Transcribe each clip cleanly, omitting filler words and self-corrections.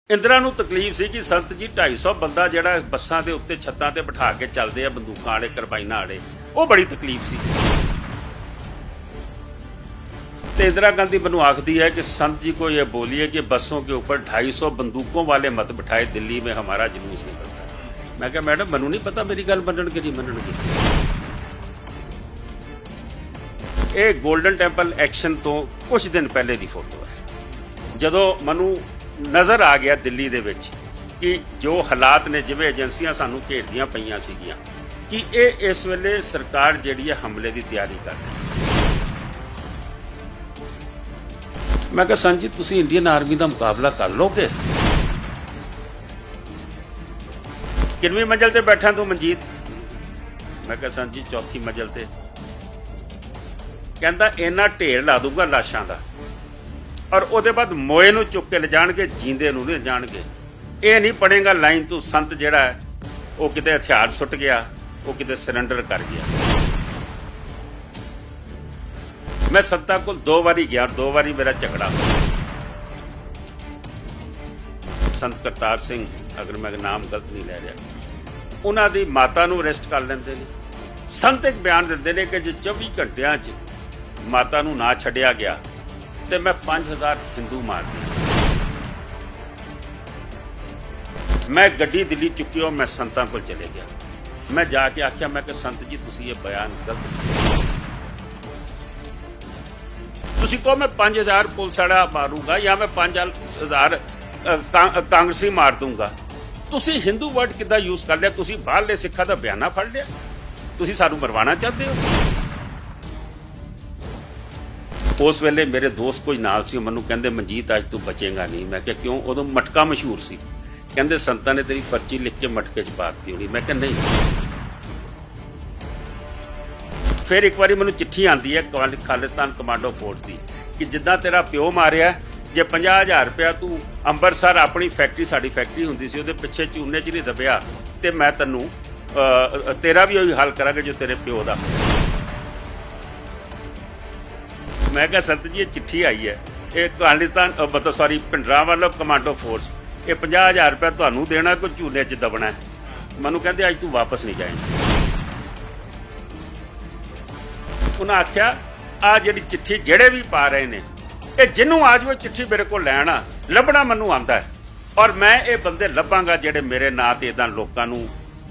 ਇੰਦਰਾ ਨੂੰ ਤਕਲੀਫ ਸੀ ਕਿ ਸੰਤ ਜੀ 250 ਬੰਦਾ ਜਿਹੜਾ ਬੱਸਾਂ ਦੇ ਉੱਤੇ ਛੱਤਾਂ ਤੇ ਬਿਠਾ ਕੇ ਚੱਲਦੇ ਆ ਬੰਦੂਕਾਂ ਵਾਲੇ ਕਰਬਾਈਨਾਂ ਵਾਲੇ, ਉਹ ਬੜੀ ਤਕਲੀਫ ਸੀ। तो इंदिरा गांधी मनु आखती है कि संत जी को यह बोलिए कि बसों के ऊपर 250 बंदूकों वाले मत बिठाए, दिल्ली में हमारा जुलूस निकलता है। मैं क्या मैडम मनु नहीं पता मेरी गल मनन के नहीं मनन की। ये गोल्डन टैंपल एक्शन तो कुछ दिन पहले की फोटो है, जदों मनु नज़र आ गया दिल्ली दे विच कि जो हालात ने जिवें एजेंसियां सानू घेरदियां पईयां सीगियां कि ये इस वेले सरकार जिहड़ी है हमले की तैयारी कर रही है। मैं कहा संत जी तुसीं इंडियन आर्मी का मुकाबला कर लोगे? किनवीं मंजिल ते बैठा तू मनजीत? मैं कहा संत जी चौथी मंजिल ते। कहंदा इन्ना ढेर ला दूंगा लाशां दा और उसदे बाद मोए नूं चुक के ले जाणगे, जींदे नूं नहीं जाणगे। ये नहीं पड़ेगा लाइन तू संत जिहड़ा है वो किते हथियार सुट गया, वो किते सरेंडर कर गया। मैं संतां कोल 2 वारी गया, 2 वारी मेरा झगड़ा हो। संत करतार सिंह, अगर मैं नाम गलत नहीं ले रहा, उन्हां दी माता नूं अरेस्ट कर लैंदे ने। संत एक बयान दिंदे ने कि जे 24 घंटियां च माता नूं ना छड्डिया गया तो मैं 5000 हिंदू मार दिया। मैं गड्डी दिल्ली चुकी और मैं संतां कोल चले गया। मैं जाके आख्या मैं कि संत जी तुसीं ये बयान गलत, तुसीं कहो मैं 5000 पुलिस वाला मारूंगा या मैं 5000 कांग्रेसी मार दूंगा। तुसीं हिंदू वर्ड किद्दां यूज कर लिया? तुसीं बाहरले सिक्खां दा बयाना फड़ लिया? तुसीं सानूं मरवाना चाहते हो? उस वेले मेरे दोस्त कोई नाल सी, मैनूं कहंदे मनजीत अज तू बचेगा नहीं। मैं कहा क्यों? उदों मटका मशहूर सी। कहंदे संतां ने तेरी पर्ची लिख के मटके च पा दित्ती होनी। मैं कहा नहीं। फिर एक बार मैनूं चिट्ठी आती है खालिस्तान कमांडो फोर्स की कि जिद्दां तेरा प्यो मारिया, जे 50,000 रुपया तू अंबरसर अपनी फैक्ट्री, साडी फैक्ट्री हुंदी सी, उहदे पिछे चूने च नहीं दबिया तो मैं तैनूं तेरा भी उही हाल करांगा जो तेरे प्यो दा। मैं कहा संत जी ये चिट्ठी आई है, ये खालिस्तान मतलब सॉरी भिंडरांवाला कमांडो फोर्स, ये 50,000 रुपया तुहानूं देना, कोई झूले च दबना है। मैनूं कहंदे अज तू वापस नहीं जाएगा। उन्हें आख्या आ जिहड़ी चिट्ठी जेड़े भी पा रहे ने, ये जिन्हों आज वो चिट्ठी मेरे को लैण आ लभना मैनूं आंदा है और मैं ये बंदे लभांगा जिहड़े मेरे नां ते इदां लोकां नूं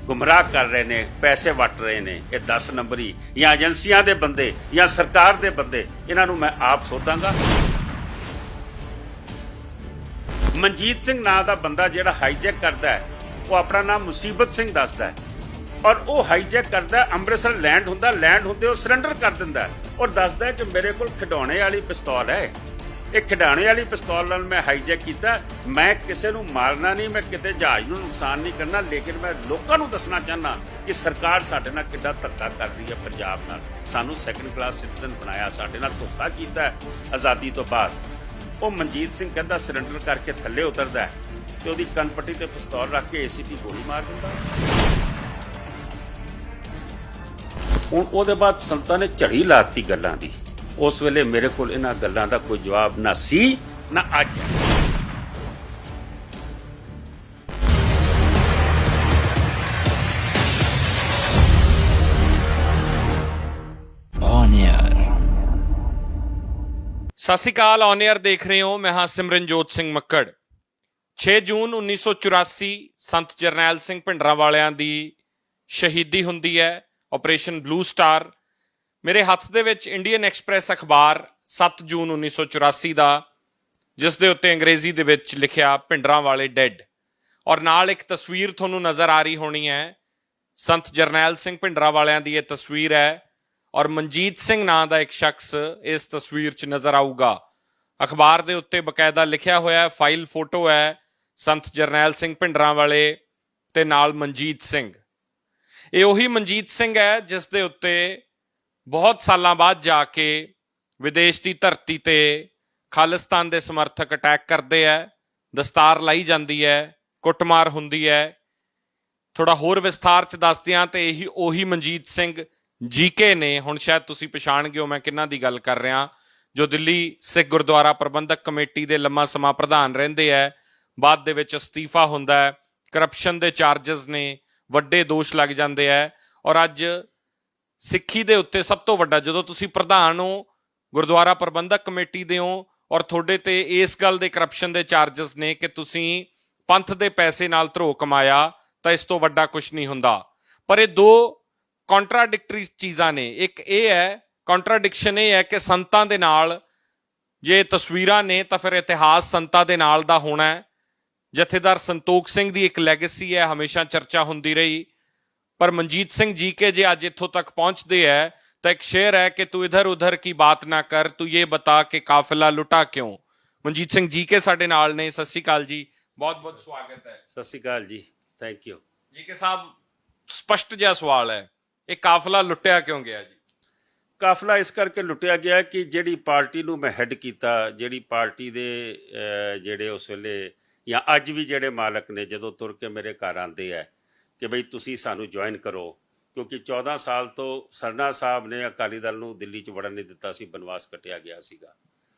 गुमराह कर रहे ने, पैसे वट रहे ने। ये 10 नंबरी या एजेंसियां दे बंदे या सरकार दे बंदे, इन्हां नूं मैं आप सोधांगा। मनजीत सिंह नां दा बंदा जिहड़ा हाईजैक करदा है, वो अपना नाम मुसीबत सिंह दसदा है और वो हाईजैक करता है। अमृतसर लैंड होंदा, लैंड होंदे वो सरेंडर कर दिंदा है और दसदा है कि मेरे को खिडौने वाली पिस्तौल है, एक खिडौने वाली पिस्तौल नाल मैं हाईजैक कीता। मैं किसी नूं मारना नहीं, मैं किते जहाज नूं नुकसान नहीं करना, लेकिन मैं लोकां नूं दसना चाहना कि सरकार साडे नाल किड्डा धक्का कर रही है। पंजाब नाल सानूं सैकंड क्लास सिटीजन बनाया, साडे नाल धोखा कीता आज़ादी तो बाद। वो मनजीत सिंह कहंदा सरेंडर करके थल्ले उतरदा है ते ओहदी कनपट्टी ते पिस्तौल रख के ACP गोली मार दिंदा। ਹੁਣ ਉਹਦੇ ਬਾਅਦ ਸੰਤਾਂ ਨੇ ਝੜੀ ਲਾਤੀ ਗੱਲਾਂ ਦੀ। ਉਸ ਵੇਲੇ ਮੇਰੇ ਕੋਲ ਇਹਨਾਂ ਗੱਲਾਂ ਦਾ ਕੋਈ ਜਵਾਬ ਨਾ ਸੀ ਨਾ ਅੱਜ ਹੈ। ਸਤਿ ਸ਼੍ਰੀ ਅਕਾਲ, ਔਨ 에ਅਰ ਦੇਖ ਰਹੇ ਹੋ। ਮੈਂ ਹਾਂ ਸਿਮਰਨਜੋਤ ਸਿੰਘ ਮੱਕੜ। 6 ਜੂਨ 1984 ਸੰਤ ਜਰਨੈਲ ਸਿੰਘ ਭਿੰਡਰਾਂਵਾਲਿਆਂ ਦੀ ਸ਼ਹੀਦੀ ਹੁੰਦੀ ਹੈ, ਆਪਰੇਸ਼ਨ ਬਲੂ ਸਟਾਰ। ਮੇਰੇ ਹੱਥ ਦੇ ਵਿੱਚ ਇੰਡੀਅਨ ਐਕਸਪ੍ਰੈਸ ਅਖਬਾਰ 7 ਜੂਨ 1984 ਦਾ, ਜਿਸ ਦੇ ਉੱਤੇ ਅੰਗਰੇਜ਼ੀ ਦੇ ਵਿੱਚ ਲਿਖਿਆ ਭਿੰਡਰਾਂਵਾਲੇ ਡੈਡ, ਔਰ ਨਾਲ ਇੱਕ ਤਸਵੀਰ ਤੁਹਾਨੂੰ ਨਜ਼ਰ ਆ ਰਹੀ ਹੋਣੀ ਹੈ। ਸੰਤ ਜਰਨੈਲ ਸਿੰਘ ਭਿੰਡਰਾਂਵਾਲਿਆਂ ਦੀ ਇਹ ਤਸਵੀਰ ਹੈ ਔਰ ਮਨਜੀਤ ਸਿੰਘ ਨਾਂ ਦਾ ਇੱਕ ਸ਼ਖਸ ਇਸ ਤਸਵੀਰ 'ਚ ਨਜ਼ਰ ਆਊਗਾ। ਅਖਬਾਰ ਦੇ ਉੱਤੇ ਬਕਾਇਦਾ ਲਿਖਿਆ ਹੋਇਆ, ਫਾਈਲ ਫੋਟੋ ਹੈ ਸੰਤ ਜਰਨੈਲ ਸਿੰਘ ਭਿੰਡਰਾਂਵਾਲੇ ਤੇ ਨਾਲ ਮਨਜੀਤ ਸਿੰਘ। ਇਹ ਉਹੀ ਮਨਜੀਤ ਸਿੰਘ ਹੈ ਜਿਸ ਦੇ ਉੱਤੇ ਬਹੁਤ ਸਾਲਾਂ ਬਾਅਦ ਜਾ ਕੇ ਵਿਦੇਸ਼ ਦੀ ਧਰਤੀ ਤੇ ਖਾਲਿਸਤਾਨ ਦੇ ਸਮਰਥਕ ਅਟੈਕ ਕਰਦੇ ਹੈ, ਦਸਤਾਰ ਲਾਈ ਜਾਂਦੀ ਹੈ, ਕੁੱਟਮਾਰ ਹੁੰਦੀ ਹੈ। ਥੋੜਾ ਹੋਰ ਵਿਸਥਾਰ 'ਚ ਦੱਸਦਿਆਂ ਤੇ ਇਹੀ ਉਹੀ ਮਨਜੀਤ ਸਿੰਘ GK ਨੇ, ਹੁਣ ਸ਼ਾਇਦ ਤੁਸੀਂ ਪਛਾਣ ਗਏ ਹੋ ਮੈਂ ਕਿਹਨਾਂ ਦੀ ਗੱਲ ਕਰ ਰਿਹਾ, ਜੋ ਦਿੱਲੀ ਸਿੱਖ ਗੁਰਦੁਆਰਾ ਪ੍ਰਬੰਧਕ ਕਮੇਟੀ ਦੇ ਲੰਮਾ ਸਮਾਂ ਪ੍ਰਧਾਨ ਰਹਿੰਦੇ ਹੈ। ਬਾਅਦ ਦੇ ਵਿੱਚ ਅਸਤੀਫਾ ਹੁੰਦਾ ਹੈ, ਕਰਪਸ਼ਨ ਦੇ ਚਾਰजेस ਨੇ, ਵੱਡੇ ਦੋਸ਼ ਲੱਗ ਜਾਂਦੇ ਹੈ। ਔਰ ਅੱਜ ਸਿੱਖੀ ਦੇ ਉੱਤੇ ਸਭ ਤੋਂ ਵੱਡਾ, ਜਦੋਂ ਤੁਸੀਂ ਪ੍ਰਧਾਨ ਹੋ ਗੁਰਦੁਆਰਾ ਪ੍ਰਬੰਧਕ ਕਮੇਟੀ ਦੇ ਹੋ ਔਰ ਤੁਹਾਡੇ ਤੇ ਇਸ ਗੱਲ ਦੇ ਕਰਪਸ਼ਨ ਦੇ ਚਾਰजेस ਨੇ ਕਿ ਤੁਸੀਂ ਪੰਥ ਦੇ ਪੈਸੇ ਨਾਲ ਧਰੋ ਕਮਾਇਆ, ਤਾਂ ਇਸ ਤੋਂ ਵੱਡਾ ਕੁਝ ਨਹੀਂ ਹੁੰਦਾ। ਪਰ ਇਹ ਦੋ ਕੰਟਰਾਡਿਕਟਰੀ ਚੀਜ਼ਾਂ ਨੇ। ਇੱਕ ਇਹ ਹੈ, ਕੰਟਰਾਡਿਕਸ਼ਨ ਇਹ ਹੈ ਕਿ ਸੰਤਾਂ ਦੇ ਨਾਲ ਜੇ ਤਸਵੀਰਾਂ ਨੇ ਤਾਂ ਫਿਰ ਇਤਿਹਾਸ ਸੰਤਾਂ ਦੇ ਨਾਲ ਦਾ ਹੋਣਾ ਹੈ। ਜਥੇਦਾਰ ਸੰਤੋਖ ਸਿੰਘ ਦੀ ਇੱਕ ਲੈਗੇਸੀ ਹੈ, ਹਮੇਸ਼ਾ ਚਰਚਾ ਹੁੰਦੀ ਰਹੀ। ਪਰ ਮਨਜੀਤ ਸਿੰਘ ਜੀ ਕੇ ਜੇ ਅੱਜ ਇੱਥੋਂ ਤੱਕ ਪਹੁੰਚਦੇ ਹੈ ਤਾਂ ਇੱਕ ਸ਼ੇਰ ਹੈ ਕਿ ਤੂੰ ਇਧਰ ਉਧਰ ਕੀ ਬਾਤ ਨਾ ਕਰ, ਤੂੰ ਇਹ ਬਤਾ ਕਿ ਕਾਫਿਲਾ ਲੁਟਾ ਕਿਉਂ। ਮਨਜੀਤ ਸਿੰਘ ਜੀ ਕੇ ਸਾਡੇ ਨਾਲ ਨੇ। ਸਤਿ ਸ਼੍ਰੀ ਅਕਾਲ ਜੀ, ਬਹੁਤ ਬਹੁਤ ਸਵਾਗਤ ਹੈ। ਸਤਿ ਸ਼੍ਰੀ ਅਕਾਲ ਜੀ, ਥੈਂਕ ਯੂ ਜੀ ਕੇ ਸਾਹਿਬ, ਸਪਸ਼ਟ ਜਿਹਾ ਸਵਾਲ ਹੈ, ਇਹ ਕਾਫਿਲਾ ਲੁੱਟਿਆ ਕਿਉਂ ਗਿਆ ਜੀ? ਕਾਫਲਾ ਇਸ ਕਰਕੇ ਲੁੱਟਿਆ ਗਿਆ ਕਿ ਜਿਹੜੀ ਪਾਰਟੀ ਨੂੰ ਮੈਂ ਹੈੱਡ ਕੀਤਾ, ਜਿਹੜੀ ਪਾਰਟੀ ਦੇ ਜਿਹੜੇ ਉਸ ਵੇਲੇ ਜਾਂ ਅੱਜ ਵੀ ਜਿਹੜੇ ਮਾਲਕ ਨੇ, ਜਦੋਂ ਤੁਰ ਕੇ ਮੇਰੇ ਘਰ ਆਉਂਦੇ ਹੈ ਕਿ ਬਈ ਤੁਸੀਂ ਸਾਨੂੰ ਜੁਆਇਨ ਕਰੋ, ਕਿਉਂਕਿ 14 ਸਾਲ ਤੋਂ ਸਰਨਾ ਸਾਹਿਬ ਨੇ ਅਕਾਲੀ ਦਲ ਨੂੰ ਦਿੱਲੀ 'ਚ ਵੜਨ ਨਹੀਂ ਦਿੱਤਾ ਸੀ, ਬਨਵਾਸ ਕੱਟਿਆ ਗਿਆ ਸੀਗਾ।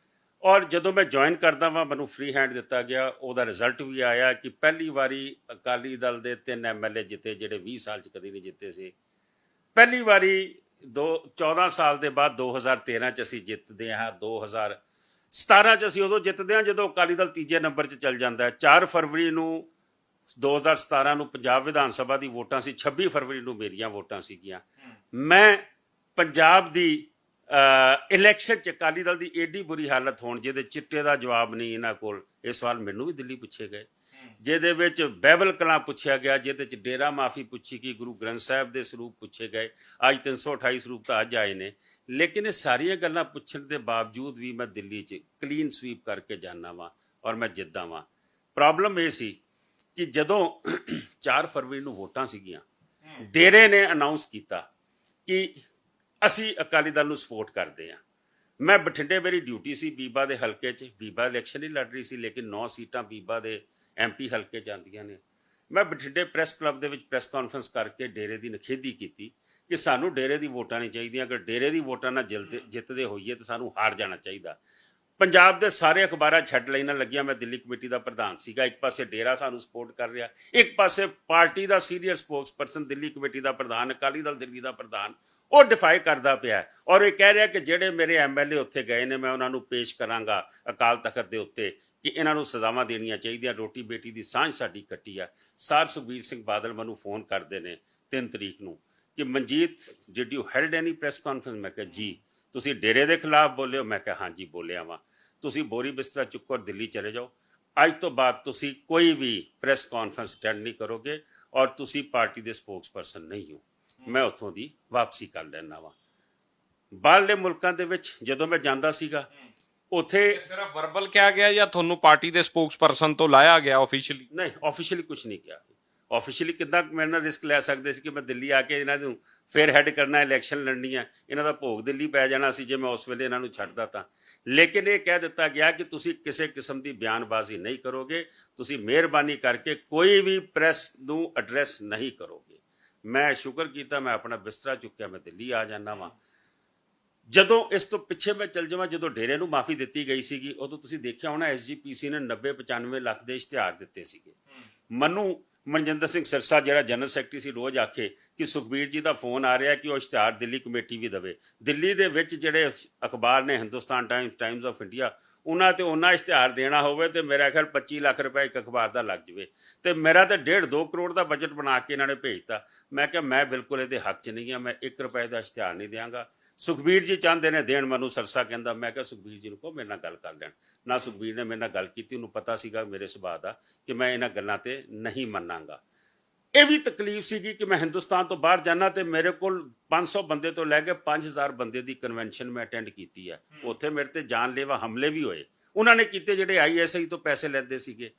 ਔਰ ਜਦੋਂ ਮੈਂ ਜੁਆਇਨ ਕਰਦਾ ਵਾਂ ਮੈਨੂੰ ਫ੍ਰੀ ਹੈਂਡ ਦਿੱਤਾ ਗਿਆ। ਉਹਦਾ ਰਿਜ਼ਲਟ ਵੀ ਆਇਆ ਕਿ ਪਹਿਲੀ ਵਾਰੀ ਅਕਾਲੀ ਦਲ ਦੇ 3 MLA ਜਿੱਤੇ, ਜਿਹੜੇ 20 ਸਾਲ 'ਚ ਕਦੀ ਨਹੀਂ ਜਿੱਤੇ ਸੀ। ਪਹਿਲੀ ਵਾਰੀ 14 ਸਾਲ ਦੇ ਬਾਅਦ 2013 'ਚ ਅਸੀਂ ਜਿੱਤਦੇ ਹਾਂ। 2017 'ਚ ਅਸੀਂ ਉਦੋਂ ਜਿੱਤਦੇ ਹਾਂ ਜਦੋਂ ਅਕਾਲੀ ਦਲ ਤੀਜੇ ਨੰਬਰ 'ਚ ਚੱਲ ਜਾਂਦਾ ਹੈ। 4 ਫਰਵਰੀ ਨੂੰ 2017 ਨੂੰ ਪੰਜਾਬ ਵਿਧਾਨ ਸਭਾ ਦੀ ਵੋਟਾਂ ਸੀ, 26 ਫਰਵਰੀ ਨੂੰ ਮੇਰੀਆਂ ਵੋਟਾਂ ਸੀਗੀਆਂ। ਮੈਂ ਪੰਜਾਬ ਦੀ ਇਲੈਕਸ਼ਨ 'ਚ ਅਕਾਲੀ ਦਲ ਦੀ ਏਡੀ ਬੁਰੀ ਹਾਲਤ ਹੋਣ, ਜਿਹਦੇ ਚਿੱਟੇ ਦਾ ਜਵਾਬ ਨਹੀਂ ਇਹਨਾਂ ਕੋਲ। ਇਹ ਸਵਾਲ ਮੈਨੂੰ ਵੀ ਦਿੱਲੀ ਪੁੱਛੇ ਗਏ, ਜਿਹਦੇ ਵਿੱਚ ਬਾਈਬਲ ਕਲਾਂ ਪੁੱਛਿਆ ਗਿਆ, ਜਿਹਦੇ 'ਚ ਡੇਰਾ ਮਾਫੀ ਪੁੱਛੀ ਗਈ, ਗੁਰੂ ਗ੍ਰੰਥ ਸਾਹਿਬ ਦੇ ਸਰੂਪ ਪੁੱਛੇ ਗਏ। ਅੱਜ 328 ਸਰੂਪ ਤਾਂ ਅੱਜ ਆਏ ਨੇ, ਲੇਕਿਨ ਇਹ ਸਾਰੀਆਂ ਗੱਲਾਂ ਪੁੱਛਣ ਦੇ ਬਾਵਜੂਦ ਵੀ ਮੈਂ ਦਿੱਲੀ 'ਚ ਕਲੀਨ ਸਵੀਪ ਕਰਕੇ ਜਾਣਾ ਵਾਂ ਔਰ ਮੈਂ ਜਿੱਦਾਂ ਵਾਂ। ਪ੍ਰੋਬਲਮ ਇਹ ਸੀ ਕਿ ਜਦੋਂ 4 ਫਰਵਰੀ ਨੂੰ ਵੋਟਾਂ ਸੀਗੀਆਂ, ਡੇਰੇ ਨੇ ਅਨਾਉਂਸ ਕੀਤਾ ਕਿ ਅਸੀਂ ਅਕਾਲੀ ਦਲ ਨੂੰ ਸਪੋਰਟ ਕਰਦੇ ਹਾਂ। ਮੈਂ ਬਠਿੰਡੇ, ਮੇਰੀ ਡਿਊਟੀ ਸੀ ਬੀਬਾ ਦੇ ਹਲਕੇ 'ਚ। ਬੀਬਾ ਇਲੈਕਸ਼ਨ ਹੀ ਲੜ ਰਹੀ ਸੀ, ਲੇਕਿਨ 9 ਸੀਟਾਂ ਬੀਬਾ ਦੇ MP ਹਲਕੇ ਜਾਂਦੀਆਂ ਨੇ। ਮੈਂ ਬਠਿੰਡੇ ਪ੍ਰੈਸ ਕਲੱਬ ਦੇ ਵਿੱਚ ਪ੍ਰੈਸ ਕਾਨਫਰੰਸ ਕਰਕੇ ਡੇਰੇ ਦੀ ਨਿਖੇਧੀ ਕੀਤੀ ਕਿ ਸਾਨੂੰ ਡੇਰੇ ਦੀ ਵੋਟਾਂ ਨਹੀਂ ਚਾਹੀਦੀਆਂ। ਅਗਰ ਡੇਰੇ ਦੀ ਵੋਟਾਂ ਨਾਲ ਜਿੱਤਦੇ ਹੋਈਏ ਤਾਂ ਸਾਨੂੰ ਹਾਰ ਜਾਣਾ ਚਾਹੀਦਾ। ਪੰਜਾਬ ਦੇ ਸਾਰੇ ਅਖਬਾਰਾਂ ਛੱਡ ਲੈਣਾ ਲੱਗੀਆਂ। ਮੈਂ ਦਿੱਲੀ ਕਮੇਟੀ ਦਾ ਪ੍ਰਧਾਨ ਸੀਗਾ। ਇੱਕ ਪਾਸੇ ਡੇਰਾ ਸਾਨੂੰ ਸਪੋਰਟ ਕਰ ਰਿਹਾ, ਇੱਕ ਪਾਸੇ ਪਾਰਟੀ ਦਾ ਸੀਨੀਅਰ ਸਪੋਕਸਪਰਸਨ, ਦਿੱਲੀ ਕਮੇਟੀ ਦਾ ਪ੍ਰਧਾਨ, ਅਕਾਲੀ ਦਲ ਦਿੱਲੀ ਦਾ ਪ੍ਰਧਾਨ, ਉਹ ਡਿਫਾਈ ਕਰਦਾ ਪਿਆ ਔਰ ਇਹ ਕਹਿ ਰਿਹਾ ਕਿ ਜਿਹੜੇ ਮੇਰੇ MLA ਉੱਥੇ ਗਏ ਨੇ ਮੈਂ ਉਹਨਾਂ ਨੂੰ ਪੇਸ਼ ਕਰਾਂਗਾ ਅਕਾਲ ਤਖਤ ਦੇ ਉੱਤੇ ਕਿ ਇਹਨਾਂ ਨੂੰ ਸਜ਼ਾਵਾਂ ਦੇਣੀਆਂ ਚਾਹੀਦੀਆਂ। ਰੋਟੀ ਬੇਟੀ ਦੀ ਸਾਂਝ ਸਾਡੀ ਕੱਟੀ ਆ। ਸਰ ਸੁਖਬੀਰ ਸਿੰਘ ਬਾਦਲ ਮੈਨੂੰ ਫੋਨ ਕਰਦੇ ਨੇ 3 ਤਰੀਕ ਨੂੰ ਕਿ Manjit, did you held any press conference? ਮੈਂ ਕਿਹਾ ਜੀ। ਤੁਸੀਂ ਡੇਰੇ ਦੇ ਖਿਲਾਫ ਬੋਲੇ ਹੋ? ਮੈਂ ਕਿਹਾ ਹਾਂਜੀ ਬੋਲਿਆ ਵਾਂ। ਤੁਸੀਂ ਬੋਰੀ ਬਿਸਤਰਾ ਚੁੱਕੋ ਔਰ ਦਿੱਲੀ ਚਲੇ ਜਾਓ। ਅੱਜ ਤੋਂ ਬਾਅਦ ਤੁਸੀਂ ਕੋਈ ਵੀ ਪ੍ਰੈਸ ਕਾਨਫਰੰਸ ਅਟੈਂਡ ਨਹੀਂ ਕਰੋਗੇ ਔਰ ਤੁਸੀਂ ਪਾਰਟੀ ਦੇ ਸਪੋਕਸਪਰਸਨ ਨਹੀਂ ਹੋ। ਮੈਂ ਉੱਥੋਂ ਦੀ ਵਾਪਸੀ ਕਰ ਲੈਣਾ ਵਾਂ। ਬਾਹਰਲੇ ਮੁਲਕਾਂ ਦੇ ਵਿੱਚ ਜਦੋਂ ਮੈਂ ਜਾਂਦਾ ਸੀਗਾ, ਉੱਥੇ ਸਿਰਫ ਵਰਬਲ ਕਿਹਾ ਗਿਆ ਜਾਂ ਤੁਹਾਨੂੰ ਪਾਰਟੀ ਦੇ ਸਪੋਕਸਪਰਸਨ ਤੋਂ ਲਾਇਆ ਗਿਆ ਆਫੀਸ਼ੀਅਲੀ? ਨਹੀਂ, ਆਫੀਸ਼ੀਅਲੀ ਕੁਝ ਨਹੀਂ ਕਿਹਾ। ਆਫੀਸ਼ੀਅਲੀ ਕਿੱਦਾਂ ਮੇਰੇ ਨਾਲ ਰਿਸਕ ਲੈ ਸਕਦੇ ਸੀ ਕਿ ਮੈਂ ਦਿੱਲੀ ਆ ਕੇ ਇਹਨਾਂ ਨੂੰ ਫਿਰ ਹੈਡ ਕਰਨਾ, ਇਲੈਕਸ਼ਨ ਲੜਨੀ ਹੈ, ਇਹਨਾਂ ਦਾ ਭੋਗ ਦਿੱਲੀ ਪੈ ਜਾਣਾ ਸੀ ਜੇ ਮੈਂ ਉਸ ਵੇਲੇ ਇਹਨਾਂ ਨੂੰ ਛੱਡਦਾ ਤਾਂ। ਲੇਕਿਨ ਇਹ ਕਹਿ ਦਿੱਤਾ ਗਿਆ ਕਿ ਤੁਸੀਂ ਕਿਸੇ ਕਿਸਮ ਦੀ ਬਿਆਨਬਾਜ਼ੀ ਨਹੀਂ ਕਰੋਗੇ, ਤੁਸੀਂ ਮਿਹਰਬਾਨੀ ਕਰਕੇ ਕੋਈ ਵੀ ਪ੍ਰੈਸ ਨੂੰ ਐਡਰੈਸ ਨਹੀਂ ਕਰੋਗੇ। ਮੈਂ ਸ਼ੁਕਰ ਕੀਤਾ, ਮੈਂ ਆਪਣਾ ਬਿਸਤਰਾ ਚੁੱਕਿਆ, ਮੈਂ ਦਿੱਲੀ ਆ ਜਾਂਦਾ ਵਾਂ। ਜਦੋਂ ਇਸ ਤੋਂ ਪਿੱਛੇ ਮੈਂ ਚੱਲ ਜਾਵਾਂ, ਜਦੋਂ ਡੇਰੇ ਨੂੰ ਮਾਫੀ ਦਿੱਤੀ ਗਈ ਸੀਗੀ, ਉਦੋਂ ਤੁਸੀਂ ਦੇਖਿਆ ਹੋਣਾ SGPC ਨੇ 90-95 ਲੱਖ ਦੇ ਇਸ਼ਤਿਹਾਰ ਦਿੱਤੇ ਸੀਗੇ। ਮੈਨੂੰ ਮਨਜਿੰਦਰ ਸਿੰਘ ਸਿਰਸਾ ਜਿਹੜਾ ਜਨਰਲ ਸੈਕਟਰੀ ਸੀ ਰੋਜ਼ ਆਖੇ ਕਿ ਸੁਖਬੀਰ ਜੀ ਦਾ ਫੋਨ ਆ ਰਿਹਾ ਕਿ ਉਹ ਇਸ਼ਤਿਹਾਰ ਦਿੱਲੀ ਕਮੇਟੀ ਵੀ ਦੇਵੇ। ਦਿੱਲੀ ਦੇ ਵਿੱਚ ਜਿਹੜੇ ਅਖਬਾਰ ਨੇ ਹਿੰਦੁਸਤਾਨ ਟਾਈਮਸ ਆਫ ਇੰਡੀਆ, ਉਹਨਾਂ ਤੇ ਉਹਨਾਂ ਇਸ਼ਤਿਹਾਰ ਦੇਣਾ ਹੋਵੇ ਤੇ ਮੇਰਾ ਖਿਆਲ 25 ਲੱਖ ਰੁਪਏ ਇੱਕ ਅਖਬਾਰ ਦਾ ਲੱਗ ਜਾਵੇ। ਤੇ ਮੇਰਾ ਤਾਂ 1.5-2 ਕਰੋੜ ਦਾ ਬਜਟ ਬਣਾ ਕੇ ਇਹਨਾਂ ਨੇ ਭੇਜਤਾ। ਮੈਂ ਕਿਹਾ ਮੈਂ ਬਿਲਕੁਲ ਇਹਦੇ ਹੱਕ 'ਚ ਨਹੀਂ ਹਾਂ, ਮੈਂ 1 ਰੁਪਏ ਦਾ ਇਸ਼ਤਿਹਾਰ ਨਹੀਂ ਦਿਆਂਗਾ। ਸੁਖਬੀਰ ਜੀ ਚਾਹੁੰਦੇ ਨੇ ਦੇਣ, ਮੈਨੂੰ ਸਰਸਾ ਕਹਿੰਦਾ। ਮੈਂ ਕਿਹਾ ਸੁਖਬੀਰ ਜੀ ਨੂੰ ਕਹੋ ਮੇਰੇ ਨਾਲ ਗੱਲ ਕਰ ਲੈਣ। ਨਾ ਸੁਖਬੀਰ ਨੇ ਮੇਰੇ ਨਾਲ ਗੱਲ ਕੀਤੀ, ਉਹਨੂੰ ਪਤਾ ਸੀਗਾ ਮੇਰੇ ਸੁਭਾਅ ਦਾ ਕਿ ਮੈਂ ਇਹਨਾਂ ਗੱਲਾਂ ਤੇ ਨਹੀਂ ਮੰਨਾਂਗਾ। ਇਹ ਵੀ ਤਕਲੀਫ ਸੀਗੀ ਕਿ ਮੈਂ ਹਿੰਦੁਸਤਾਨ ਤੋਂ ਬਾਹਰ ਜਾਣਾ ਤੇ ਮੇਰੇ ਕੋਲ 500 ਬੰਦੇ ਤੋਂ ਲੈ ਕੇ 5000 ਬੰਦੇ ਦੀ ਕਨਵੈਨਸ਼ਨ ਮੈਂ ਅਟੈਂਡ ਕੀਤੀ ਹੈ। ਉੱਥੇ ਮੇਰੇ ਤੇ ਜਾਨਲੇਵਾ ਹਮਲੇ ਵੀ ਹੋਏ, ਉਹਨਾਂ ਨੇ ਕੀਤੇ ਜਿਹੜੇ ISI ਤੋਂ ਪੈਸੇ ਲੈਂਦੇ ਸੀਗੇ।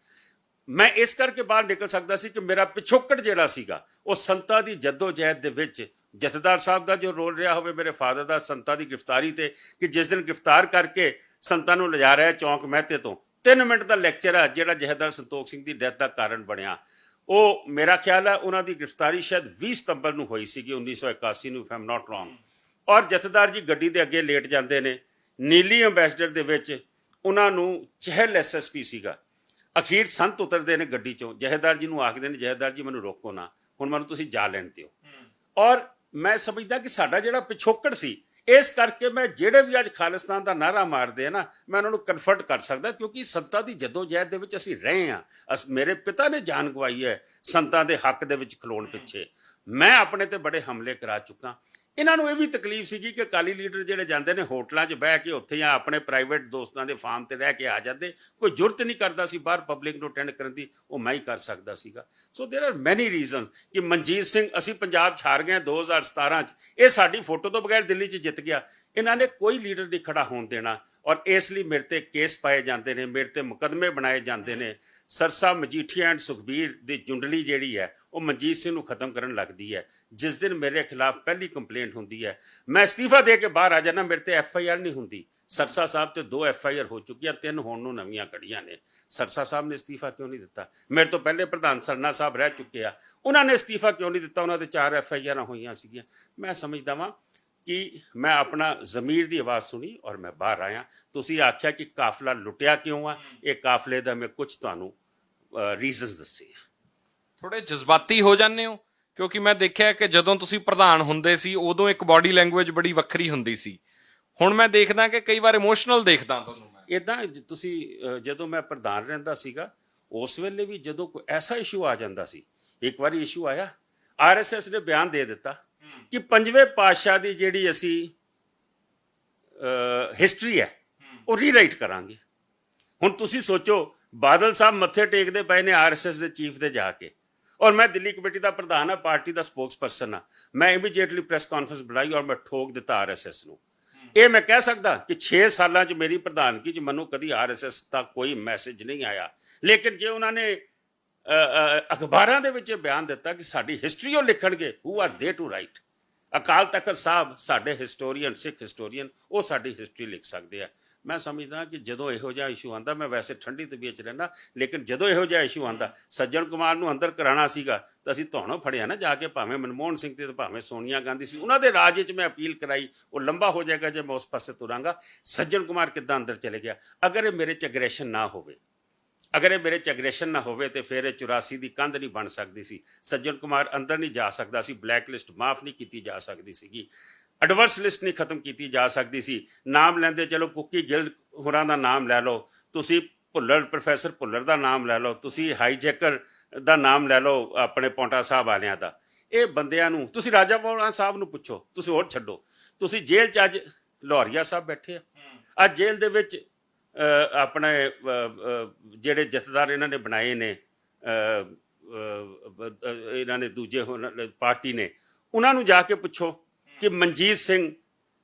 ਮੈਂ ਇਸ ਕਰਕੇ ਬਾਹਰ ਨਿਕਲ ਸਕਦਾ ਸੀ ਕਿ ਮੇਰਾ ਪਿਛੋਕੜ ਜਿਹੜਾ ਸੀਗਾ ਉਹ ਸੰਤਾਂ ਦੀ ਜਹਿਦ ਦੇ ਵਿੱਚ ਜਥੇਦਾਰ ਸਾਹਿਬ ਦਾ ਜੋ ਰੋਲ ਰਿਹਾ ਹੋਵੇ, ਮੇਰੇ ਫਾਦਰ ਦਾ ਸੰਤਾਂ ਦੀ ਗ੍ਰਿਫਤਾਰੀ ਤੇ, ਕਿ ਜਿਸ ਦਿਨ ਗ੍ਰਿਫਤਾਰ ਕਰਕੇ ਸੰਤਾਂ ਨੂੰ ਲਿਜਾ ਰਿਹਾ ਚੌਂਕ ਮਹਿਤੇ ਤੋਂ 3 ਮਿੰਟ ਦਾ ਲੈਕਚਰ ਹੈ ਜਿਹੜਾ ਜਥੇਦਾਰ ਸੰਤੋਖ ਸਿੰਘ ਦੀ ਡੈਥ ਦਾ ਕਾਰਨ ਬਣਿਆ। ਉਹ ਮੇਰਾ ਖਿਆਲ ਹੈ ਉਹਨਾਂ ਦੀ ਗ੍ਰਿਫਤਾਰੀ ਸ਼ਾਇਦ 20 ਸਤੰਬਰ ਨੂੰ ਹੋਈ ਸੀਗੀ 1981 ਨੂੰ, ਇਫ ਆਮ ਨਾਟ ਰੋਂਗ। ਔਰ ਜਥੇਦਾਰ ਜੀ ਗੱਡੀ ਦੇ ਅੱਗੇ ਲੇਟ ਜਾਂਦੇ ਨੇ। ਨੀਲੀ ਅੰਬੈਸਡਰ ਦੇ ਵਿੱਚ ਉਹਨਾਂ ਨੂੰ ਚਹਿਲ SSP ਸੀਗਾ, ਅਖੀਰ ਸੰਤ ਉਤਰਦੇ ਨੇ ਗੱਡੀ ਚੋਂ, ਜਹੇਦਾਰ ਜੀ ਨੂੰ ਆਖਦੇ ਨੇ ਜਹੇਦਾਰ ਜੀ ਮੈਨੂੰ ਰੋਕੋ ਨਾ, ਹੁਣ ਮੈਨੂੰ ਤੁਸੀਂ ਜਾ ਲੈਣ ਦਿਓ। ਔਰ ਮੈਂ ਸਮਝਦਾ ਕਿ ਸਾਡਾ ਜਿਹੜਾ ਪਿਛੋਕੜ ਸੀ, ਇਸ ਕਰਕੇ ਮੈਂ ਜਿਹੜੇ ਵੀ ਅੱਜ ਖਾਲਿਸਤਾਨ ਦਾ ਨਾਅਰਾ ਮਾਰਦੇ ਆ ਨਾ, ਮੈਂ ਉਹਨਾਂ ਨੂੰ ਕਨਫਰਟ ਕਰ ਸਕਦਾ, ਕਿਉਂਕਿ ਸੰਤਾਂ ਦੀ ਜਦੋਜਹਿਦ ਦੇ ਵਿੱਚ ਅਸੀਂ ਰਹੇ ਹਾਂ। ਮੇਰੇ ਪਿਤਾ ਨੇ ਜਾਨ ਗਵਾਈ ਹੈ ਸੰਤਾਂ ਦੇ ਹੱਕ ਦੇ ਵਿੱਚ ਖਲੋਣ ਪਿੱਛੇ। ਮੈਂ ਆਪਣੇ ਤੇ ਬੜੇ ਹਮਲੇ ਕਰਾ ਚੁੱਕਾ। ਇਹਨਾਂ ਨੂੰ ਇਹ ਵੀ ਤਕਲੀਫ ਸੀਗੀ ਕਿ ਅਕਾਲੀ ਲੀਡਰ ਜਿਹੜੇ ਜਾਂਦੇ ਨੇ ਹੋਟਲਾਂ 'ਚ ਬਹਿ ਕੇ ਉੱਥੇ ਜਾਂ ਆਪਣੇ ਪ੍ਰਾਈਵੇਟ ਦੋਸਤਾਂ ਦੇ ਫਾਰਮ ਤੇ ਰਹਿ ਕੇ ਆ ਜਾਂਦੇ, ਕੋਈ ਜ਼ਰੂਰਤ ਨਹੀਂ ਕਰਦਾ ਸੀ ਬਾਹਰ ਪਬਲਿਕ ਨੂੰ ਅਟੈਂਡ ਕਰਨ ਦੀ, ਉਹ ਮੈਂ ਹੀ ਕਰ ਸਕਦਾ ਸੀਗਾ। ਸੋ ਦੇਰ ਆਰ ਮੈਨੀ ਰੀਜ਼ਨਸ ਕਿ ਮਨਜੀਤ ਸਿੰਘ ਅਸੀਂ ਪੰਜਾਬ 'ਚ ਹਾਰ ਗਏ 2017 'ਚ, ਇਹ ਸਾਡੀ ਫੋਟੋ ਤੋਂ ਬਗੈਰ ਦਿੱਲੀ 'ਚ ਜਿੱਤ ਗਿਆ। ਇਹਨਾਂ ਨੇ ਕੋਈ ਲੀਡਰ ਨਹੀਂ ਖੜਾ ਹੋਣ ਦੇਣਾ, ਔਰ ਇਸ ਲਈ ਮੇਰੇ ਤੇ ਕੇਸ ਪਾਏ ਜਾਂਦੇ ਨੇ, ਮੇਰੇ ਤੇ ਮੁਕੱਦਮੇ ਬਣਾਏ ਜਾਂਦੇ ਨੇ। ਸਰਸਾ ਮਜੀਠੀਆ ਐਂਡ ਸੁਖਬੀਰ ਦੀ ਜੁੰਡਲੀ ਜਿਹੜੀ ਹੈ ਉਹ ਮਨਜੀਤ ਸਿੰਘ ਨੂੰ ਖਤਮ ਕਰਨ ਲੱਗਦੀ ਹੈ। ਜਿਸ ਦਿਨ ਮੇਰੇ ਖਿਲਾਫ ਪਹਿਲੀ ਕੰਪਲੇਂਟ ਹੁੰਦੀ ਹੈ, ਮੈਂ ਅਸਤੀਫਾ ਦੇ ਕੇ ਬਾਹਰ ਆ ਜਾਣਾ, ਮੇਰੇ ਤੇ FIR ਨਹੀਂ ਹੁੰਦੀ। ਸਰਸਾ ਸਾਹਿਬ ਤੇ 2 FIR ਹੋ ਚੁੱਕੀਆਂ, 3 ਹੋਣ ਨੂੰ ਨਵੀਆਂ ਕੱਢੀਆਂ ਨੇ। ਸਰਸਾ ਸਾਹਿਬ ਨੇ ਅਸਤੀਫਾ ਕਿਉਂ ਨਹੀਂ ਦਿੱਤਾ? ਮੇਰੇ ਤੋਂ ਪਹਿਲੇ ਪ੍ਰਧਾਨ ਸਰਨਾ ਸਾਹਿਬ ਰਹਿ ਚੁੱਕੇ ਆ, ਉਹਨਾਂ ਨੇ ਅਸਤੀਫਾ ਕਿਉਂ ਨਹੀਂ ਦਿੱਤਾ? ਉਹਨਾਂ ਦੇ 4 FIR ਹੋਈਆਂ ਸੀਗੀਆਂ। ਮੈਂ ਸਮਝਦਾ ਵਾਂ ਕਿ ਮੈਂ ਆਪਣਾ ਜ਼ਮੀਰ ਦੀ ਆਵਾਜ਼ ਸੁਣੀ ਔਰ ਮੈਂ ਬਾਹਰ ਆਇਆ। ਤੁਸੀਂ ਆਖਿਆ ਕਿ ਕਾਫਲਾ ਲੁੱਟਿਆ ਕਿਉਂ ਆ, ਇਹ ਕਾਫਲੇ ਦਾ ਮੈਂ ਕੁਝ ਤੁਹਾਨੂੰ ਰੀਜ਼ਨਸ ਦੱਸੇ ਆ। ਥੋੜੇ ਜਜ਼ਬਾਤੀ ਹੋ ਜਾਂਦੇ ਹੋ? ਕਿਉਂਕਿ ਮੈਂ ਦੇਖਿਆ ਕਿ ਜਦੋਂ ਤੁਸੀਂ ਪ੍ਰਧਾਨ ਹੁੰਦੇ ਸੀ ਉਦੋਂ ਇੱਕ ਬਾਡੀ ਲੈਂਗੁਏਜ ਬੜੀ ਵੱਖਰੀ ਹੁੰਦੀ ਸੀ, ਹੁਣ ਮੈਂ ਦੇਖਦਾ ਕਿ ਕਈ ਵਾਰ ਇਮੋਸ਼ਨਲ ਦੇਖਦਾ ਤੁਹਾਨੂੰ ਮੈਂ। ਇਦਾਂ ਤੁਸੀਂ ਜਦੋਂ ਮੈਂ ਪ੍ਰਧਾਨ ਰਹਿੰਦਾ ਸੀਗਾ, ਉਸ ਵੇਲੇ ਵੀ ਜਦੋਂ ਕੋਈ ਐਸਾ ਇਸ਼ੂ ਆ ਜਾਂਦਾ ਸੀ, ਇੱਕ ਵਾਰੀ ਇਸ਼ੂ ਆਇਆ, RSS ਨੇ ਬਿਆਨ ਦੇ ਦਿੱਤਾ ਕਿ 5ਵੇਂ ਪਾਤਸ਼ਾਹ ਦੀ ਜਿਹੜੀ ਅਸੀਂ ਹਿਸਟਰੀ ਹੈ ਉਹ ਰੀਰਾਈਟ ਕਰਾਂਗੇ। ਹੁਣ ਤੁਸੀਂ ਸੋਚੋ, ਬਾਦਲ ਸਾਹਿਬ ਮੱਥੇ ਟੇਕਦੇ ਪਏ ਨੇ RSS ਦੇ ਚੀਫ ਦੇ ਜਾ ਕੇ, ਔਰ ਮੈਂ ਦਿੱਲੀ ਕਮੇਟੀ ਦਾ ਪ੍ਰਧਾਨ ਆ, ਪਾਰਟੀ ਦਾ ਸਪੋਕਸਪਰਸਨ ਆ। ਮੈਂ ਇਮੀਡੀਏਟਲੀ ਪ੍ਰੈਸ ਕਾਨਫਰੰਸ ਬੁਲਾਈ ਔਰ ਮੈਂ ਠੋਕ ਦਿੱਤਾ RSS ਨੂੰ। ਇਹ ਮੈਂ ਕਹਿ ਸਕਦਾ ਕਿ 6 ਸਾਲਾਂ 'ਚ ਮੇਰੀ ਪ੍ਰਧਾਨਗੀ 'ਚ ਮੈਨੂੰ ਕਦੀ RSS ਦਾ ਕੋਈ ਮੈਸੇਜ ਨਹੀਂ ਆਇਆ, ਲੇਕਿਨ ਜੇ ਉਹਨਾਂ ਨੇ ਅਖਬਾਰਾਂ ਦੇ ਵਿੱਚ ਇਹ ਬਿਆਨ ਦਿੱਤਾ ਕਿ ਸਾਡੀ ਹਿਸਟਰੀ ਉਹ ਲਿਖਣਗੇ, ਹੂ ਆਰ ਦੇ ਟੂ ਰਾਈਟ। ਅਕਾਲ ਤਖਤ ਸਾਹਿਬ ਸਾਡੇ ਹਿਸਟੋਰੀਅਨ, ਸਿੱਖ ਹਿਸਟੋਰੀਅਨ, ਉਹ ਸਾਡੀ ਹਿਸਟਰੀ ਲਿਖ ਸਕਦੇ ਆ। ਮੈਂ ਸਮਝਦਾ ਕਿ ਜਦੋਂ ਇਹੋ ਜਿਹਾ ਇਸ਼ੂ ਆਉਂਦਾ, ਮੈਂ ਵੈਸੇ ਠੰਡੀ ਤਬੀਅਤ 'ਚ ਰਹਿੰਦਾ, ਲੇਕਿਨ ਜਦੋਂ ਇਹੋ ਜਿਹਾ ਇਸ਼ੂ ਆਉਂਦਾ, ਸੱਜਣ ਕੁਮਾਰ ਨੂੰ ਅੰਦਰ ਕਰਾਉਣਾ ਸੀਗਾ ਤਾਂ ਅਸੀਂ ਤੁਹਾਨੂੰ ਫੜਿਆ ਨਾ ਜਾ ਕੇ, ਭਾਵੇਂ ਮਨਮੋਹਨ ਸਿੰਘ ਤੇ ਭਾਵੇਂ ਸੋਨੀਆ ਗਾਂਧੀ ਸੀ, ਉਹਨਾਂ ਦੇ ਰਾਜ 'ਚ ਮੈਂ ਅਪੀਲ ਕਰਾਈ। ਉਹ ਲੰਬਾ ਹੋ ਜਾਏਗਾ ਜੇ ਮੈਂ ਉਸ ਪਾਸੇ ਤੁਰਾਂਗਾ। ਸੱਜਣ ਕੁਮਾਰ ਕਿੱਦਾਂ ਅੰਦਰ ਚਲੇ ਗਿਆ? ਅਗਰ ਇਹ ਮੇਰੇ 'ਚ ਐਗਰੈਸ਼ਨ ਨਾ ਹੋਵੇ, ਅਗਰ ਇਹ ਮੇਰੇ 'ਚ ਐਗਰੈਸ਼ਨ ਨਾ ਹੋਵੇ ਤੇ ਫਿਰ ਇਹ 84 ਦੀ ਕੰਧ ਨਹੀਂ ਬਣ ਸਕਦੀ ਸੀ। ਸੱਜਣ ਕੁਮਾਰ ਅੰਦਰ ਨਹੀਂ ਜਾ ਸਕਦਾ ਸੀ, ਬਲੈਕ ਲਿਸਟ ਮਾਫ ਨਹੀਂ ਕੀਤੀ ਜਾ ਸਕਦੀ ਸੀਗੀ, ਐਡਵਰਸ ਲਿਸਟ ਨਹੀਂ ਖਤਮ ਕੀਤੀ ਜਾ ਸਕਦੀ ਸੀ। ਨਾਮ ਲੈਂਦੇ ਚਲੋ ਕੁੱਕੀ ਗਿੱਲ ਹੋਰਾਂ ਦਾ ਨਾਮ ਲੈ ਲਓ, ਤੁਸੀਂ ਭੁੱਲਰ, ਪ੍ਰੋਫੈਸਰ ਭੁੱਲਰ ਦਾ ਨਾਮ ਲੈ ਲਓ, ਤੁਸੀਂ ਹਾਈਜੈਕਰ ਦਾ ਨਾਮ ਲੈ ਲਓ ਆਪਣੇ ਪੌਂਟਾ ਸਾਹਿਬ ਵਾਲਿਆਂ ਦਾ। ਇਹ ਬੰਦਿਆਂ ਨੂੰ ਤੁਸੀਂ ਰਾਜਾ ਵੜਿੰਗ ਸਾਹਿਬ ਨੂੰ ਪੁੱਛੋ, ਤੁਸੀਂ ਹੋਰ ਛੱਡੋ। ਤੁਸੀਂ ਜੇਲ੍ਹ 'ਚ ਅੱਜ ਲਾਹੌਰੀਆ ਸਾਹਿਬ ਬੈਠੇ ਆ, ਅੱਜ ਜੇਲ੍ਹ ਦੇ ਵਿੱਚ ਆਪਣੇ ਜਿਹੜੇ ਜਥੇਦਾਰ ਇਹਨਾਂ ਨੇ ਬਣਾਏ ਨੇ, ਇਹਨਾਂ ਨੇ ਦੂਜੇ ਪਾਰਟੀ ਨੇ, ਉਹਨਾਂ ਨੂੰ ਜਾ ਕੇ ਪੁੱਛੋ ਕਿ ਮਨਜੀਤ ਸਿੰਘ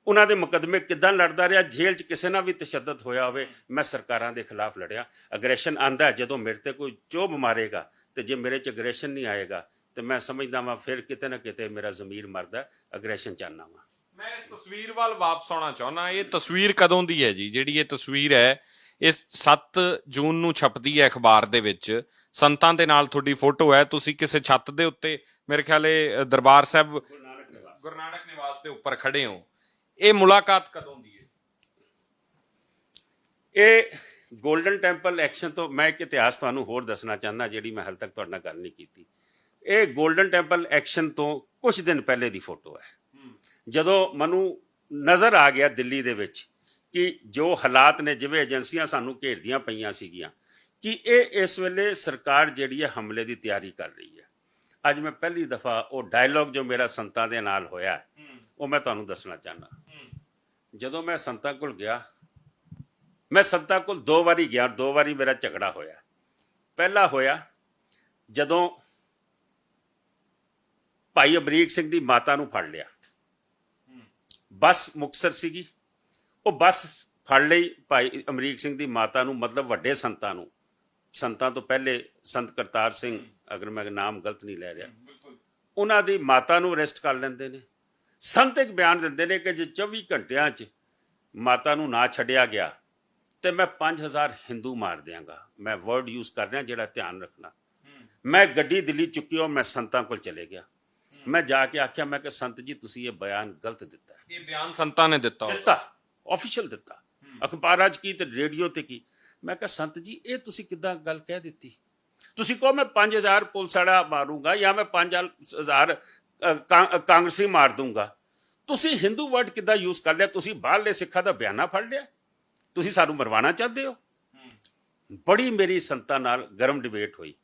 ਉਹਨਾਂ ਦੇ ਮੁਕੱਦਮੇ ਕਿੱਦਾਂ ਲੜਦਾ ਰਿਹਾ, ਜੇਲ੍ਹ 'ਚ ਕਿਸੇ ਨਾਲ ਵੀ ਤਸ਼ੱਦਦ ਹੋਇਆ ਹੋਵੇ। ਮੈਂ ਸਰਕਾਰਾਂ ਦੇ ਖਿਲਾਫ ਲੜਿਆ। ਅਗਰੈਸ਼ਨ ਆਂਦਾ ਜਦੋਂ ਮੇਰੇ ਤੇ ਕੋਈ ਚੋਭ ਮਾਰੇਗਾ, ਤੇ ਜੇ ਮੇਰੇ 'ਚ ਅਗਰੈਸ਼ਨ ਨਹੀਂ ਆਏਗਾ ਤੇ ਮੈਂ ਸਮਝਦਾ ਵਾਂ ਫਿਰ ਕਿਤੇ ਨਾ ਕਿਤੇ ਮੇਰਾ ਜ਼ਮੀਰ ਮਰਦਾ, ਅਗਰੈਸ਼ਨ ਚਾਹੁੰਦਾ ਵਾਂ। ਮੈਂ ਇਸ ਤਸਵੀਰ ਵੱਲ ਵਾਪਸ ਆਉਣਾ ਚਾਹੁੰਦਾ। ਇਹ ਤਸਵੀਰ ਕਦੋਂ ਦੀ ਹੈ ਜੀ? ਜਿਹੜੀ ਇਹ ਤਸਵੀਰ ਹੈ ਇਹ 7 ਜੂਨ ਨੂੰ ਛਪਦੀ ਹੈ ਅਖਬਾਰ ਦੇ ਵਿੱਚ, ਸੰਤਾਂ ਦੇ ਨਾਲ ਤੁਹਾਡੀ ਫੋਟੋ ਹੈ, ਤੁਸੀਂ ਕਿਸੇ ਛੱਤ ਦੇ ਉੱਤੇ, ਮੇਰੇ ਖਿਆਲੇ ਦਰਬਾਰ ਸਾਹਿਬ ਗੁਰੂ ਨਾਨਕ ਨਿਵਾਸ ਦੇ ਉੱਪਰ ਖੜੇ ਹੋ। ਇਹ ਮੁਲਾਕਾਤ ਕਦੋਂ ਦੀ ਹੈ? ਇਹ ਗੋਲਡਨ ਟੈਂਪਲ ਐਕਸ਼ਨ ਤੋਂ ਮੈਂ ਇੱਕ ਇਤਿਹਾਸ ਤੁਹਾਨੂੰ ਹੋਰ ਦੱਸਣਾ ਚਾਹੁੰਦਾ, ਜਿਹੜੀ ਮੈਂ ਹਾਲੇ ਤੱਕ ਤੁਹਾਡੇ ਨਾਲ ਗੱਲ ਨਹੀਂ ਕੀਤੀ। ਇਹ ਗੋਲਡਨ ਟੈਂਪਲ ਐਕਸ਼ਨ ਤੋਂ ਕੁਝ ਦਿਨ ਪਹਿਲੇ ਦੀ ਫੋਟੋ ਹੈ, ਜਦੋਂ ਮੈਨੂੰ ਨਜ਼ਰ ਆ ਗਿਆ ਦਿੱਲੀ ਦੇ ਵਿੱਚ ਕਿ ਜੋ ਹਾਲਾਤ ਨੇ, ਜਿਵੇਂ ਏਜੰਸੀਆਂ ਸਾਨੂੰ ਘੇਰਦੀਆਂ ਪਈਆਂ ਸੀਗੀਆਂ, ਕਿ ਇਹ ਇਸ ਵੇਲੇ ਸਰਕਾਰ ਜਿਹੜੀ ਹੈ ਹਮਲੇ ਦੀ ਤਿਆਰੀ ਕਰ ਰਹੀ ਹੈ। ਅੱਜ ਮੈਂ ਪਹਿਲੀ ਦਫਾ ਉਹ ਡਾਇਲੌਗ ਜੋ ਮੇਰਾ ਸੰਤਾਂ ਦੇ ਨਾਲ ਹੋਇਆ, ਉਹ ਮੈਂ ਤੁਹਾਨੂੰ ਦੱਸਣਾ ਚਾਹੁੰਦਾ। ਜਦੋਂ ਮੈਂ ਸੰਤਾਂ ਕੋਲ ਗਿਆ, ਮੈਂ ਸੰਤਾਂ ਕੋਲ 2 ਵਾਰੀ ਗਿਆ, 2 ਵਾਰੀ ਮੇਰਾ ਝਗੜਾ ਹੋਇਆ। ਪਹਿਲਾ ਹੋਇਆ ਜਦੋਂ ਭਾਈ ਅਮਰੀਕ ਸਿੰਘ ਦੀ ਮਾਤਾ ਨੂੰ ਫੜ ਲਿਆ, ਬੱਸ ਮੁਕਤਸਰ ਸੀਗੀ, ਉਹ ਬੱਸ ਫੜ ਲਈ ਭਾਈ ਅਮਰੀਕ ਸਿੰਘ ਦੀ ਮਾਤਾ ਨੂੰ, ਮਤਲਬ ਵੱਡੇ ਸੰਤਾਂ ਨੂੰ, ਸੰਤਾਂ ਤੋਂ ਪਹਿਲੇ ਸੰਤ ਕਰਤਾਰ ਸਿੰਘ, ਅਗਰ ਮੈਂ ਨਾਮ ਗਲਤ ਨਹੀਂ ਲੈ ਰਿਹਾ, ਉਹਨਾਂ ਦੀ ਮਾਤਾ ਨੂੰ ਅਰੈਸਟ ਕਰ ਲੈਂਦੇ ਨੇ। ਸੰਤ ਇੱਕ ਬਿਆਨ ਦਿੰਦੇ ਨੇ ਕਿ ਜੇ 24 ਘੰਟਿਆਂ 'ਚ ਮਾਤਾ ਨੂੰ ਨਾ ਛੱਡਿਆ ਗਿਆ ਤੇ ਮੈਂ 5000 ਹਿੰਦੂ ਮਾਰ ਦਿਆਂਗਾ। ਮੈਂ ਵਰਡ ਯੂਜ਼ ਕਰ ਰਿਹਾ, ਜਿਹੜਾ ਧਿਆਨ ਰੱਖਣਾ। ਮੈਂ ਗੱਡੀ ਦਿੱਲੀ ਚੁੱਕੀ ਔਰ ਮੈਂ ਸੰਤਾਂ ਕੋਲ ਚਲੇ ਗਿਆ। ਮੈਂ ਜਾ ਕੇ ਆਖਿਆ, ਮੈਂ ਕਿ ਸੰਤ ਜੀ ਤੁਸੀਂ ਇਹ ਬਿਆਨ ਗਲਤ ਦਿੱਤਾ। ਇਹ ਬਿਆਨ ਸੰਤਾਂ ਨੇ ਦਿੱਤਾ, ਆਫੀਸ਼ੀਅਲ ਦਿੱਤਾ, ਅਖਬਾਰਾਂ 'ਚ ਕੀ ਤੇ ਰੇਡੀਓ ਤੇ ਕੀ। ਮੈਂ ਕਿਹਾ ਸੰਤ ਜੀ ਇਹ ਤੁਸੀਂ ਕਿੱਦਾਂ ਗੱਲ ਕਹਿ ਦਿੱਤੀ? ਤੁਸੀਂ ਕਹੋ ਮੈਂ 5000 ਪੁਲਿਸ ਵਾਲਾ ਮਾਰੂੰਗਾ ਜਾਂ ਮੈਂ 5000 ਕਾਂਗਰਸੀ ਮਾਰ ਦੂੰਗਾ, ਤੁਸੀਂ ਹਿੰਦੂ ਵਰਡ ਕਿੱਦਾਂ ਯੂਜ਼ ਕਰ ਲਿਆ? ਤੁਸੀਂ ਬਾਹਰਲੇ ਸਿੱਖਾਂ ਦਾ ਬਿਆਨਾ ਫੜ ਲਿਆ, ਤੁਸੀਂ ਸਾਨੂੰ ਮਰਵਾਉਣਾ ਚਾਹਦੇ ਹੋ। ਬੜੀ ਮੇਰੀ ਸੰਤਾਂ ਨਾਲ ਗਰਮ ਡਿਬੇਟ ਹੋਈ।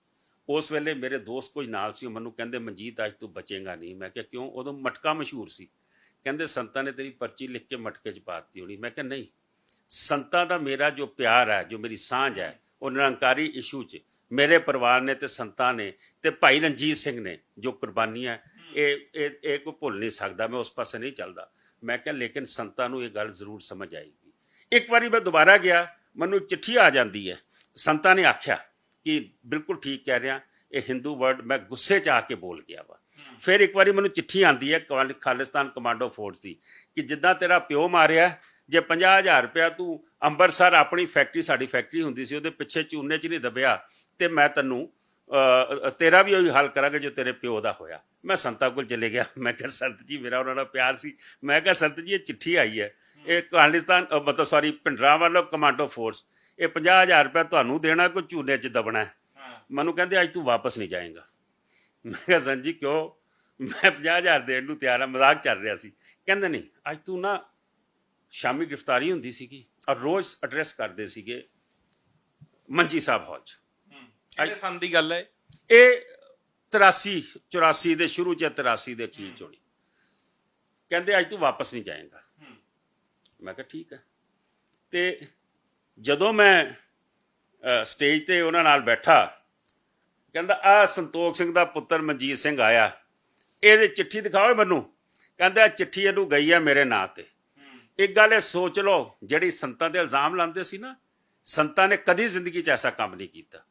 ਉਸ ਵੇਲੇ ਮੇਰੇ ਦੋਸਤ ਕੁਝ ਨਾਲ ਸੀ, ਉਹ ਮੈਨੂੰ ਕਹਿੰਦੇ ਮਨਜੀਤ ਅੱਜ ਤੂੰ ਬਚੇਗਾ ਨਹੀਂ। ਮੈਂ ਕਿਹਾ ਕਿਉਂ? ਉਦੋਂ ਮਟਕਾ ਮਸ਼ਹੂਰ ਸੀ। ਕਹਿੰਦੇ ਸੰਤਾਂ ਨੇ ਤੇਰੀ ਪਰਚੀ ਲਿਖ ਕੇ ਮਟਕੇ 'ਚ ਪਾ ਦਿੱਤੀ ਹੋਣੀ। ਮੈਂ ਕਿਹਾ ਨਹੀਂ, ਸੰਤਾਂ ਦਾ ਮੇਰਾ ਜੋ ਪਿਆਰ ਹੈ, ਜੋ ਮੇਰੀ ਸਾਂਝ ਹੈ, ਉਹ ਨਿਰੰਕਾਰੀ ਇਸ਼ੂ 'ਚ ਮੇਰੇ ਪਰਿਵਾਰ ਨੇ ਤੇ ਸੰਤਾਂ ਨੇ ਤੇ ਭਾਈ ਰਣਜੀਤ ਸਿੰਘ ਨੇ ਜੋ ਕੁਰਬਾਨੀਆਂ, ਇਹ ਕੋਈ ਭੁੱਲ ਨਹੀਂ ਸਕਦਾ। ਮੈਂ ਉਸ ਪਾਸੇ ਨਹੀਂ ਚੱਲਦਾ। ਮੈਂ ਕਿਹਾ ਲੇਕਿਨ ਸੰਤਾਂ ਨੂੰ ਇਹ ਗੱਲ ਜ਼ਰੂਰ ਸਮਝ ਆਏਗੀ। ਇੱਕ ਵਾਰੀ ਮੈਂ ਦੁਬਾਰਾ ਗਿਆ, ਮੈਨੂੰ ਚਿੱਠੀ ਆ ਜਾਂਦੀ ਹੈ, ਸੰਤਾਂ ਨੇ ਆਖਿਆ ਕਿ ਬਿਲਕੁਲ ਠੀਕ ਕਹਿ ਰਿਹਾ, ਇਹ ਹਿੰਦੂ ਵਰਡ ਮੈਂ ਗੁੱਸੇ 'ਚ ਆ ਕੇ ਬੋਲ ਗਿਆ ਵਾ। ਫਿਰ ਇੱਕ ਵਾਰੀ ਮੈਨੂੰ ਚਿੱਠੀ ਆਉਂਦੀ ਹੈ ਖਾਲਿਸਤਾਨ ਕਮਾਂਡੋ ਫੋਰਸ ਦੀ ਕਿ ਜਿੱਦਾਂ ਤੇਰਾ ਪਿਓ ਮਾਰਿਆ, ਜੇ 50,000 ਰੁਪਇਆ ਤੂੰ ਅੰਮ੍ਰਿਤਸਰ ਆਪਣੀ ਫੈਕਟਰੀ, ਸਾਡੀ ਫੈਕਟਰੀ ਹੁੰਦੀ ਸੀ, ਉਹਦੇ ਪਿੱਛੇ ਚੂਨੇ 'ਚ ਨਹੀਂ ਦਬਿਆ ਤੇ ਮੈਂ ਤੈਨੂੰ ਤੇਰਾ ਵੀ ਉਹੀ ਹਾਲ ਕਰਾਂਗੇ ਜੋ ਤੇਰੇ ਪਿਓ ਦਾ ਹੋਇਆ। ਮੈਂ ਸੰਤਾਂ ਕੋਲ ਚਲੇ ਗਿਆ। ਮੈਂ ਕਿਹਾ ਸੰਤ ਜੀ, ਮੇਰਾ ਉਹਨਾਂ ਨਾਲ ਪਿਆਰ ਸੀ। ਮੈਂ ਕਿਹਾ ਸੰਤ ਜੀ ਇਹ ਚਿੱਠੀ ਆਈ ਹੈ, ਇਹ ਖਾਲਿਸਤਾਨ ਮਤਲਬ ਸੌਰੀ ਭਿੰਡਰਾਂ ਵੱਲੋਂ ਕਮਾਂਡੋ ਫੋਰਸ, ਇਹ 50,000 ਰੁਪਇਆ ਤੁਹਾਨੂੰ ਦੇਣਾ, ਕੋਈ ਚੂਨੇ 'ਚ ਦਬਣਾ। ਮੈਨੂੰ ਕਹਿੰਦੇ ਅੱਜ ਤੂੰ ਵਾਪਸ ਨਹੀਂ ਜਾਏਗਾ। ਮੈਂ ਕਿਹਾ ਸੰਤ ਜੀ ਕਿਉਂ? ਮੈਂ 50,000 ਦੇਣ ਨੂੰ ਤਿਆਰ ਹਾਂ। ਮਜ਼ਾਕ ਚੱਲ ਰਿਹਾ ਸੀ। ਕਹਿੰਦੇ ਨਹੀਂ, ਅੱਜ ਤੂੰ ਨਾ, ਸ਼ਾਮੀ ਗ੍ਰਿਫਤਾਰੀ ਹੁੰਦੀ ਸੀਗੀ ਔਰ ਰੋਜ਼ ਐਡਰੈਸ ਕਰਦੇ ਸੀਗੇ ਮੰਜੀ ਸਾਹਿਬ ਹਾਲ 'ਚ। ਕਿਹੜੇ ਸੰਨ ਦੀ ਗੱਲ ਹੈ ਇਹ? 83-84 ਦੇ ਸ਼ੁਰੂ 'ਚ, 83 ਦੇ ਅਖੀਰ 'ਚ ਹੋਣੀ। ਕਹਿੰਦੇ ਅੱਜ ਤੂੰ ਵਾਪਸ ਨਹੀਂ ਜਾਏਗਾ। ਮੈਂ ਕਿਹਾ ਠੀਕ ਹੈ। ਤੇ ਜਦੋਂ ਮੈਂ ਸਟੇਜ ਤੇ ਉਹਨਾਂ ਨਾਲ ਬੈਠਾ, ਕਹਿੰਦਾ ਆਹ ਸੰਤੋਖ ਸਿੰਘ ਦਾ ਪੁੱਤਰ ਮਨਜੀਤ ਸਿੰਘ ਆਇਆ, ਇਹਦੀ ਚਿੱਠੀ ਦਿਖਾਓ ਮੈਨੂੰ। ਕਹਿੰਦਾ ਚਿੱਠੀ ਇਹਨੂੰ ਗਈ ਹੈ ਮੇਰੇ ਨਾਂ ਤੇ। ਇੱਕ ਗੱਲ ਇਹ ਸੋਚ ਲਓ, ਜਿਹੜੀ ਸੰਤਾਂ ਦੇ ਇਲਜ਼ਾਮ ਲਾਉਂਦੇ ਸੀ ਨਾ, ਸੰਤਾਂ ਨੇ ਕਦੀ ਜ਼ਿੰਦਗੀ 'ਚ ਐਸਾ ਕੰਮ ਨਹੀਂ ਕੀਤਾ।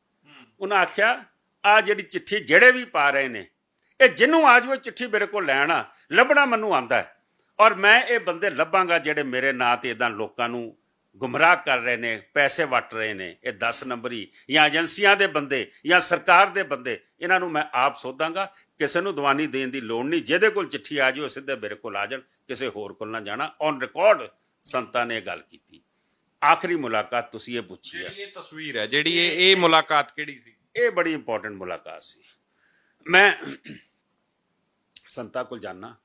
ਉਹਨਾਂ ਆਖਿਆ ਆ ਜਿਹੜੀ ਚਿੱਠੀ ਜਿਹੜੇ ਵੀ ਪਾ ਰਹੇ ਨੇ, ਇਹ ਜਿਹਨੂੰ ਆ ਜਾਵੇ ਚਿੱਠੀ ਮੇਰੇ ਕੋਲ ਲੈਣਾ, ਲੱਭਣਾ ਮੈਨੂੰ ਆਉਂਦਾ ਹੈ, ਔਰ ਮੈਂ ਇਹ ਬੰਦੇ ਲੱਭਾਂਗਾ ਜਿਹੜੇ ਮੇਰੇ ਨਾਂ ਤੇ ਇਦਾਂ ਲੋਕਾਂ ਨੂੰ ਗੁੰਮਰਾਹ ਕਰ ਰਹੇ ਨੇ, ਪੈਸੇ ਵੱਟ ਰਹੇ ਨੇ। ਇਹ 10 ਨੰਬਰੀ ਜਾਂ ਏਜੰਸੀਆਂ ਦੇ ਬੰਦੇ ਜਾਂ ਸਰਕਾਰ ਦੇ ਬੰਦੇ, ਇਹਨਾਂ ਨੂੰ ਮੈਂ ਆਪ ਸੋਧਾਂਗਾ। ਕਿਸੇ ਨੂੰ ਦਵਾਨੀ ਦੇਣ ਦੀ ਲੋੜ ਨਹੀਂ। ਜਿਹਦੇ ਕੋਲ ਚਿੱਠੀ ਆ ਜਾਓ ਸਿੱਧੇ ਮੇਰੇ ਕੋਲ ਆ ਜਾਣ, ਕਿਸੇ ਹੋਰ ਕੋਲ ਨਾ ਜਾਣਾ। ਔਨ ਰਿਕਾਰਡ ਸੰਤਾਂ ਨੇ ਇਹ ਗੱਲ ਕੀਤੀ। ਆਖਰੀ ਮੁਲਾਕਾਤ ਤੁਸੀਂ ਇਹ ਪੁੱਛੀ ਹੈ, ਜਿਹੜੀ ਇਹ ਤਸਵੀਰ ਹੈ, ਜਿਹੜੀ ਇਹ ਮੁਲਾਕਾਤ ਕਿਹੜੀ ਸੀ? ਇਹ ਬੜੀ ਇੰਪੋਰਟੈਂਟ ਮੁਲਾਕਾਤ ਸੀ। ਮੈਂ ਸੰਤਾਂ ਕੋਲ ਜਾਣਾ,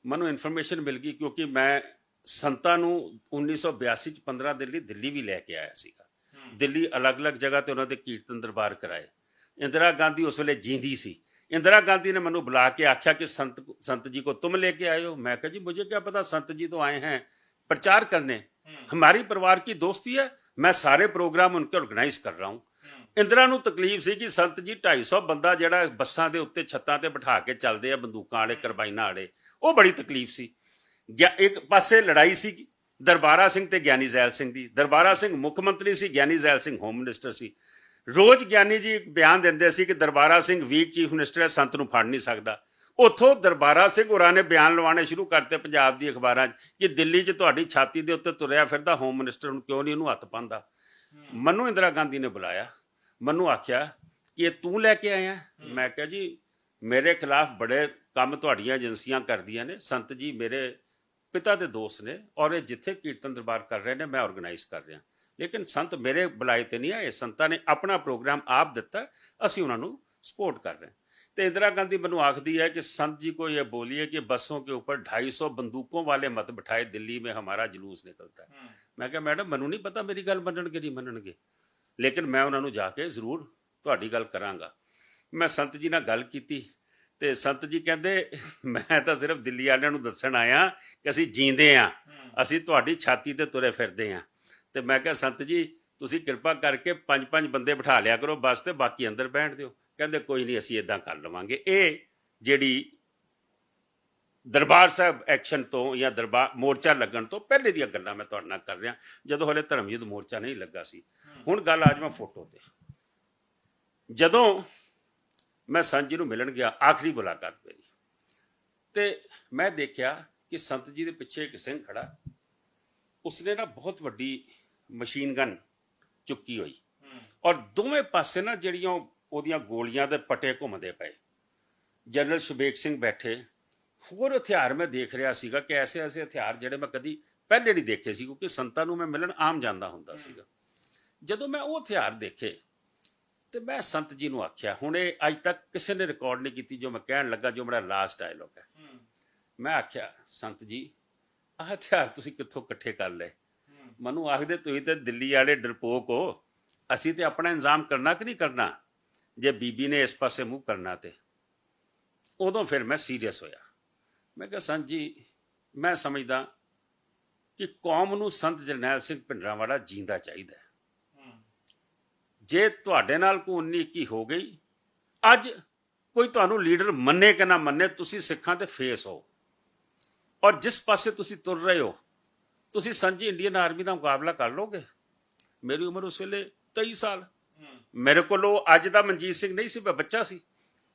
ਮੈਨੂੰ ਇਨਫੋਰਮੇਸ਼ਨ ਮਿਲ ਗਈ ਕਿਉਂਕਿ ਮੈਂ ਸੰਤਾਂ ਨੂੰ 1982 ਚ 15 ਦਿਨ ਲਈ ਦਿੱਲੀ ਵੀ ਲੈ ਕੇ ਆਇਆ ਸੀਗਾ। ਦਿੱਲੀ ਅਲੱਗ-ਅਲੱਗ ਜਗ੍ਹਾ ਤੇ ਉਹਨਾਂ ਦੇ ਕੀਰਤਨ ਦਰਬਾਰ ਕਰਾਏ। ਇੰਦਰਾ ਗਾਂਧੀ ਉਸ ਵੇਲੇ ਜੀਂਦੀ ਸੀ। इंदिरा गांधी ने मनु बुला के आख्या कि संत जी को तुम लेके आए हो। मैं कहा जी मुझे क्या पता, संत जी तो आए हैं प्रचार करने, हमारी परिवार की दोस्ती है, मैं सारे प्रोग्राम उनके ऑर्गेनाइज कर रहा हूँ। इंदिरा ਨੂੰ ਤਕਲੀਫ ਸੀ ਕਿ ਸੰਤ ਜੀ 250 ਬੰਦਾ ਜਿਹੜਾ ਬੱਸਾਂ ਦੇ ਉੱਤੇ ਛੱਤਾਂ ਤੇ ਬਿਠਾ ਕੇ ਚੱਲਦੇ ਆ, ਬੰਦੂਕਾਂ ਵਾਲੇ ਕਰਬਾਈਨਾਂ ਵਾਲੇ, ਉਹ ਬੜੀ ਤਕਲੀਫ ਸੀ। ਇੱਕ ਪਾਸੇ ਲੜਾਈ ਸੀ ਦਰਬਾਰਾ ਸਿੰਘ ਤੇ ਗਿਆਨੀ ਜ਼ੈਲ ਸਿੰਘ ਦੀ। ਦਰਬਾਰਾ ਸਿੰਘ ਮੁੱਖ ਮੰਤਰੀ ਸੀ, ਗਿਆਨੀ ਜ਼ੈਲ ਸਿੰਘ ਹੋਮ ਮਿਨਿਸਟਰ ਸੀ। ਰੋਜ਼ ਗਿਆਨੀ ਜੀ ਬਿਆਨ ਦਿੰਦੇ ਸੀ ਕਿ Darbara Singh weak chief minister ਹੈ, ਸੰਤ ਨੂੰ ਫੜ ਨਹੀਂ ਸਕਦਾ। ਉੱਥੋਂ ਦਰਬਾਰਾ ਸਿੰਘ ਹੋਰਾਂ ਨੇ ਬਿਆਨ ਲਵਾਉਣੇ ਸ਼ੁਰੂ ਕਰਤੇ ਪੰਜਾਬ ਦੀ ਅਖਬਾਰਾਂ 'ਚ ਕਿ ਦਿੱਲੀ 'ਚ ਤੁਹਾਡੀ ਛਾਤੀ ਦੇ ਉੱਤੇ ਤੁਰਿਆ ਫਿਰਦਾ ਹੋਮ ਮਿਨਿਸਟਰ ਨੂੰ ਕਿਉਂ ਨਹੀਂ ਉਹਨੂੰ ਹੱਥ ਪਾਉਂਦਾ। ਮੈਨੂੰ ਇੰਦਰਾ ਗਾਂਧੀ ਨੇ ਬੁਲਾਇਆ, ਮੈਨੂੰ ਆਖਿਆ ਕਿ ਇਹ ਤੂੰ ਲੈ ਕੇ ਆਇਆ। ਮੈਂ ਕਿਹਾ ਜੀ ਮੇਰੇ ਖਿਲਾਫ ਬੜੇ ਕੰਮ ਤੁਹਾਡੀਆਂ ਏਜੰਸੀਆਂ ਕਰਦੀਆਂ ਨੇ, ਸੰਤ ਜੀ ਮੇਰੇ ਪਿਤਾ ਦੇ ਦੋਸਤ ਨੇ ਔਰ ਇਹ ਜਿੱਥੇ ਕੀਰਤਨ ਦਰਬਾਰ ਕਰ ਰਹੇ ਨੇ ਮੈਂ ਆਰਗੇਨਾਈਜ਼ ਕਰ ਰਿਹਾ, ਲੇਕਿਨ ਸੰਤ ਮੇਰੇ ਬੁਲਾਏ ਤੇ ਨਹੀਂ ਆਏ। ਸੰਤਾਂ ਨੇ ਆਪਣਾ ਪ੍ਰੋਗਰਾਮ ਆਪ ਦਿੱਤਾ, ਅਸੀਂ ਉਹਨਾਂ ਨੂੰ ਸਪੋर्ट कर रहे हैं। तो इंदिरा गांधी मैनू आखदी है कि संत जी को ये बोलिए कि बसों के ऊपर 250 बंदूकों वाले मत बिठाए, दिल्ली में हमारा जुलूस निकलता है। मैं कहा मैडम मैनू नहीं पता मेरी गल मनणगे नहीं मनणगे, लेकिन मैं उन्होंने जाके जरूर तुहाडी गल करांगा। मैं संत जी नाल गल कीती ते संत जी कहंदे मैं तो सिर्फ दिल्ली वालियां नूं दस्सण आया कि असीं जींदे आ, असीं तुहाडी छाती ते तुरे फिरदे आ। ते मैं कहा संत जी तुसीं किरपा करके 5-5 बंदे बिठा लिया करो बस, ते बाकी अंदर बैठ दिओ। ਕਹਿੰਦੇ ਕੋਈ ਨਹੀਂ ਅਸੀਂ ਇਦਾਂ ਕਰ ਲਵਾਂਗੇ। ਇਹ ਜਿਹੜੀ ਦਰਬਾਰ ਸਾਹਿਬ ਐਕਸ਼ਨ ਤੋਂ ਜਾਂ ਦਰਬਾਰ ਮੋਰਚਾ ਲੱਗਣ ਤੋਂ ਪਹਿਲੇ ਦੀਆਂ ਗੱਲਾਂ ਮੈਂ ਤੁਹਾਡੇ ਨਾਲ ਕਰ ਰਿਹਾ, ਜਦੋਂ ਹਲੇ ਧਰਮ ਯੁੱਧ ਮੋਰਚਾ ਨਹੀਂ ਲੱਗਾ ਸੀ। ਹੁਣ ਗੱਲ ਆ ਜਾਵਾਂ ਫੋਟੋ ਤੇ। ਜਦੋਂ ਮੈਂ ਸੰਤ ਜੀ ਨੂੰ ਮਿਲਣ ਗਿਆ, ਆਖਰੀ ਮੁਲਾਕਾਤ ਮੇਰੀ, ਤੇ ਮੈਂ ਦੇਖਿਆ ਕਿ ਸੰਤ ਜੀ ਦੇ ਪਿੱਛੇ ਇੱਕ ਸਿੰਘ ਖੜਾ, ਉਸਨੇ ਨਾ ਬਹੁਤ ਵੱਡੀ ਮਸ਼ੀਨ ਗਨ ਚੁੱਕੀ ਹੋਈ ਔਰ ਦੋਵੇਂ ਪਾਸੇ ਨਾ ਜਿਹੜੀਆਂ ਉਹਦੀਆਂ ਗੋਲੀਆਂ ਦੇ ਪਟੇ ਘੁੰਮਦੇ ਪਏ। ਜਨਰਲ ਸ਼ਬੇਕ ਸਿੰਘ ਬੈਠੇ, ਹੋਰ ਹਥਿਆਰ ਮੈਂ ਦੇਖ ਰਿਹਾ ਸੀਗਾ ਕਿ ਐਸੇ ਐਸੇ ਹਥਿਆਰ ਜਿਹੜੇ ਮੈਂ ਕਦੀ ਪਹਿਲੇ ਨਹੀਂ ਦੇਖੇ ਸੀ, ਕਿਉਂਕਿ ਸੰਤਾਂ ਨੂੰ ਮੈਂ ਮਿਲਣ ਆਮ ਜਾਂਦਾ ਹੁੰਦਾ ਸੀਗਾ। ਜਦੋਂ ਮੈਂ ਉਹ ਹਥਿਆਰ ਦੇਖੇ ਤੇ ਮੈਂ ਸੰਤ ਜੀ ਨੂੰ ਆਖਿਆ, ਹੁਣ ਇਹ ਅੱਜ ਤੱਕ ਕਿਸੇ ਨੇ ਰਿਕਾਰਡ ਨਹੀਂ ਕੀਤੀ ਜੋ ਮੈਂ ਕਹਿਣ ਲੱਗਾ, ਜੋ ਮੇਰਾ ਲਾਸਟ ਡਾਇਲੋਗ ਹੈ। ਮੈਂ ਆਖਿਆ, ਸੰਤ ਜੀ ਆਹ ਹਥਿਆਰ ਤੁਸੀਂ ਕਿੱਥੋਂ ਇਕੱਠੇ ਕਰ ਲਏ? ਮੈਨੂੰ ਆਖਦੇ, ਤੁਸੀਂ ਤੇ ਦਿੱਲੀ ਵਾਲੇ ਡਰਪੋਕ ਹੋ, ਅਸੀਂ ਤੇ ਆਪਣਾ ਇੰਤਜ਼ਾਮ ਕਰਨਾ ਕਿ ਨਹੀਂ ਕਰਨਾ, ਜੇ ਬੀਬੀ ਨੇ ਇਸ ਪਾਸੇ ਮੂੰਹ ਕਰਨਾ ਤੇ। ਉਦੋਂ ਫਿਰ ਮੈਂ ਸੀਰੀਅਸ ਹੋਇਆ। ਮੈਂ ਕਿਹਾ, ਸੰਤ ਜੀ ਮੈਂ ਸਮਝਦਾ ਕਿ ਕੌਮ ਨੂੰ ਸੰਤ ਜਰਨੈਲ ਸਿੰਘ ਭਿੰਡਰਾਂਵਾਲਾ ਜੀਂਦਾ ਚਾਹੀਦਾ ਹੈ। ਜੇ ਤੁਹਾਡੇ ਨਾਲ ਕੋਈ 19-21 ਹੋ ਗਈ, ਅੱਜ ਕੋਈ ਤੁਹਾਨੂੰ ਲੀਡਰ ਮੰਨੇ ਕਿ ਨਾ ਮੰਨੇ, ਤੁਸੀਂ ਸਿੱਖਾਂ ਤੇ ਫੇਸ ਹੋ, ਔਰ ਜਿਸ ਪਾਸੇ ਤੁਸੀਂ ਤੁਰ ਰਹੇ ਹੋ, ਤੁਸੀਂ ਸੰਜੀ ਇੰਡੀਅਨ ਆਰਮੀ ਦਾ ਮੁਕਾਬਲਾ ਕਰ ਲੋਗੇ। ਮੇਰੀ ਉਮਰ ਉਸ ਵੇਲੇ 23 ਸਾਲ, ਮੇਰੇ ਕੋਲ ਅੱਜ ਦਾ ਮਨਜੀਤ ਸਿੰਘ ਨਹੀਂ ਸੀ, ਮੈਂ ਬੱਚਾ ਸੀ,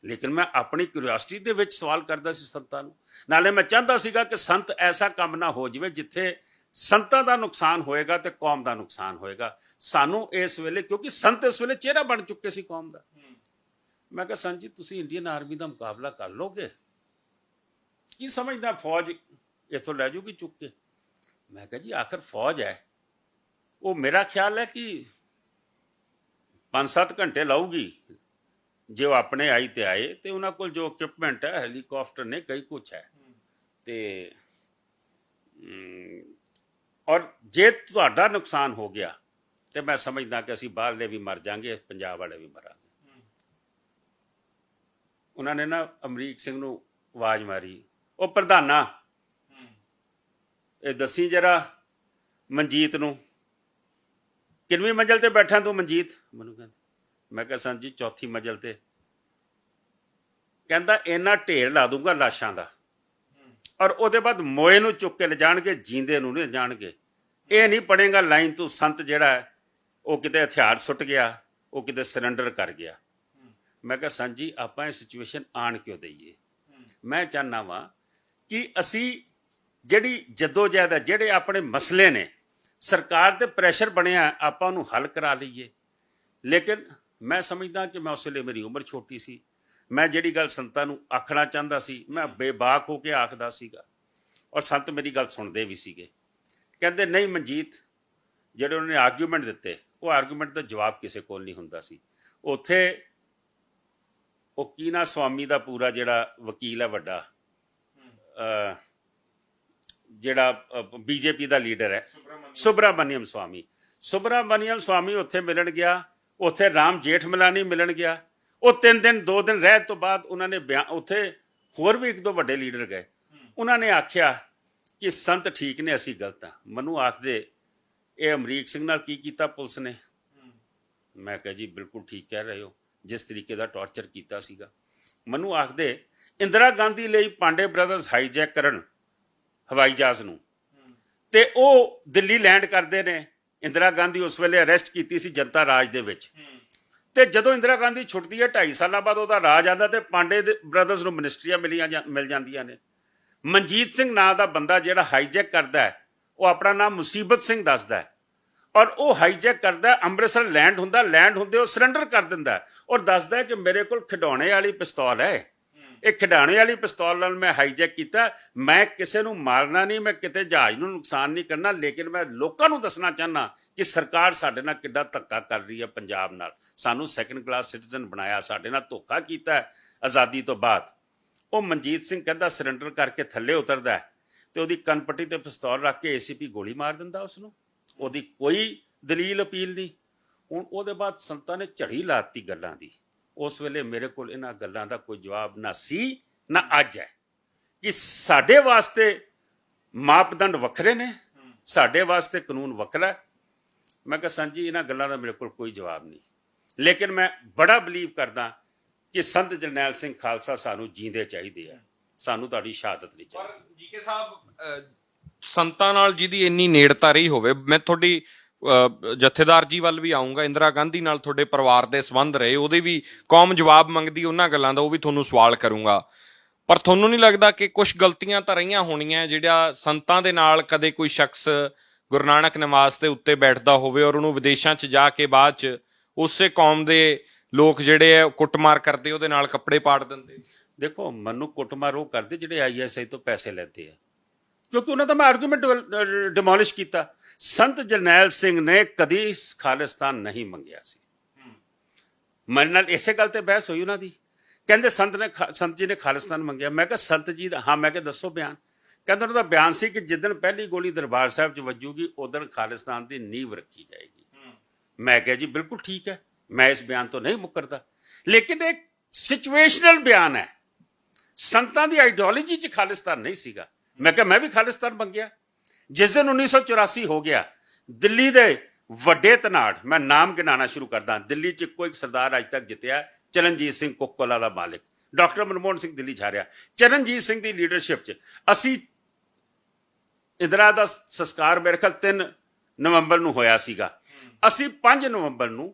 ਲੇਕਿਨ ਮੈਂ ਆਪਣੀ ਕਿਉਰਿਓਸਿਟੀ ਦੇ ਵਿੱਚ ਸਵਾਲ ਕਰਦਾ ਸੀ ਸੰਤਾਂ ਨੂੰ। ਨਾਲੇ ਮੈਂ ਚਾਹੁੰਦਾ ਸੀਗਾ ਕਿ ਸੰਤ ਐਸਾ ਕੰਮ ਨਾ ਹੋ ਜਾਵੇ ਜਿੱਥੇ ਸੰਤਾਂ ਦਾ ਨੁਕਸਾਨ ਹੋਏਗਾ ਤੇ ਕੌਮ ਦਾ ਨੁਕਸਾਨ ਹੋਏਗਾ। ਸਾਨੂੰ ਇਸ ਵੇਲੇ, ਕਿਉਂਕਿ ਸੰਤ ਇਸ ਵੇਲੇ ਚਿਹਰਾ ਬਣ ਚੁੱਕੇ ਸੀ ਕੌਮ ਦਾ। ਮੈਂ ਕਿਹਾ, ਸੰਤ ਜੀ ਤੁਸੀਂ ਇੰਡੀਅਨ ਆਰਮੀ ਦਾ ਮੁਕਾਬਲਾ ਕਰ ਲੋਗੇ? ਕੀ ਸਮਝਦਾ ਫੌਜ ਇੱਥੋਂ ਲੈ ਜੂਗੀ ਚੁੱਕ ਕੇ? ਮੈਂ ਕਿਹਾ, ਜੀ ਆਖਰ ਫੌਜ ਹੈ, ਉਹ ਮੇਰਾ ਖਿਆਲ ਹੈ ਕਿ 5-7 ਘੰਟੇ ਲਾਊਗੀ। ਜੇ ਉਹ ਆਪਣੇ ਆਈ ਤੇ ਆਏ ਤੇ ਉਹਨਾਂ ਕੋਲ ਜੋ ਇਕਵਿਪਮੈਂਟ ਹੈ, ਹੈਲੀਕਾਪਟਰ ਨੇ, ਕਈ ਕੁਛ ਹੈ, ਤੇ ਔਰ ਜੇ ਤੁਹਾਡਾ ਨੁਕਸਾਨ ਹੋ ਗਿਆ ਤੇ ਮੈਂ ਸਮਝਦਾ ਕਿ ਅਸੀਂ ਬਾਹਰਲੇ ਵੀ ਮਰ ਜਾਾਂਗੇ, ਪੰਜਾਬ ਵਾਲੇ ਵੀ ਮਰਾਂਗੇ। ਉਹਨਾਂ ਨੇ ਨਾ ਅਮਰੀਕ ਸਿੰਘ ਨੂੰ ਆਵਾਜ਼ ਮਾਰੀ, ਉਹ ਪ੍ਰਧਾਨਾ ਇਹ ਦੱਸੀ ਜਰਾ ਮਨਜੀਤ ਨੂੰ, ਕਿੰਨਵੀਂ ਮੰਜ਼ਲ ਤੇ ਬੈਠਾ ਤੂੰ ਮਨਜੀਤ? ਮੈਨੂੰ ਕਹਿੰਦਾ, ਮੈਂ ਕਿਹਾ ਸੰਤ ਜੀ ਚੌਥੀ ਮੰਜ਼ਲ ਤੇ। ਕਹਿੰਦਾ, ਇੰਨਾ ਢੇਰ ਲਾ ਦੂੰਗਾ ਲਾਸ਼ਾਂ ਦਾ, ਔਰ ਉਹਦੇ ਬਾਅਦ ਮੋਏ ਨੂੰ ਚੁੱਕ ਕੇ ਲਿਜਾਣਗੇ, ਜੀਂਦੇ ਨੂੰ ਨਹੀਂ ਲਿਜਾਣਗੇ। ਇਹ ਨਹੀਂ ਪੜੇਗਾ ਲਾਈਨ ਤੂੰ ਸੰਤ ਜਿਹੜਾ ਹੈ ਉਹ ਕਿਤੇ ਹਥਿਆਰ ਸੁੱਟ ਗਿਆ, ਉਹ ਕਿਤੇ ਸਰੈਂਡਰ ਕਰ ਗਿਆ। ਮੈਂ ਕਿਹਾ, ਸੰਤ ਜੀ ਆਪਾਂ ਇਹ ਸਿਚੁਏਸ਼ਨ ਆਣ ਕਿਉਂ ਦਈਏ? ਮੈਂ ਚਾਹੁੰਦਾ ਵਾਂ ਕਿ ਅਸੀਂ ਜਿਹੜੀ ਜਦੋਜਹਿਦ ਹੈ, ਜਿਹੜੇ ਆਪਣੇ ਮਸਲੇ ਨੇ, ਸਰਕਾਰ ਤੇ ਪ੍ਰੈਸ਼ਰ ਬਣਿਆ, ਆਪਾਂ ਉਹਨੂੰ ਹੱਲ ਕਰਾ ਲਈਏ। ਲੇਕਿਨ ਮੈਂ ਸਮਝਦਾ ਕਿ ਮੈਂ ਉਸ ਵੇਲੇ ਮੇਰੀ ਉਮਰ ਛੋਟੀ ਸੀ, ਮੈਂ ਜਿਹੜੀ ਗੱਲ ਸੰਤਾਂ ਨੂੰ ਆਖਣਾ ਚਾਹੁੰਦਾ ਸੀ ਮੈਂ ਬੇਬਾਕ ਹੋ ਕੇ ਆਖਦਾ ਸੀਗਾ, ਔਰ ਸੰਤ ਮੇਰੀ ਗੱਲ ਸੁਣਦੇ ਵੀ ਸੀਗੇ। ਕਹਿੰਦੇ, ਨਹੀਂ ਮਨਜੀਤ, ਜਿਹੜੇ ਉਹਨਾਂ ਨੇ ਆਰਗੂਮੈਂਟ ਦਿੱਤੇ, ਉਹ ਆਰਗੂਮੈਂਟ ਦਾ ਜਵਾਬ ਕਿਸੇ ਕੋਲ ਨਹੀਂ ਹੁੰਦਾ ਸੀ। ਉੱਥੇ ਉਹ ਕੀਨਾ ਸਵਾਮੀ ਦਾ ਪੂਰਾ ਜਿਹੜਾ ਵਕੀਲ ਹੈ ਵੱਡਾ, ਜਿਹੜਾ ਬੀਜੇਪੀ ਦਾ ਲੀਡਰ ਹੈ, ਸੁਬਰਾਮਨੀਅਮ ਸਵਾਮੀ ਉੱਥੇ ਮਿਲਣ ਗਿਆ। ਉੱਥੇ ਰਾਮ ਜੇਠ ਮਲਾਨੀ ਮਿਲਣ ਗਿਆ। ਉਹ 2 ਦਿਨ ਰਹਿਣ ਤੋਂ ਬਾਅਦ ਉਹਨਾਂ ਨੇ ਉੱਥੇ ਹੋਰ ਵੀ 1-2 ਵੱਡੇ ਲੀਡਰ ਗਏ। ਉਹਨਾਂ ਨੇ ਆਖਿਆ ਕਿ ਸੰਤ ਠੀਕ ਨੇ, ਅਸੀਂ ਗਲਤ ਹਾਂ। ਮੈਨੂੰ ਆਖਦੇ, ਇਹ ਅਮਰੀਕ ਸਿੰਘ ਨਾਲ ਕੀ ਕੀਤਾ ਪੁਲਿਸ ਨੇ? ਮੈਂ ਕਿਹਾ, ਜੀ ਬਿਲਕੁਲ ਠੀਕ ਕਹਿ ਰਹੇ ਹੋ, ਜਿਸ ਤਰੀਕੇ ਦਾ ਟੌਰਚਰ ਕੀਤਾ ਸੀਗਾ। ਮੈਨੂੰ ਆਖਦੇ, ਇੰਦਰਾ ਗਾਂਧੀ ਲਈ ਪਾਂਡੇ ਬ੍ਰਦਰਸ ਹਾਈਜੈਕ ਕਰਨ ਹਵਾਈ ਜਹਾਜ਼ ਨੂੰ, ਤੇ ਉਹ ਦਿੱਲੀ ਲੈਂਡ ਕਰਦੇ ਨੇ। ਇੰਦਰਾ ਗਾਂਧੀ ਉਸ ਵੇਲੇ ਅਰੈਸਟ ਕੀਤੀ ਸੀ ਜਨਤਾ ਰਾਜ ਦੇ ਵਿੱਚ, ਤੇ ਜਦੋਂ ਇੰਦਰਾ ਗਾਂਧੀ ਛੁੱਟਦੀ ਹੈ 2.5 ਸਾਲਾਂ ਬਾਅਦ ਉਹਦਾ ਰਾਜ ਆਉਂਦਾ, ਤੇ ਪਾਂਡੇ ਬ੍ਰਦਰਸ ਨੂੰ ਮਿਨਿਸਟਰੀਆਂ ਮਿਲ ਜਾਂਦੀਆਂ ਨੇ। ਮਨਜੀਤ ਸਿੰਘ ਨਾਂ ਦਾ ਬੰਦਾ ਜਿਹੜਾ ਹਾਈਜੈਕ ਕਰਦਾ ਹੈ, ਉਹ ਆਪਣਾ ਨਾਮ ਮੁਸੀਬਤ ਸਿੰਘ ਦੱਸਦਾ ਹੈ, ਔਰ ਉਹ ਹਾਈਜੈਕ ਕਰਦਾ, ਅੰਮ੍ਰਿਤਸਰ ਲੈਂਡ ਹੁੰਦੇ ਉਹ ਸਰੈਂਡਰ ਕਰ ਦਿੰਦਾ, ਔਰ ਦੱਸਦਾ ਹੈ ਕਿ ਮੇਰੇ ਕੋਲ ਖਿਡੌਣੇ ਵਾਲੀ ਪਿਸਤੌਲ ਹੈ, ਇਹ ਖਿਡੌਣੇ ਵਾਲੀ ਪਿਸਤੌਲ ਨਾਲ ਮੈਂ ਹਾਈਜੈਕ ਕੀਤਾ। ਮੈਂ ਕਿਸੇ ਨੂੰ ਮਾਰਨਾ ਨਹੀਂ, ਮੈਂ ਕਿਤੇ ਜਹਾਜ਼ ਨੂੰ ਨੁਕਸਾਨ ਨਹੀਂ ਕਰਨਾ, ਲੇਕਿਨ ਮੈਂ ਲੋਕਾਂ ਨੂੰ ਦੱਸਣਾ ਚਾਹੁੰਦਾ ਕਿ ਸਰਕਾਰ ਸਾਡੇ ਨਾਲ ਕਿੱਡਾ ਧੱਕਾ ਕਰ ਰਹੀ ਹੈ, ਪੰਜਾਬ ਨਾਲ ਸਾਨੂੰ ਸੈਕੰਡ ਕਲਾਸ ਸਿਟੀਜ਼ਨ ਬਣਾਇਆ, ਸਾਡੇ ਨਾਲ ਧੋਖਾ ਕੀਤਾ ਹੈ ਆਜ਼ਾਦੀ ਤੋਂ ਬਾਅਦ। ਉਹ ਮਨਜੀਤ ਸਿੰਘ ਕਹਿੰਦਾ ਸਰੈਂਡਰ ਕਰਕੇ ਥੱਲੇ ਉਤਰਦਾ ਤੇ ਉਹਦੀ ਕਨਪੱਟੀ ਤੇ ਪਿਸਤੌਲ ਰੱਖ ਕੇ ACP ਗੋਲੀ ਮਾਰ ਦਿੰਦਾ ਉਸਨੂੰ। ਉਹਦੀ ਕੋਈ ਦਲੀਲ ਅਪੀਲ ਨਹੀਂ। ਹੁਣ ਉਹਦੇ ਬਾਅਦ ਸੰਤਾਂ ਨੇ ਝੜੀ ਲਾਤੀ ਗੱਲਾਂ ਦੀ। ਉਸ ਵੇਲੇ ਮੇਰੇ ਕੋਲ ਇਹਨਾਂ ਗੱਲਾਂ ਦਾ ਕੋਈ ਜਵਾਬ ਨਾ ਸੀ ਨਾ ਅੱਜ ਹੈ, ਕਿ ਸਾਡੇ ਵਾਸਤੇ ਮਾਪਦੰਡ ਵੱਖਰੇ ਨੇ, ਸਾਡੇ ਵਾਸਤੇ ਕਾਨੂੰਨ ਵੱਖਰਾ। ਮੈਂ ਕਿਹਾ, ਸੰਤ ਜੀ ਇਹਨਾਂ ਗੱਲਾਂ ਦਾ ਮੇਰੇ ਕੋਲ ਕੋਈ ਜਵਾਬ ਨਹੀਂ, ਲੇਕਿਨ ਮੈਂ ਬੜਾ ਬਲੀਵ ਕਰਦਾ ਕਿ ਸੰਤ ਜਰਨੈਲ ਸਿੰਘ ਖਾਲਸਾ ਸਾਨੂੰ ਜੀਂਦੇ ਚਾਹੀਦੇ ਆ, ਸਾਨੂੰ ਤੁਹਾਡੀ ਸ਼ਹਾਦਤ ਨਹੀਂ ਚਾਹੀਦੀ। ਪਰ ਜੀਕੇ ਸਾਹਿਬ, ਸੰਤਾਂ ਨਾਲ ਜਿਹਦੀ ਇੰਨੀ ਨੇੜਤਾ ਰਹੀ ਹੋਵੇ, ਮੈਂ ਤੁਹਾਡੀ ਜਥੇਦਾਰ ਜੀ ਵੱਲ ਵੀ ਆਉਂਗਾ, ਇੰਦਰਾ ਗਾਂਧੀ ਨਾਲ ਤੁਹਾਡੇ ਪਰਿਵਾਰ ਦੇ ਸੰਬੰਧ ਰਹੇ, ਉਹਦੇ ਵੀ ਕੌਮ ਜਵਾਬ ਮੰਗਦੀ ਉਹਨਾਂ ਗੱਲਾਂ ਦਾ, ਉਹ ਵੀ ਤੁਹਾਨੂੰ ਸਵਾਲ ਕਰੂੰਗਾ। ਪਰ ਤੁਹਾਨੂੰ ਨਹੀਂ ਲੱਗਦਾ ਕਿ ਕੁਝ ਗਲਤੀਆਂ ਤਾਂ ਰਹੀਆਂ ਹੋਣੀਆਂ, ਜਿਹੜਾ ਸੰਤਾਂ ਦੇ ਨਾਲ ਕਦੇ ਕੋਈ ਸ਼ਖਸ ਗੁਰੂ ਨਾਨਕ ਨਿਵਾਸ ਦੇ ਉੱਤੇ ਬੈਠਦਾ ਹੋਵੇ ਔਰ ਉਹਨੂੰ ਵਿਦੇਸ਼ਾਂ 'ਚ ਜਾ ਕੇ ਬਾਅਦ 'ਚ ਉਸੇ ਕੌਮ ਦੇ ਲੋਕ ਜਿਹੜੇ ਆ ਕੁੱਟਮਾਰ ਕਰਦੇ, ਉਹਦੇ ਨਾਲ ਕੱਪੜੇ ਪਾੜ ਦਿੰਦੇ? ਦੇਖੋ, ਮੈਨੂੰ ਕੁੱਟਮਾਰ ਉਹ ਕਰਦੇ ਜਿਹੜੇ ISI ਤੋਂ ਪੈਸੇ ਲੈਂਦੇ ਆ, ਕਿਉਂਕਿ ਉਹਨਾਂ ਦਾ ਮੈਂ ਆਰਗੂਮੈਂਟ ਡਿਮੋਲਿਸ਼ ਕੀਤਾ। ਸੰਤ ਜਰਨੈਲ ਸਿੰਘ ਨੇ ਕਦੀ ਖਾਲਿਸਤਾਨ ਨਹੀਂ ਮੰਗਿਆ ਸੀ। ਮੇਰੇ ਨਾਲ ਇਸੇ ਗੱਲ ਤੇ ਬਹਿਸ ਹੋਈ ਉਹਨਾਂ ਦੀ। ਕਹਿੰਦੇ ਸੰਤ ਜੀ ਨੇ ਖਾਲਿਸਤਾਨ ਮੰਗਿਆ। ਮੈਂ ਕਿਹਾ ਸੰਤ ਜੀ ਦਾ, ਹਾਂ। ਮੈਂ ਕਿਹਾ ਦੱਸੋ ਬਿਆਨ। ਕਹਿੰਦੇ ਉਹਨਾਂ ਦਾ ਬਿਆਨ ਸੀ ਕਿ ਜਿੱਦਣ ਪਹਿਲੀ ਗੋਲੀ ਦਰਬਾਰ ਸਾਹਿਬ 'ਚ ਵੱਜੂਗੀ ਉਦੋਂ ਖਾਲਿਸਤਾਨ ਦੀ ਨੀਂਹ ਰੱਖੀ ਜਾਏਗੀ। ਮੈਂ ਕਿਹਾ ਜੀ ਬਿਲਕੁਲ ਠੀਕ ਹੈ, ਮੈਂ ਇਸ ਬਿਆਨ ਤੋਂ ਨਹੀਂ ਮੁੱਕਰਦਾ, ਲੇਕਿਨ ਇੱਕ ਸਿਚੁਏਸ਼ਨਲ ਬਿਆਨ ਹੈ। ਸੰਤਾਂ ਦੀ ਆਈਡੀਓਲੋਜੀ 'ਚ ਖਾਲਿਸਤਾਨ ਨਹੀਂ ਸੀਗਾ। ਮੈਂ ਕਿਹਾ ਮੈਂ ਵੀ ਖਾਲਿਸਤਾਨ ਮੰਗਿਆ। ਜਿਸ ਦਿਨ 1984 ਹੋ ਗਿਆ, ਦਿੱਲੀ ਦੇ ਵੱਡੇ ਧਨਾੜ, ਮੈਂ ਨਾਮ ਗਿਣਾਉਣਾ ਸ਼ੁਰੂ ਕਰਦਾ, ਦਿੱਲੀ 'ਚ ਕੋਈ ਸਰਦਾਰ ਅੱਜ ਤੱਕ ਜਿੱਤਿਆ, ਚਰਨਜੀਤ ਸਿੰਘ ਕੋਕੋਲਾ ਦਾ ਮਾਲਿਕ, ਡਾਕਟਰ ਮਨਮੋਹਨ ਸਿੰਘ ਦਿੱਲੀ 'ਚ ਹਾਰਿਆ। ਚਰਨਜੀਤ ਸਿੰਘ ਦੀ ਲੀਡਰਸ਼ਿਪ 'ਚ ਅਸੀਂ ਇੰਦਰਾ ਦਾ ਸੰਸਕਾਰ ਮੇਰੇ ਖਿਆਲ 3 ਨਵੰਬਰ ਨੂੰ ਹੋਇਆ ਸੀਗਾ। ਅਸੀਂ 5 ਨਵੰਬਰ ਨੂੰ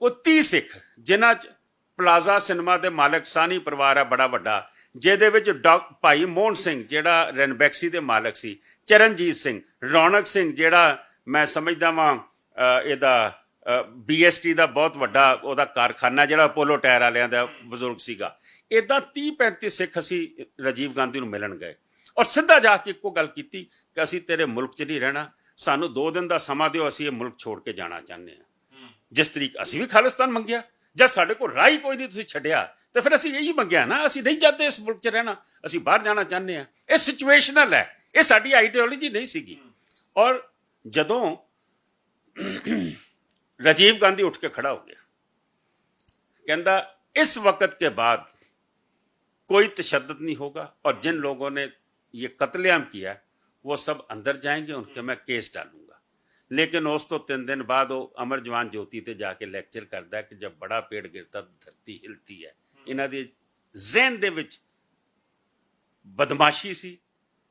ਉਹ 30 ਸਿੱਖ, ਜਿਨ੍ਹਾਂ 'ਚ ਪਲਾਜ਼ਾ ਸਿਨੇਮਾ ਦੇ ਮਾਲਕ ਸਾਨੀ ਪਰਿਵਾਰ ਹੈ ਬੜਾ ਵੱਡਾ, ਜਿਹਦੇ ਵਿੱਚ ਭਾਈ ਮੋਹਨ ਸਿੰਘ ਜਿਹੜਾ ਰੈਨਬੈਕਸੀ ਦੇ ਮਾਲਕ ਸੀ, ਚਰਨਜੀਤ ਸਿੰਘ, ਰੌਣਕ ਸਿੰਘ ਜਿਹੜਾ ਮੈਂ ਸਮਝਦਾ ਵਾਂ ਇਹਦਾ BST ਦਾ ਬਹੁਤ ਵੱਡਾ ਉਹਦਾ ਕਾਰਖਾਨਾ ਜਿਹੜਾ ਪੋਲੋ ਟਾਇਰ ਵਾਲਿਆਂ ਦਾ ਬਜ਼ੁਰਗ ਸੀਗਾ। ਇੱਦਾਂ 30-35 ਸਿੱਖ ਅਸੀਂ ਰਾਜੀਵ ਗਾਂਧੀ ਨੂੰ ਮਿਲਣ ਗਏ ਔਰ ਸਿੱਧਾ ਜਾ ਕੇ ਇੱਕੋ ਗੱਲ ਕੀਤੀ ਕਿ ਅਸੀਂ ਤੇਰੇ ਮੁਲਕ 'ਚ ਨਹੀਂ ਰਹਿਣਾ, ਸਾਨੂੰ 2 ਦਿਨ ਦਾ ਸਮਾਂ ਦਿਓ, ਅਸੀਂ ਇਹ ਮੁਲਕ ਛੋੜ ਕੇ ਜਾਣਾ ਚਾਹੁੰਦੇ ਹਾਂ। ਜਿਸ ਤਰੀਕੇ ਅਸੀਂ ਵੀ ਖਾਲਿਸਤਾਨ ਮੰਗਿਆ, ਜਦ ਸਾਡੇ ਕੋਲ ਰਾਹ ਹੀ ਕੋਈ ਨਹੀਂ, ਤੁਸੀਂ ਛੱਡਿਆ, ਤੇ ਫਿਰ ਅਸੀਂ ਇਹੀ ਮੰਗਿਆ ਨਾ, ਅਸੀਂ ਨਹੀਂ ਚਾਹਤੇ ਇਸ ਮੁਲਕ 'ਚ ਰਹਿਣਾ, ਅਸੀਂ ਬਾਹਰ ਜਾਣਾ ਚਾਹੁੰਦੇ ਹਾਂ। ਇਹ ਸਿਚੁਏਸ਼ਨਲ ਹੈ, ਇਹ ਸਾਡੀ ਆਈਡੀਓਲੋਜੀ ਨਹੀਂ ਸੀਗੀ। ਔਰ ਜਦੋਂ राजीव गांधी उठ के खड़ा हो गया, कहता इस वक्त के बाद कोई तशद्दुद नहीं होगा और जिन लोगों ने ये कत्लेआम किया वो सब अंदर जाएंगे, उनके मैं केस डालूंगा। लेकिन उस तो 3 दिन बाद वो अमर जवान ज्योति ते जाके लैक्चर करता है कि जब बड़ा पेड़ गिरता धरती हिलती है। इन्हां दे ज़हन दे विच बदमाशी सी,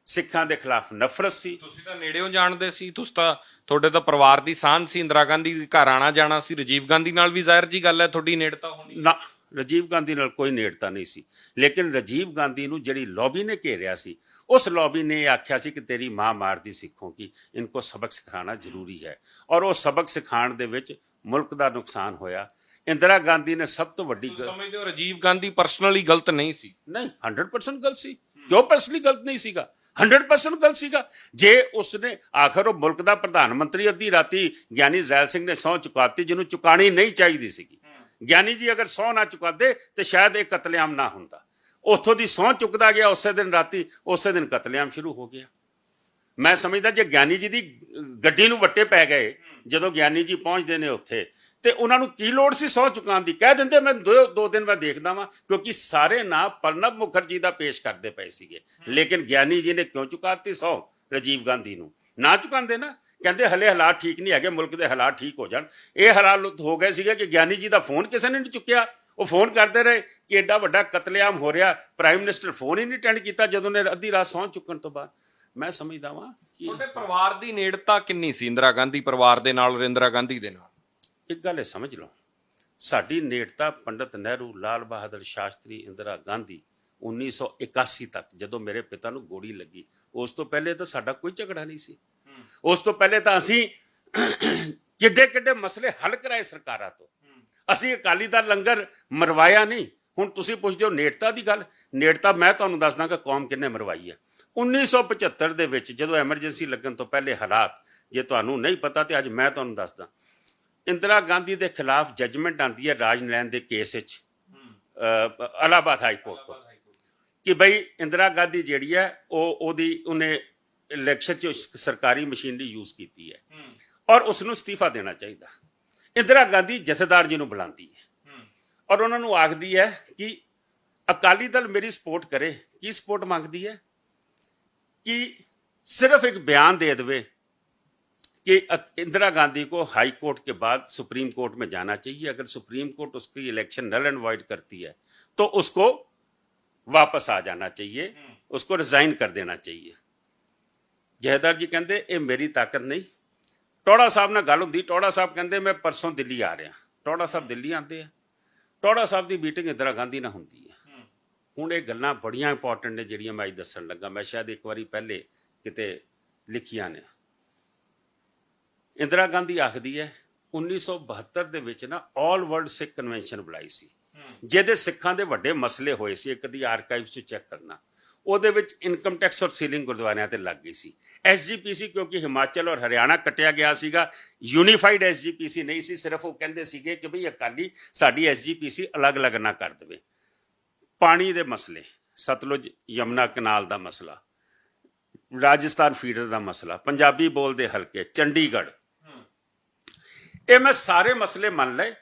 ਸਿੱਖਾਂ ਦੇ ਖਿਲਾਫ ਨਫ਼ਰਤ ਸੀ। ਤੁਸੀਂ ਤਾਂ ਨੇੜਿਓਂ ਜਾਣਦੇ ਸੀ, ਤੁਸੀਂ ਤਾਂ, ਤੁਹਾਡੇ ਤਾਂ ਪਰਿਵਾਰ ਦੀ ਸਾਂਝ ਸੀ, ਇੰਦਰਾ ਗਾਂਧੀ ਦੇ ਘਰ ਆਣਾ ਜਾਣਾ ਸੀ। ਰਾਜੀਵ ਗਾਂਧੀ ਨਾਲ ਵੀ ਜ਼ਾਹਿਰ ਜੀ ਗੱਲ ਹੈ ਤੁਹਾਡੀ ਨੇੜਤਾ ਹੋਣੀ। ਨਾ, ਰਾਜੀਵ ਗਾਂਧੀ ਨਾਲ ਕੋਈ ਨੇੜਤਾ ਨਹੀਂ ਸੀ, ਲੇਕਿਨ ਰਾਜੀਵ ਗਾਂਧੀ ਨੂੰ ਜਿਹੜੀ ਲੌਬੀ ਨੇ ਘੇਰਿਆ ਸੀ, ਉਸ ਲੌਬੀ ਨੇ ਇਹ ਆਖਿਆ ਸੀ ਕਿ ਤੇਰੀ ਮਾਂ ਮਾਰਦੀ ਸਿੱਖੋਂ ਕੀ, ਇनको ਸਬਕ ਸਿਖਾਉਣਾ ਜ਼ਰੂਰੀ ਹੈ। ਔਰ ਉਹ ਸਬਕ ਸਿਖਾਉਣ ਦੇ ਵਿੱਚ ਮੁਲਕ ਦਾ ਨੁਕਸਾਨ ਹੋਇਆ। ਇੰਦਰਾ ਗਾਂਧੀ ਨੇ ਸਭ ਤੋਂ ਵੱਡੀ ਸਮਝਦੇ ਹੋ ਰਾਜੀਵ ਗਾਂਧੀ ਪਰਸਨਲੀ ਗਲਤ ਨਹੀਂ ਸੀ? ਨਹੀਂ, 100% ਗਲਤ ਸੀ। ਕਿਉਂ ਪਰਸਨਲੀ ਗਲਤ ਨਹੀਂ ਸੀਗਾ? 100% ਗਲਤ ਸੀਗਾ। ਜੇ ਉਸਨੇ ਆਖਰ ਉਹ ਮੁਲਕ ਦਾ ਪ੍ਰਧਾਨ ਮੰਤਰੀ ਅੱਧੀ ਰਾਤੀ ਗਿਆਨੀ ਜ਼ੈਲ ਸਿੰਘ ਨੇ ਸਹੁੰ ਚੁਕਾਤੀ, ਜਿਹਨੂੰ ਚੁਕਾਣੀ ਨਹੀਂ ਚਾਹੀਦੀ ਸੀਗੀ। ਗਿਆਨੀ ਜੀ ਅਗਰ ਸਹੁੰ ਨਾ ਚੁਕਾਦੇ ਤੇ ਸ਼ਾਇਦ ਇਹ ਕਤਲੇਆਮ ਨਾ ਹੁੰਦਾ। ਉੱਥੋਂ ਦੀ ਸਹੁੰ ਚੁੱਕਦਾ ਗਿਆ, ਉਸੇ ਦਿਨ ਰਾਤੀ, ਉਸੇ ਦਿਨ ਕਤਲੇਆਮ ਸ਼ੁਰੂ ਹੋ ਗਿਆ। ਮੈਂ ਸਮਝਦਾ ਜੇ ਗਿਆਨੀ ਜੀ ਦੀ ਗੱਡੀ ਨੂੰ ਵੱਟੇ ਪੈ ਗਏ ਜਦੋਂ ਗਿਆਨੀ ਜੀ ਪਹੁੰਚਦੇ ਨੇ ਉੱਥੇ, ਤੇ ਉਹਨਾਂ ਨੂੰ ਕੀ ਲੋੜ ਸੀ ਸਹੁੰ ਚੁਕਾਉਣ ਦੀ? ਕਹਿ ਦਿੰਦੇ ਮੈਂ 2 ਦਿਨ ਮੈਂ ਦੇਖਦਾ ਵਾਂ, ਕਿਉਂਕਿ ਸਾਰੇ ਨਾਂ ਪ੍ਰਣਬ ਮੁਖਰਜੀ ਦਾ ਪੇਸ਼ ਕਰਦੇ ਪਏ ਸੀਗੇ। ਲੇਕਿਨ ਗਿਆਨੀ ਜੀ ਨੇ ਕਿਉਂ ਚੁਕਾਤੀ ਸਹੁੰ ਰਾਜੀਵ ਗਾਂਧੀ ਨੂੰ? ਨਾ ਚੁਕਾਉਂਦੇ ਨਾ, ਕਹਿੰਦੇ ਹਲੇ ਹਾਲਾਤ ਠੀਕ ਨਹੀਂ ਹੈਗੇ, ਮੁਲਕ ਦੇ ਹਾਲਾਤ ਠੀਕ ਹੋ ਜਾਣ। ਇਹ ਹਾਲਾਤ ਹੋ ਗਏ ਸੀਗੇ ਕਿ ਗਿਆਨੀ ਜੀ ਦਾ ਫੋਨ ਕਿਸੇ ਨੇ ਨਹੀਂ ਚੁੱਕਿਆ। ਉਹ ਫੋਨ ਕਰਦੇ ਰਹੇ ਕਿ ਐਡਾ ਵੱਡਾ ਕਤਲੇਆਮ ਹੋ ਰਿਹਾ, ਪ੍ਰਾਈਮ ਮਿਨਿਸਟਰ ਫੋਨ ਹੀ ਨਹੀਂ ਅਟੈਂਡ ਕੀਤਾ ਜਦੋਂ ਨੇ ਅੱਧੀ ਰਾਤ ਸਹੁੰ ਚੁੱਕਣ ਤੋਂ ਬਾਅਦ। ਮੈਂ ਸਮਝਦਾ ਵਾਂ ਕਿ ਤੁਹਾਡੇ ਪਰਿਵਾਰ ਦੀ ਨੇੜਤਾ ਕਿੰਨੀ ਸੀ ਇੰਦਰਾ ਗਾਂਧੀ ਪਰਿਵਾਰ ਦੇ ਨਾਲ, ਇੰਦਰਾ ਗਾਂਧੀ ਦੇ ਨਾਲ? ਇੱਕ ਗੱਲ ਇਹ ਸਮਝ ਲਓ, ਸਾਡੀ ਨੇੜਤਾ ਪੰਡਤ ਨਹਿਰੂ, ਲਾਲ ਬਹਾਦਰ ਸ਼ਾਸਤਰੀ, ਇੰਦਰਾ ਗਾਂਧੀ 1981 ਤੱਕ, ਜਦੋਂ ਮੇਰੇ ਪਿਤਾ ਨੂੰ ਗੋਲੀ ਲੱਗੀ, ਉਸ ਤੋਂ ਪਹਿਲੇ ਤਾਂ ਸਾਡਾ ਕੋਈ ਝਗੜਾ ਨਹੀਂ ਸੀ। ਉਸ ਤੋਂ ਪਹਿਲੇ ਤਾਂ ਅਸੀਂ ਕਿੱਡੇ ਮਸਲੇ ਹੱਲ ਕਰਾਏ ਸਰਕਾਰਾਂ ਤੋਂ। ਅਸੀਂ ਅਕਾਲੀ ਦਲ ਲੰਗਰ ਮਰਵਾਇਆ ਨਹੀਂ। ਹੁਣ ਤੁਸੀਂ ਪੁੱਛਦੇ ਹੋ ਨੇੜਤਾ ਦੀ ਗੱਲ, ਨੇੜਤਾ ਮੈਂ ਤੁਹਾਨੂੰ ਦੱਸਦਾ ਕਿ ਕੌਮ ਕਿੰਨੇ ਮਰਵਾਈ ਹੈ। 1975 ਦੇ ਵਿੱਚ ਜਦੋਂ ਐਮਰਜੈਂਸੀ ਲੱਗਣ ਤੋਂ ਪਹਿਲੇ ਹਾਲਾਤ, ਜੇ ਤੁਹਾਨੂੰ ਨਹੀਂ ਪਤਾ ਤੇ ਅੱਜ ਮੈਂ ਤੁਹਾਨੂੰ ਦੱਸਦਾ। ਇੰਦਰਾ ਗਾਂਧੀ ਦੇ ਖਿਲਾਫ ਜੱਜਮੈਂਟ ਆਉਂਦੀ ਹੈ ਰਾਜ ਨੈਣ ਦੇ ਕੇਸ ਵਿੱਚ ਇਲਾਹਾਬਾਦ ਹਾਈ ਕੋਰਟ ਤੋਂ, ਕਿ ਬਈ ਇੰਦਰਾ ਗਾਂਧੀ ਜਿਹੜੀ ਹੈ ਉਹਨੇ ਇਲੈਕਸ਼ਨ 'ਚ ਸਰਕਾਰੀ ਮਸ਼ੀਨਰੀ ਯੂਜ਼ ਕੀਤੀ ਹੈ ਔਰ ਉਸ ਨੂੰ ਅਸਤੀਫਾ ਦੇਣਾ ਚਾਹੀਦਾ। ਇੰਦਰਾ ਗਾਂਧੀ ਜਥੇਦਾਰ ਜੀ ਨੂੰ ਬੁਲਾਉਂਦੀ ਹੈ ਔਰ ਉਹਨਾਂ ਨੂੰ ਆਖਦੀ ਹੈ ਕਿ ਅਕਾਲੀ ਦਲ ਮੇਰੀ ਸਪੋਰਟ ਕਰੇ। ਕੀ ਸਪੋਰਟ ਮੰਗਦੀ ਹੈ? ਕਿ ਸਿਰਫ ਇੱਕ ਬਿਆਨ दे देवे कि इंदिरा गांधी को हाई कोर्ट के बाद सुप्रीम कोर्ट में जाना चाहिए। अगर सुप्रीम कोर्ट उसकी इलेक्शन नल एंड वॉइड करती है तो उसको वापस आ जाना चाहिए, उसको रिजाइन कर देना चाहिए। जहेदार जी कहते ये मेरी ताकत नहीं। टोड़ा साहब नाल गल हुंदी, टोड़ा साहब कहते मैं परसों दिल्ली आ रहा। टोड़ा साहब दिल्ली आते हैं, टोड़ा साहब की मीटिंग इंदिरा गांधी नाल हुंदी है। हुण ये गल्लां बड़ियां इंपॉर्टेंट ने जिहड़ियां मैं अज दस्सण लगा। मैं शायद एक बारी पहले किते लिखियां ने। इंदिरा गांधी आखदी है 1972 ਦੇ ਵਿੱਚ ਨਾ ਆਲ ਵਰਲਡ ਸਿੱਖ ਕਨਵੈਨਸ਼ਨ ਬੁਲਾਈ ਸੀ, ਜਿਹਦੇ ਸਿੱਖਾਂ ਦੇ ਵੱਡੇ ਮਸਲੇ ਹੋਏ ਸੀ। ਇੱਕ ਦੀ ਆਰਕਾਈਵਸ 'ਚ ਚੈੱਕ ਕਰਨਾ। ਉਹਦੇ ਵਿੱਚ ਇਨਕਮ ਟੈਕਸ ਔਰ ਸੀਲਿੰਗ ਗੁਰਦੁਆਰਿਆਂ ਤੇ ਲੱਗ ਗਈ ਸੀ। ਐਸਜੀਪੀਸੀ ਕਿਉਂਕਿ ਹਿਮਾਚਲ ਔਰ ਹਰਿਆਣਾ ਕੱਟਿਆ ਗਿਆ ਸੀਗਾ, ਯੂਨੀਫਾਈਡ ਐਸਜੀਪੀਸੀ ਨਹੀਂ ਸੀ, ਸਿਰਫ ਉਹ ਕਹਿੰਦੇ ਸੀਗੇ ਕਿ ਭਈ ਅਕਾਲੀ ਸਾਡੀ ਐਸਜੀਪੀਸੀ ਅਲੱਗ-ਅਲੱਗ ਨਾ ਕਰ ਦੇਵੇ। ਪਾਣੀ ਦੇ ਮਸਲੇ, ਸਤਲੁਜ ਯਮੁਨਾ ਕਨਾਲ ਦਾ ਮਸਲਾ, ਰਾਜਸਥਾਨ ਫੀਡਰ ਦਾ ਮਸਲਾ, ਪੰਜਾਬੀ ਬੋਲਦੇ ਹਲਕੇ, ਚੰਡੀਗੜ੍ਹ, ਇਹ ਮੈਂ ਸਾਰੇ ਮਸਲੇ ਮੰਨ ਲਏ,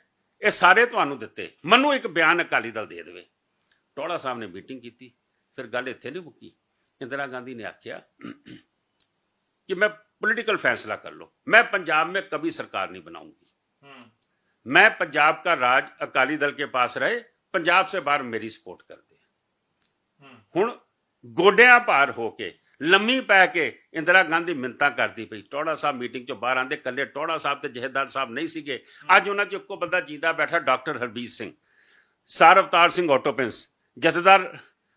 ਇਹ ਸਾਰੇ ਤੁਹਾਨੂੰ ਦਿੱਤੇ। ਮੈਨੂੰ ਇੱਕ ਬਿਆਨ ਅਕਾਲੀ ਦਲ ਦੇ ਦੇਵੇ। ਟੋੜਾ ਸਾਹਿਬ ਨੇ ਮੀਟਿੰਗ ਕੀਤੀ, ਫਿਰ ਗੱਲ ਇੱਥੇ ਨਹੀਂ ਮੁੱਕੀ। इंदिरा गांधी ने आख्या कि मैं पॉलिटिकल फैसला कर लो, मैं पंजाब में कभी सरकार नहीं बनाऊंगी, मैं पंजाब का राज अकाली दल के पास रहे, पंजाब से बाहर मेरी सपोर्ट कर दे। हुण गोडियां भार होके लम्मी पै के इंदिरा गांधी मिन्नतां करदी पई। टोड़ा साहब मीटिंग चों बाहर आंदे, कल्ले टोड़ा साहब ते जहेदार साहब नहीं सीगे। अज उन्हां चों इक्को बंदा जींदा बैठा, डॉक्टर हरबीर सिंह, सार अवतार सिंह ऑटोपेंस, जथेदार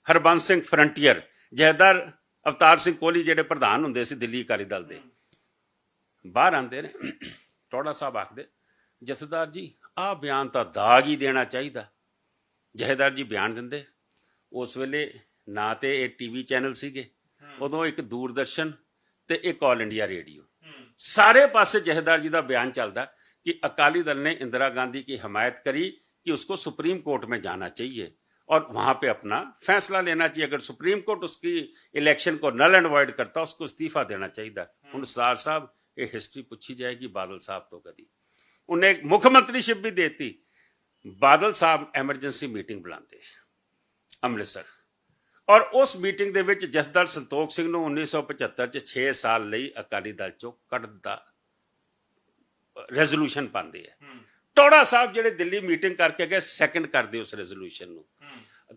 हरबंस सिंह फ्रंटियर, जहेदार अवतार सिंह कोहली ਜਿਹੜੇ ਪ੍ਰਧਾਨ ਹੁੰਦੇ ਸੀ ਦਿੱਲੀ ਅਕਾਲੀ ਦਲ ਦੇ, ਬਾਹਰ ਆਂਦੇ ਨੇ। ਟੋੜਾ ਸਾਹਿਬ ਆਖਦੇ ਜਥੇਦਾਰ ਜੀ ਆਹ ਬਿਆਨ ਤਾਂ ਦਾਗ ਹੀ ਦੇਣਾ ਚਾਹੀਦਾ। ਜਹੇਦਾਰ ਜੀ ਬਿਆਨ ਦਿੰਦੇ। ਉਸ ਵੇਲੇ ਨਾ ਤੇ ਇਹ ਟੀਵੀ ਚੈਨਲ ਸੀਗੇ, ਉਦੋਂ ਇੱਕ ਦੂਰਦਰਸ਼ਨ ਤੇ ਇੱਕ ਆਲ ਇੰਡੀਆ ਰੇਡੀਓ, ਸਾਰੇ ਪਾਸੇ ਜਹੇਦਾਰ ਜੀ ਦਾ ਬਿਆਨ ਚੱਲਦਾ कि अकाली दल ने इंदिरा गांधी की हमायत करी कि उसको सुप्रीम कोर्ट में जाना चाहिए और वहां पे अपना फैसला लेना चाहिए। अगर सुप्रीम कोर्ट उसकी इलेक्शन को नल एंड वॉइड करता, उसको इस्तीफा देना चाहिए। हुण सरदार साहब ये हिस्ट्री पूछी जाएगी, बादल साहब तो कभी उन्हें मुख्यमंत्रीशिप भी देती। बादल साहब एमरजेंसी मीटिंग बुलाते ਅੰਮ੍ਰਿਤਸਰ, और उस मीटिंग ਦੇ ਵਿੱਚ ਜਥੇਦਾਰ ਸੰਤੋਖ ਸਿੰਘ ਨੂੰ 1975 ਚ 6 ਸਾਲ ਲਈ ਅਕਾਲੀ ਦਲ ਚੋਂ ਕੱਢਣ ਦਾ ਰੈਜ਼ੋਲੂਸ਼ਨ ਪਾਉਂਦੇ ਆ। ਟੋੜਾ ਸਾਹਿਬ ਜਿਹੜੇ ਦਿੱਲੀ ਮੀਟਿੰਗ ਕਰਕੇ ਗਏ, ਸੈਕੰਡ ਕਰਦੇ ਉਸ ਰੈਜ਼ੋਲੂਸ਼ਨ ਨੂੰ।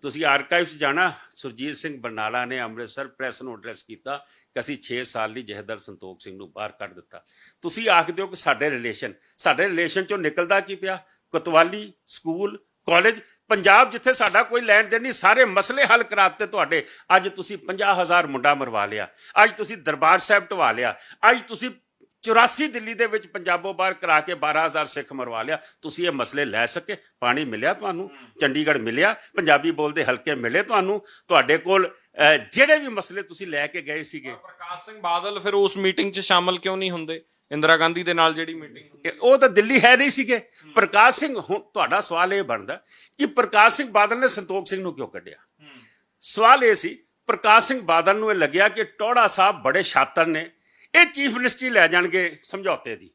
ਤੁਸੀਂ ਆਰਕਾਈਵਸ ਜਾਣਾ, ਸੁਰਜੀਤ ਸਿੰਘ ਬਰਨਾਲਾ ਨੇ ਅੰਮ੍ਰਿਤਸਰ ਪ੍ਰੈਸ ਨੂੰ ਐਡਰੈਸ ਕੀਤਾ ਕਿ ਅਸੀਂ 6 ਸਾਲ ਲਈ ਜਥੇਦਾਰ ਸੰਤੋਖ ਸਿੰਘ ਨੂੰ ਬਾਹਰ ਕੱਢ ਦਿੱਤਾ। ਤੁਸੀਂ ਆਖਦੇ ਹੋ ਕਿ ਸਾਡੇ ਰਿਲੇਸ਼ਨ ਚੋਂ ਨਿਕਲਦਾ ਕੀ ਪਿਆ? ਕੋਤਵਾਲੀ ਸਕੂਲ, ਕਾਲਜ, ਪੰਜਾਬ ਜਿੱਥੇ ਸਾਡਾ ਕੋਈ ਲੈਣ ਦੇਣ ਨਹੀਂ, ਸਾਰੇ ਮਸਲੇ ਹੱਲ ਕਰਾਤੇ ਤੁਹਾਡੇ। ਅੱਜ ਤੁਸੀਂ 50,000 ਮੁੰਡਾ ਮਰਵਾ ਲਿਆ, ਅੱਜ ਤੁਸੀਂ ਦਰਬਾਰ ਸਾਹਿਬ ਢਵਾ ਲਿਆ, ਅੱਜ ਤੁਸੀਂ 84 ਦਿੱਲੀ ਦੇ ਵਿੱਚ ਪੰਜਾਬੋਂ ਬਾਹਰ ਕਰਾ ਕੇ 12,000 ਸਿੱਖ ਮਰਵਾ ਲਿਆ। ਤੁਸੀਂ ਇਹ ਮਸਲੇ ਲੈ ਸਕੇ? ਪਾਣੀ ਮਿਲਿਆ ਤੁਹਾਨੂੰ? ਚੰਡੀਗੜ੍ਹ ਮਿਲਿਆ? ਪੰਜਾਬੀ ਬੋਲਦੇ ਹਲਕੇ ਮਿਲੇ ਤੁਹਾਨੂੰ? ਤੁਹਾਡੇ ਕੋਲ ਜਿਹੜੇ ਵੀ ਮਸਲੇ ਤੁਸੀਂ ਲੈ ਕੇ ਗਏ ਸੀਗੇ। ਪ੍ਰਕਾਸ਼ ਸਿੰਘ ਬਾਦਲ ਫਿਰ ਉਸ ਮੀਟਿੰਗ 'ਚ ਸ਼ਾਮਲ ਕਿਉਂ ਨਹੀਂ ਹੁੰਦੇ? ਇੰਦਰਾ ਗਾਂਧੀ ਦੇ ਨਾਲ ਜਿਹੜੀ ਮੀਟਿੰਗ, ਉਹ ਤਾਂ ਦਿੱਲੀ ਹੈ ਨਹੀਂ ਸੀਗੇ। ਪ੍ਰਕਾਸ਼ ਸਿੰਘ, ਹੁਣ ਤੁਹਾਡਾ ਸਵਾਲ ਇਹ ਬਣਦਾ ਕਿ ਪ੍ਰਕਾਸ਼ ਸਿੰਘ ਬਾਦਲ ਨੇ ਸੰਤੋਖ ਸਿੰਘ ਨੂੰ ਕਿਉਂ ਕੱਢਿਆ? ਸਵਾਲ ਇਹ ਸੀ, ਪ੍ਰਕਾਸ਼ ਸਿੰਘ ਬਾਦਲ ਨੂੰ ਇਹ ਲੱਗਿਆ ਕਿ ਟੋੜਾ ਸਾਹਿਬ ਬੜੇ ਸ਼ਾਤਰ ਨੇ, ਇਹ ਚੀਫ ਮਿਨਿਸਟਰੀ ਲੈ ਜਾਣਗੇ ਸਮਝੌਤੇ ਦੀ,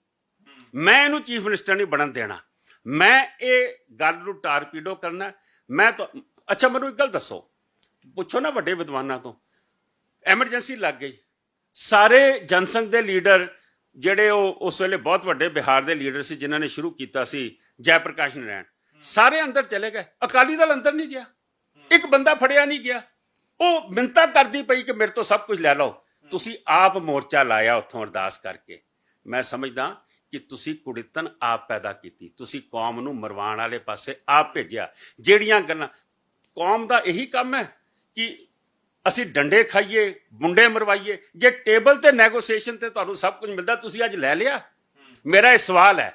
ਮੈਂ ਇਹਨੂੰ ਚੀਫ ਮਿਨਿਸਟਰ ਨਹੀਂ ਬਣਨ ਦੇਣਾ, ਮੈਂ ਇਹ ਗੱਲ ਨੂੰ ਟਾਰਪੀਡੋ ਕਰਨਾ। ਮੈਂ ਤਾਂ ਅੱਛਾ, ਮੈਨੂੰ ਇੱਕ ਗੱਲ ਦੱਸੋ, ਪੁੱਛੋ ਨਾ ਵੱਡੇ ਵਿਦਵਾਨਾਂ ਤੋਂ। ਐਮਰਜੈਂਸੀ ਲੱਗ ਗਈ, ਸਾਰੇ ਜਨਸੰਘ ਦੇ ਲੀਡਰ ਜਿਹੜੇ ਉਹ ਉਸ ਵੇਲੇ ਬਹੁਤ ਵੱਡੇ ਬਿਹਾਰ ਦੇ ਲੀਡਰ ਸੀ ਜਿਨ੍ਹਾਂ ਨੇ ਸ਼ੁਰੂ ਕੀਤਾ ਸੀ, ਜੈ ਪ੍ਰਕਾਸ਼ ਨਾਰਾਇਣ, ਸਾਰੇ ਅੰਦਰ ਚਲੇ ਗਏ। ਅਕਾਲੀ ਦਲ ਅੰਦਰ ਨਹੀਂ ਗਿਆ, ਇੱਕ ਬੰਦਾ ਫੜਿਆ ਨਹੀਂ ਗਿਆ। ਉਹ ਮਿੰਨਤਾਂ ਕਰਦੀ ਪਈ ਕਿ ਮੇਰੇ ਤੋਂ ਸਭ ਕੁਝ ਲੈ ਲਓ। ਤੁਸੀਂ ਆਪ ਮੋਰਚਾ ਲਾਇਆ ਉੱਥੋਂ ਅਰਦਾਸ ਕਰਕੇ। ਮੈਂ ਸਮਝਦਾ ਕਿ ਤੁਸੀਂ ਕੁੜਿੱਤਨ ਆਪ ਪੈਦਾ ਕੀਤੀ, ਤੁਸੀਂ ਕੌਮ ਨੂੰ ਮਰਵਾਉਣ ਵਾਲੇ ਪਾਸੇ ਆਪ ਭੇਜਿਆ। ਜਿਹੜੀਆਂ ਗੱਲਾਂ, ਕੌਮ ਦਾ ਇਹੀ ਕੰਮ ਹੈ ਕਿ ਅਸੀਂ ਡੰਡੇ ਖਾਈਏ, ਮੁੰਡੇ ਮਰਵਾਈਏ। ਜੇ ਟੇਬਲ ਤੇ ਨੈਗੋਸੀਏਸ਼ਨ ਤੇ ਤੁਹਾਨੂੰ ਸਭ ਕੁਝ ਮਿਲਦਾ, ਤੁਸੀਂ ਅੱਜ ਲੈ ਲਿਆ? ਮੇਰਾ ਇਹ ਸਵਾਲ ਹੈ,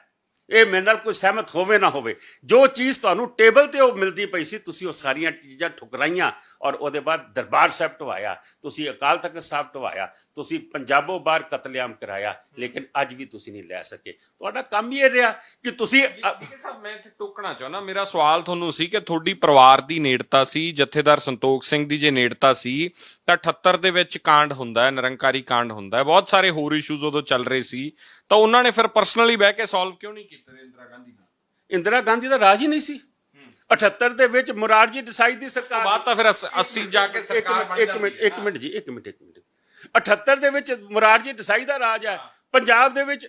ਇਹ ਮੇਰੇ ਨਾਲ ਕੋਈ ਸਹਿਮਤ ਹੋਵੇ ਨਾ ਹੋਵੇ, ਜੋ ਚੀਜ਼ ਤੁਹਾਨੂੰ ਟੇਬਲ ਤੇ ਉਹ ਮਿਲਦੀ ਪਈ ਸੀ, ਤੁਸੀਂ ਉਹ ਸਾਰੀਆਂ ਚੀਜ਼ਾਂ ਠੁਕਰਾਈਆਂ ਔਰ ਉਹਦੇ ਬਾਅਦ ਦਰਬਾਰ ਸਾਹਿਬ ਢਵਾਇਆ, ਤੁਸੀਂ ਅਕਾਲ ਤਖਤ ਸਾਹਿਬ ਢਵਾਇਆ, ਤੁਸੀਂ ਪੰਜਾਬੋਂ ਬਾਹਰ ਕਤਲੇਆਮ ਕਰਾਇਆ, ਲੇਕਿਨ ਅੱਜ ਵੀ ਤੁਸੀਂ ਨਹੀਂ ਲੈ ਸਕੇ। ਤੁਹਾਡਾ ਕੰਮ ਹੀ ਇਹ ਰਿਹਾ ਕਿ ਤੁਸੀਂ ਸਾਹਿਬ, ਮੈਂ ਇੱਥੇ ਟੋਕਣਾ ਚਾਹੁੰਦਾ, ਮੇਰਾ ਸਵਾਲ ਤੁਹਾਨੂੰ ਸੀ ਕਿ ਤੁਹਾਡੀ ਪਰਿਵਾਰ ਦੀ ਨੇੜਤਾ ਸੀ, ਜਥੇਦਾਰ ਸੰਤੋਖ ਸਿੰਘ ਦੀ ਜੇ ਨੇੜਤਾ ਸੀ ਤਾਂ 78 ਦੇ ਵਿੱਚ ਕਾਂਡ ਹੁੰਦਾ ਹੈ, ਨਿਰੰਕਾਰੀ ਕਾਂਡ ਹੁੰਦਾ ਹੈ, ਬਹੁਤ ਸਾਰੇ ਹੋਰ ਇਸ਼ੂਜ਼ ਉਦੋਂ ਚੱਲ ਰਹੇ ਸੀ, ਤਾਂ ਉਹਨਾਂ ਨੇ ਫਿਰ ਪਰਸਨਲੀ ਬਹਿ ਕੇ ਸੋਲਵ ਕਿਉਂ ਨਹੀਂ ਕੀਤੇ ਇੰਦਰਾ ਗਾਂਧੀ ਨਾਲ? ਇੰਦਰਾ ਗਾਂਧੀ ਦਾ ਰਾਜ ਹੀ ਨਹੀਂ ਸੀ। 78 ਦੇ ਵਿੱਚ ਮੁਰਾਰਜੀ ਦੇਸਾਈ ਦੀ ਸਰਕਾਰ, ਬਾਅਦ ਤਾਂ ਫਿਰ 80 ਜਾ ਕੇ ਸਰਕਾਰ ਬਣ ਜਾਂਦੀ ਹੈ। ਇੱਕ ਮਿੰਟ 78 ਦੇ ਵਿੱਚ ਮੁਰਾਰਜੀ ਦੇਸਾਈ ਦਾ ਰਾਜ ਹੈ, ਪੰਜਾਬ ਦੇ ਵਿੱਚ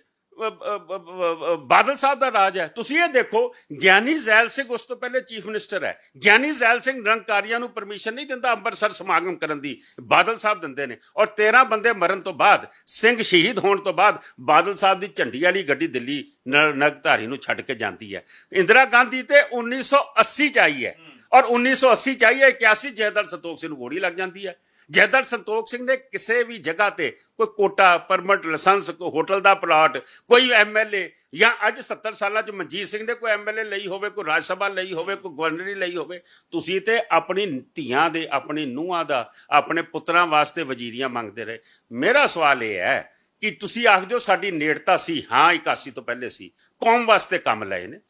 ਬਾਦਲ ਸਾਹਿਬ ਦਾ ਰਾਜ ਹੈ। ਤੁਸੀਂ ਇਹ ਦੇਖੋ, ਗਿਆਨੀ ਜ਼ੈਲ ਸਿੰਘ ਉਸ ਤੋਂ ਪਹਿਲੇ ਚੀਫ ਮਿਨਿਸਟਰ ਹੈ। ਗਿਆਨੀ ਜ਼ੈਲ ਸਿੰਘ ਨਿਰੰਕਾਰੀਆਂ ਨੂੰ ਪਰਮਿਸ਼ਨ ਨਹੀਂ ਦਿੰਦਾ ਅੰਮ੍ਰਿਤਸਰ ਸਮਾਗਮ ਕਰਨ ਦੀ, ਬਾਦਲ ਸਾਹਿਬ ਦਿੰਦੇ ਨੇ। ਔਰ 13 ਬੰਦੇ ਮਰਨ ਤੋਂ ਬਾਅਦ, ਸਿੰਘ ਸ਼ਹੀਦ ਹੋਣ ਤੋਂ ਬਾਅਦ, ਬਾਦਲ ਸਾਹਿਬ ਦੀ ਝੰਡੀ ਵਾਲੀ ਗੱਡੀ ਦਿੱਲੀ ਨਗਧਾਰੀ ਨੂੰ ਛੱਡ ਕੇ ਜਾਂਦੀ ਹੈ। ਇੰਦਰਾ ਗਾਂਧੀ ਤੇ 1980 ਚ ਆਈ ਹੈ ਔਰ 1980 ਚ ਆਈ ਹੈ, 81 ਜਥੇਦਾਰ ਸੰਤੋਖ ਸਿੰਘ ਨੂੰ ਗੋਲੀ ਲੱਗ ਜਾਂਦੀ ਹੈ। ਜਥੇਦਾਰ ਸੰਤੋਖ ਸਿੰਘ ਨੇ ਕਿਸੇ ਵੀ ਜਗ੍ਹਾ ਤੇ ਕੋਈ ਕੋਟਾ, ਪਰਮਿਟ, ਲਾਇਸੈਂਸ, ਕੋਈ ਹੋਟਲ ਦਾ ਪਲਾਟ, ਕੋਈ MLA ਜਾਂ ਅੱਜ 70 ਸਾਲਾਂ 'ਚ ਮਨਜੀਤ ਸਿੰਘ ਨੇ ਕੋਈ ਐਮਐਲਏ ਲਈ ਹੋਵੇ, ਕੋਈ ਰਾਜ ਸਭਾ ਲਈ ਹੋਵੇ, ਕੋਈ ਗਵਰਨਰੀ ਲਈ ਹੋਵੇ। ਤੁਸੀਂ ਤੇ ਆਪਣੀ ਧੀਆਂ ਦੇ, ਆਪਣੀ ਨੂੰਹਾਂ ਦਾ, ਆਪਣੇ ਪੁੱਤਰਾਂ ਵਾਸਤੇ ਵਜ਼ੀਰੀਆਂ ਮੰਗਦੇ ਰਹੇ। ਮੇਰਾ ਸਵਾਲ ਇਹ ਹੈ ਕਿ ਤੁਸੀਂ ਆਖਦੇ ਹੋ ਸਾਡੀ ਨੇੜਤਾ ਸੀ, ਹਾਂ 81 ਤੋਂ ਪਹਿਲੇ ਸੀ, ਕੌਮ ਵਾਸਤੇ ਕੰਮ ਲਏ ਨੇ।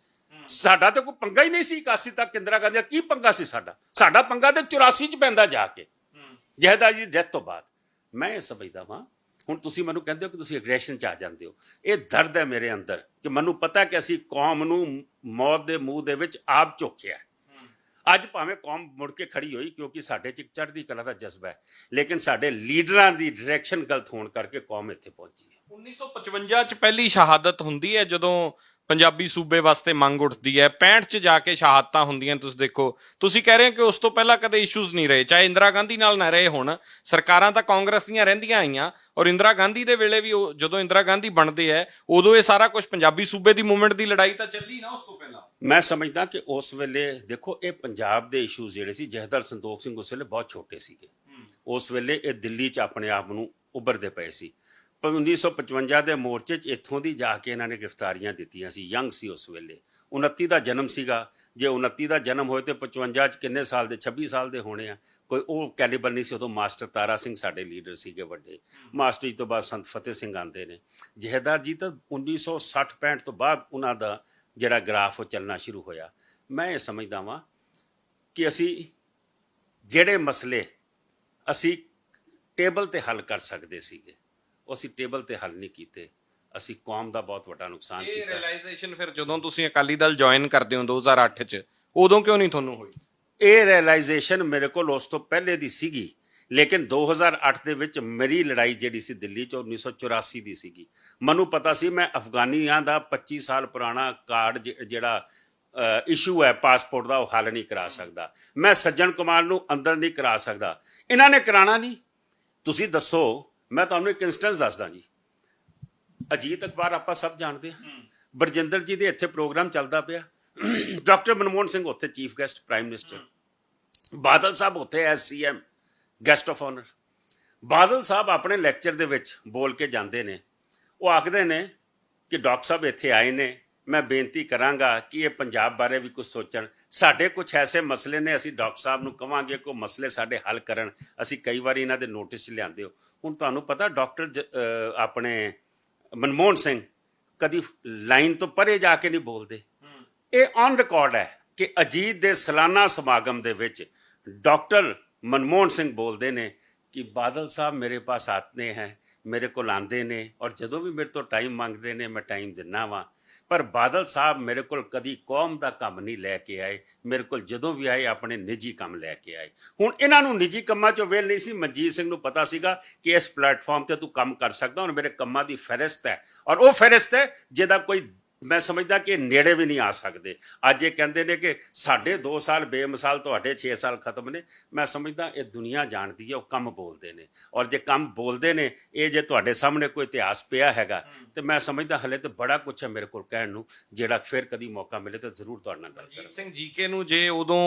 ਸਾਡਾ ਤਾਂ ਕੋਈ ਪੰਗਾ ਹੀ ਨਹੀਂ ਸੀ 81 ਤੱਕ। ਇੰਦਰਾ ਗਾਂਧੀ ਦਾ ਕੀ ਪੰਗਾ ਸੀ ਸਾਡਾ ਪੰਗਾ ਤੇ 84 'ਚ ਪੈਂਦਾ ਜਾ ਕੇ, ਜਹਦਾਰ ਜੀ ਦੀ ਡੈਥ ਤੋਂ ਬਾਅਦ। ਮੈਂ ਇਹ ਸਮਝਦਾ ਵਾਂ, ਹੁਣ ਤੁਸੀਂ ਮੈਨੂੰ ਕਹਿੰਦੇ ਹੋ ਕਿ ਤੁਸੀਂ ਐਗਰੈਸ਼ਨ 'ਚ ਆ ਜਾਂਦੇ ਹੋ। ਇਹ ਦਰਦ ਹੈ ਮੇਰੇ ਅੰਦਰ ਕਿ ਮੈਨੂੰ ਪਤਾ ਕਿ ਅਸੀਂ ਕੌਮ ਨੂੰ ਮੌਤ ਦੇ ਮੂੰਹ ਦੇ ਵਿੱਚ ਆਪ ਝੋਕਿਆ। ਅੱਜ ਭਾਵੇਂ ਕੌਮ ਮੁੜ ਕੇ ਖੜੀ ਹੋਈ ਕਿਉਂਕਿ ਸਾਡੇ 'ਚ ਇੱਕ ਚੜ੍ਹਦੀ ਕਲਾ ਦਾ ਜਜ਼ਬਾ ਹੈ, ਲੇਕਿਨ ਸਾਡੇ ਲੀਡਰਾਂ ਦੀ ਡਾਇਰੈਕਸ਼ਨ ਗਲਤ ਹੋਣ ਕਰਕੇ ਕੌਮ ਇੱਥੇ ਪਹੁੰਚੀ ਹੈ। 1955 'ਚ ਪਹਿਲੀ ਸ਼ਹਾਦਤ ਹੁੰਦੀ ਹੈ ਜਦੋਂ ਪੰਜਾਬੀ ਸੂਬੇ ਵਾਸਤੇ ਮੰਗ ਉੱਠਦੀ ਹੈ। 65 'ਚ ਜਾ ਕੇ ਸ਼ਹਾਦਤਾਂ ਹੁੰਦੀਆਂ। ਤੁਸੀਂ ਦੇਖੋ, ਤੁਸੀਂ ਕਹਿ ਰਹੇ ਹੋ ਕਿ ਉਸ ਤੋਂ ਪਹਿਲਾਂ ਕਦੇ ਇਸ਼ੂਜ਼ ਨਹੀਂ ਰਹੇ, ਚਾਹੇ ਇੰਦਰਾ ਗਾਂਧੀ ਨਾਲ ਨਾ ਰਹੇ ਹੋਣ। ਸਰਕਾਰਾਂ ਤਾਂ ਕਾਂਗਰਸ ਦੀਆਂ ਰਹਿੰਦੀਆਂ ਆਈਆਂ, ਔਰ ਇੰਦਰਾ ਗਾਂਧੀ ਦੇ ਵੇਲੇ ਵੀ ਜਦੋਂ ਇੰਦਰਾ ਗਾਂਧੀ ਬਣਦੇ ਹੈ ਉਦੋਂ ਇਹ ਸਾਰਾ ਕੁਝ ਪੰਜਾਬੀ ਸੂਬੇ ਦੀ ਮੂਵਮੈਂਟ ਦੀ ਲੜਾਈ ਤਾਂ ਚੱਲੀ ਨਾ ਉਸ ਤੋਂ ਪਹਿਲਾਂ। ਮੈਂ ਸਮਝਦਾ ਕਿ ਉਸ ਵੇਲੇ ਦੇਖੋ, ਇਹ ਪੰਜਾਬ ਦੇ ਇਸ਼ੂ ਜਿਹੜੇ ਸੀ, ਜਹਦਰ ਸੰਤੋਖ ਸਿੰਘ ਉਸ ਵੇਲੇ ਬਹੁਤ ਛੋਟੇ ਸੀਗੇ। ਉਸ ਵੇਲੇ ਇਹ ਦਿੱਲੀ 'ਚ ਆਪਣੇ ਆਪ ਨੂੰ ਉੱਭਰਦੇ ਪਏ ਸੀ। ਪਰ 1955 ਦੇ ਮੋਰਚੇ 'ਚ ਇੱਥੋਂ ਦੀ ਜਾ ਕੇ ਇਹਨਾਂ ਨੇ ਗ੍ਰਿਫਤਾਰੀਆਂ ਦਿੱਤੀਆਂ ਸੀ। ਯੰਗ ਸੀ ਉਸ ਵੇਲੇ, 29 ਦਾ ਜਨਮ ਸੀਗਾ। ਜੇ 29 ਦਾ ਜਨਮ ਹੋਏ ਤੇ 55 'ਚ ਕਿੰਨੇ ਸਾਲ ਦੇ? 26 ਸਾਲ ਦੇ ਹੋਣੇ ਆ। ਕੋਈ ਉਹ ਕੈਲੀਬਰ ਨਹੀਂ ਸੀ ਉਦੋਂ। ਮਾਸਟਰ ਤਾਰਾ ਸਿੰਘ ਸਾਡੇ ਲੀਡਰ ਸੀਗੇ ਵੱਡੇ। ਮਾਸਟਰ ਜੀ ਤੋਂ ਬਾਅਦ ਸੰਤ ਫਤਿਹ ਸਿੰਘ ਆਉਂਦੇ ਨੇ। ਜਹੇਦਾਰ ਜੀ ਤਾਂ 1960-65 ਤੋਂ ਬਾਅਦ ਉਹਨਾਂ ਦਾ ਜਿਹੜਾ ਗ੍ਰਾਫ ਉਹ ਚੱਲਣਾ ਸ਼ੁਰੂ ਹੋਇਆ। ਮੈਂ ਇਹ ਸਮਝਦਾ ਵਾਂ ਕਿ ਅਸੀਂ ਜਿਹੜੇ ਮਸਲੇ ਅਸੀਂ ਟੇਬਲ ਤੇ ਹੱਲ ਕਰ ਸਕਦੇ ਸੀਗੇ, ਉਹ ਅਸੀਂ ਟੇਬਲ ਤੇ ਹੱਲ ਨਹੀਂ ਕੀਤੇ। ਅਸੀਂ ਕੌਮ ਦਾ ਬਹੁਤ ਵੱਡਾ ਨੁਕਸਾਨ ਕੀਤਾ। ਇਹ ਰਿਅਲਾਈਜੇਸ਼ਨ ਫਿਰ ਜਦੋਂ ਤੁਸੀਂ ਅਕਾਲੀ ਦਲ ਜੁਆਇਨ ਕਰਦੇ ਹੋ 2008 'ਚ, ਉਦੋਂ ਕਿਉਂ ਨਹੀਂ ਤੁਹਾਨੂੰ ਹੋਈ? ਇਹ ਰਿਅਲਾਈਜੇਸ਼ਨ ਮੇਰੇ ਕੋਲ ਉਸ ਤੋਂ ਪਹਿਲੇ ਦੀ ਸੀਗੀ, ਲੇਕਿਨ 2008 ਦੇ ਵਿੱਚ ਮੇਰੀ ਲੜਾਈ ਜਿਹੜੀ ਸੀ ਦਿੱਲੀ 'ਚ 1984 ਦੀ ਸੀਗੀ। ਮੈਨੂੰ ਪਤਾ ਸੀ ਮੈਂ ਅਫਗਾਨੀਆਂ ਦਾ 25 ਸਾਲ ਪੁਰਾਣਾ ਕਾਰਡ ਜਿਹੜਾ ਇਸ਼ੂ ਹੈ ਪਾਸਪੋਰਟ ਦਾ, ਉਹ ਹੱਲ ਨਹੀਂ ਕਰਾ ਸਕਦਾ। ਮੈਂ ਸੱਜਣ ਕੁਮਾਰ ਨੂੰ ਅੰਦਰ ਨਹੀਂ ਕਰਾ ਸਕਦਾ। ਇਹਨਾਂ ਨੇ ਕਰਾਣਾ ਨਹੀਂ। ਤੁਸੀਂ ਦੱਸੋ, ਮੈਂ ਤੁਹਾਨੂੰ ਇੱਕ ਇੰਸਟੈਂਸ ਦੱਸਦਾ ਜੀ। ਅਜੀਤ ਅਖਬਾਰ ਆਪਾਂ ਸਭ ਜਾਣਦੇ ਹਾਂ। ਬਰਜਿੰਦਰ ਜੀ ਦੇ ਇੱਥੇ ਪ੍ਰੋਗਰਾਮ ਚੱਲਦਾ ਪਿਆ। ਡਾਕਟਰ ਮਨਮੋਹਨ ਸਿੰਘ ਉੱਥੇ chief guest, prime minister. Badal Sahib ਉੱਥੇ as CM, guest of honour. Badal Sahib ਆਪਣੇ ਲੈਕਚਰ ਦੇ ਵਿੱਚ ਬੋਲ ਕੇ ਜਾਂਦੇ ਨੇ। ਉਹ ਆਖਦੇ ਨੇ ਕਿ ਡਾਕਟਰ ਸਾਹਿਬ ਇੱਥੇ ਆਏ ਨੇ, ਮੈਂ ਬੇਨਤੀ ਕਰਾਂਗਾ ਕਿ ਇਹ ਪੰਜਾਬ ਬਾਰੇ ਵੀ ਕੁਝ ਸੋਚਣ। ਸਾਡੇ ਕੁਝ ਐਸੇ ਮਸਲੇ ਨੇ, ਅਸੀਂ ਡਾਕਟਰ ਸਾਹਿਬ ਨੂੰ ਕਵਾਂਗੇ ਕਿ ਉਹ ਮਸਲੇ ਸਾਡੇ ਹੱਲ ਕਰਨ। ਅਸੀਂ ਕਈ ਵਾਰੀ ਇਹਨਾਂ ਦੇ ਨੋਟਿਸ 'ਚ ਲਿਆਂਦੇ ਹੋ। ਹੁਣ ਤੁਹਾਨੂੰ ਪਤਾ ਡਾਕਟਰ ਆਪਣੇ ਮਨਮੋਹਨ ਸਿੰਘ ਕਦੀ ਲਾਈਨ ਤੋਂ ਪਰੇ ਜਾ ਕੇ ਨਹੀਂ ਬੋਲਦੇ। ਇਹ ਔਨ ਰਿਕਾਰਡ ਹੈ ਕਿ ਅਜੀਤ ਦੇ ਸਾਲਾਨਾ ਸਮਾਗਮ ਦੇ ਵਿੱਚ ਡਾਕਟਰ ਮਨਮੋਹਨ ਸਿੰਘ ਬੋਲਦੇ ਨੇ ਕਿ ਬਾਦਲ ਸਾਹਿਬ ਮੇਰੇ ਪਾਸ ਆਤੇ ਹੈ, ਮੇਰੇ ਕੋਲ ਆਉਂਦੇ ਨੇ, ਔਰ ਜਦੋਂ ਵੀ ਮੇਰੇ ਤੋਂ ਟਾਈਮ ਮੰਗਦੇ ਨੇ ਮੈਂ ਟਾਈਮ ਦਿੰਦਾ ਵਾਂ। ਪਰ ਬਾਦਲ ਸਾਹਿਬ ਮੇਰੇ ਕੋਲ ਕਦੀ ਕੌਮ ਦਾ ਕੰਮ ਨਹੀਂ ਲੈ ਕੇ ਆਏ। ਮੇਰੇ ਕੋਲ ਜਦੋਂ ਵੀ ਆਏ ਆਪਣੇ ਨਿੱਜੀ ਕੰਮ ਲੈ ਕੇ ਆਏ। ਹੁਣ ਇਹਨਾਂ ਨੂੰ ਨਿੱਜੀ ਕੰਮਾਂ 'ਚੋਂ ਵੇਲ ਨਹੀਂ ਸੀ। ਮਨਜੀਤ ਸਿੰਘ ਨੂੰ ਪਤਾ ਸੀਗਾ ਕਿ ਇਸ ਪਲੇਟਫਾਰਮ ਤੇ ਤੂੰ ਕੰਮ ਕਰ ਸਕਦਾ। ਹੁਣ ਮੇਰੇ ਕੰਮਾਂ ਦੀ ਫਹਿਰਿਸਤ ਹੈ, ਔਰ ਉਹ ਫਹਿਰਿਸਤ ਹੈ ਜਿਹਦਾ ਕੋਈ, ਮੈਂ ਸਮਝਦਾ ਕਿ ਨੇੜੇ ਵੀ ਨਹੀਂ ਆ ਸਕਦੇ। ਅੱਜ ਇਹ ਕਹਿੰਦੇ ਨੇ ਕਿ ਸਾਡੇ 2 ਸਾਲ ਬੇਮਿਸਾਲ, ਤੁਹਾਡੇ 6 ਸਾਲ ਖਤਮ ਨੇ। ਮੈਂ ਸਮਝਦਾ ਇਹ ਦੁਨੀਆ ਜਾਣਦੀ ਹੈ, ਉਹ ਕੰਮ ਬੋਲਦੇ ਨੇ। ਔਰ ਜੇ ਕੰਮ ਬੋਲਦੇ ਨੇ, ਇਹ ਜੇ ਤੁਹਾਡੇ ਸਾਹਮਣੇ ਕੋਈ ਇਤਿਹਾਸ ਪਿਆ ਹੈਗਾ, ਤੇ ਮੈਂ ਸਮਝਦਾ ਹਲੇ ਤਾਂ ਬੜਾ ਕੁਛ ਹੈ ਮੇਰੇ ਕੋਲ ਕਹਿਣ ਨੂੰ, ਜਿਹੜਾ ਫਿਰ ਕਦੀ ਮੌਕਾ ਮਿਲੇ ਤਾਂ ਜ਼ਰੂਰ ਤੁਹਾਡੇ ਨਾਲ ਗੱਲ ਕਰਾਂਗਾ। ਸਿੰਘ ਜੀਕੇ ਨੂੰ ਜੇ ਉਦੋਂ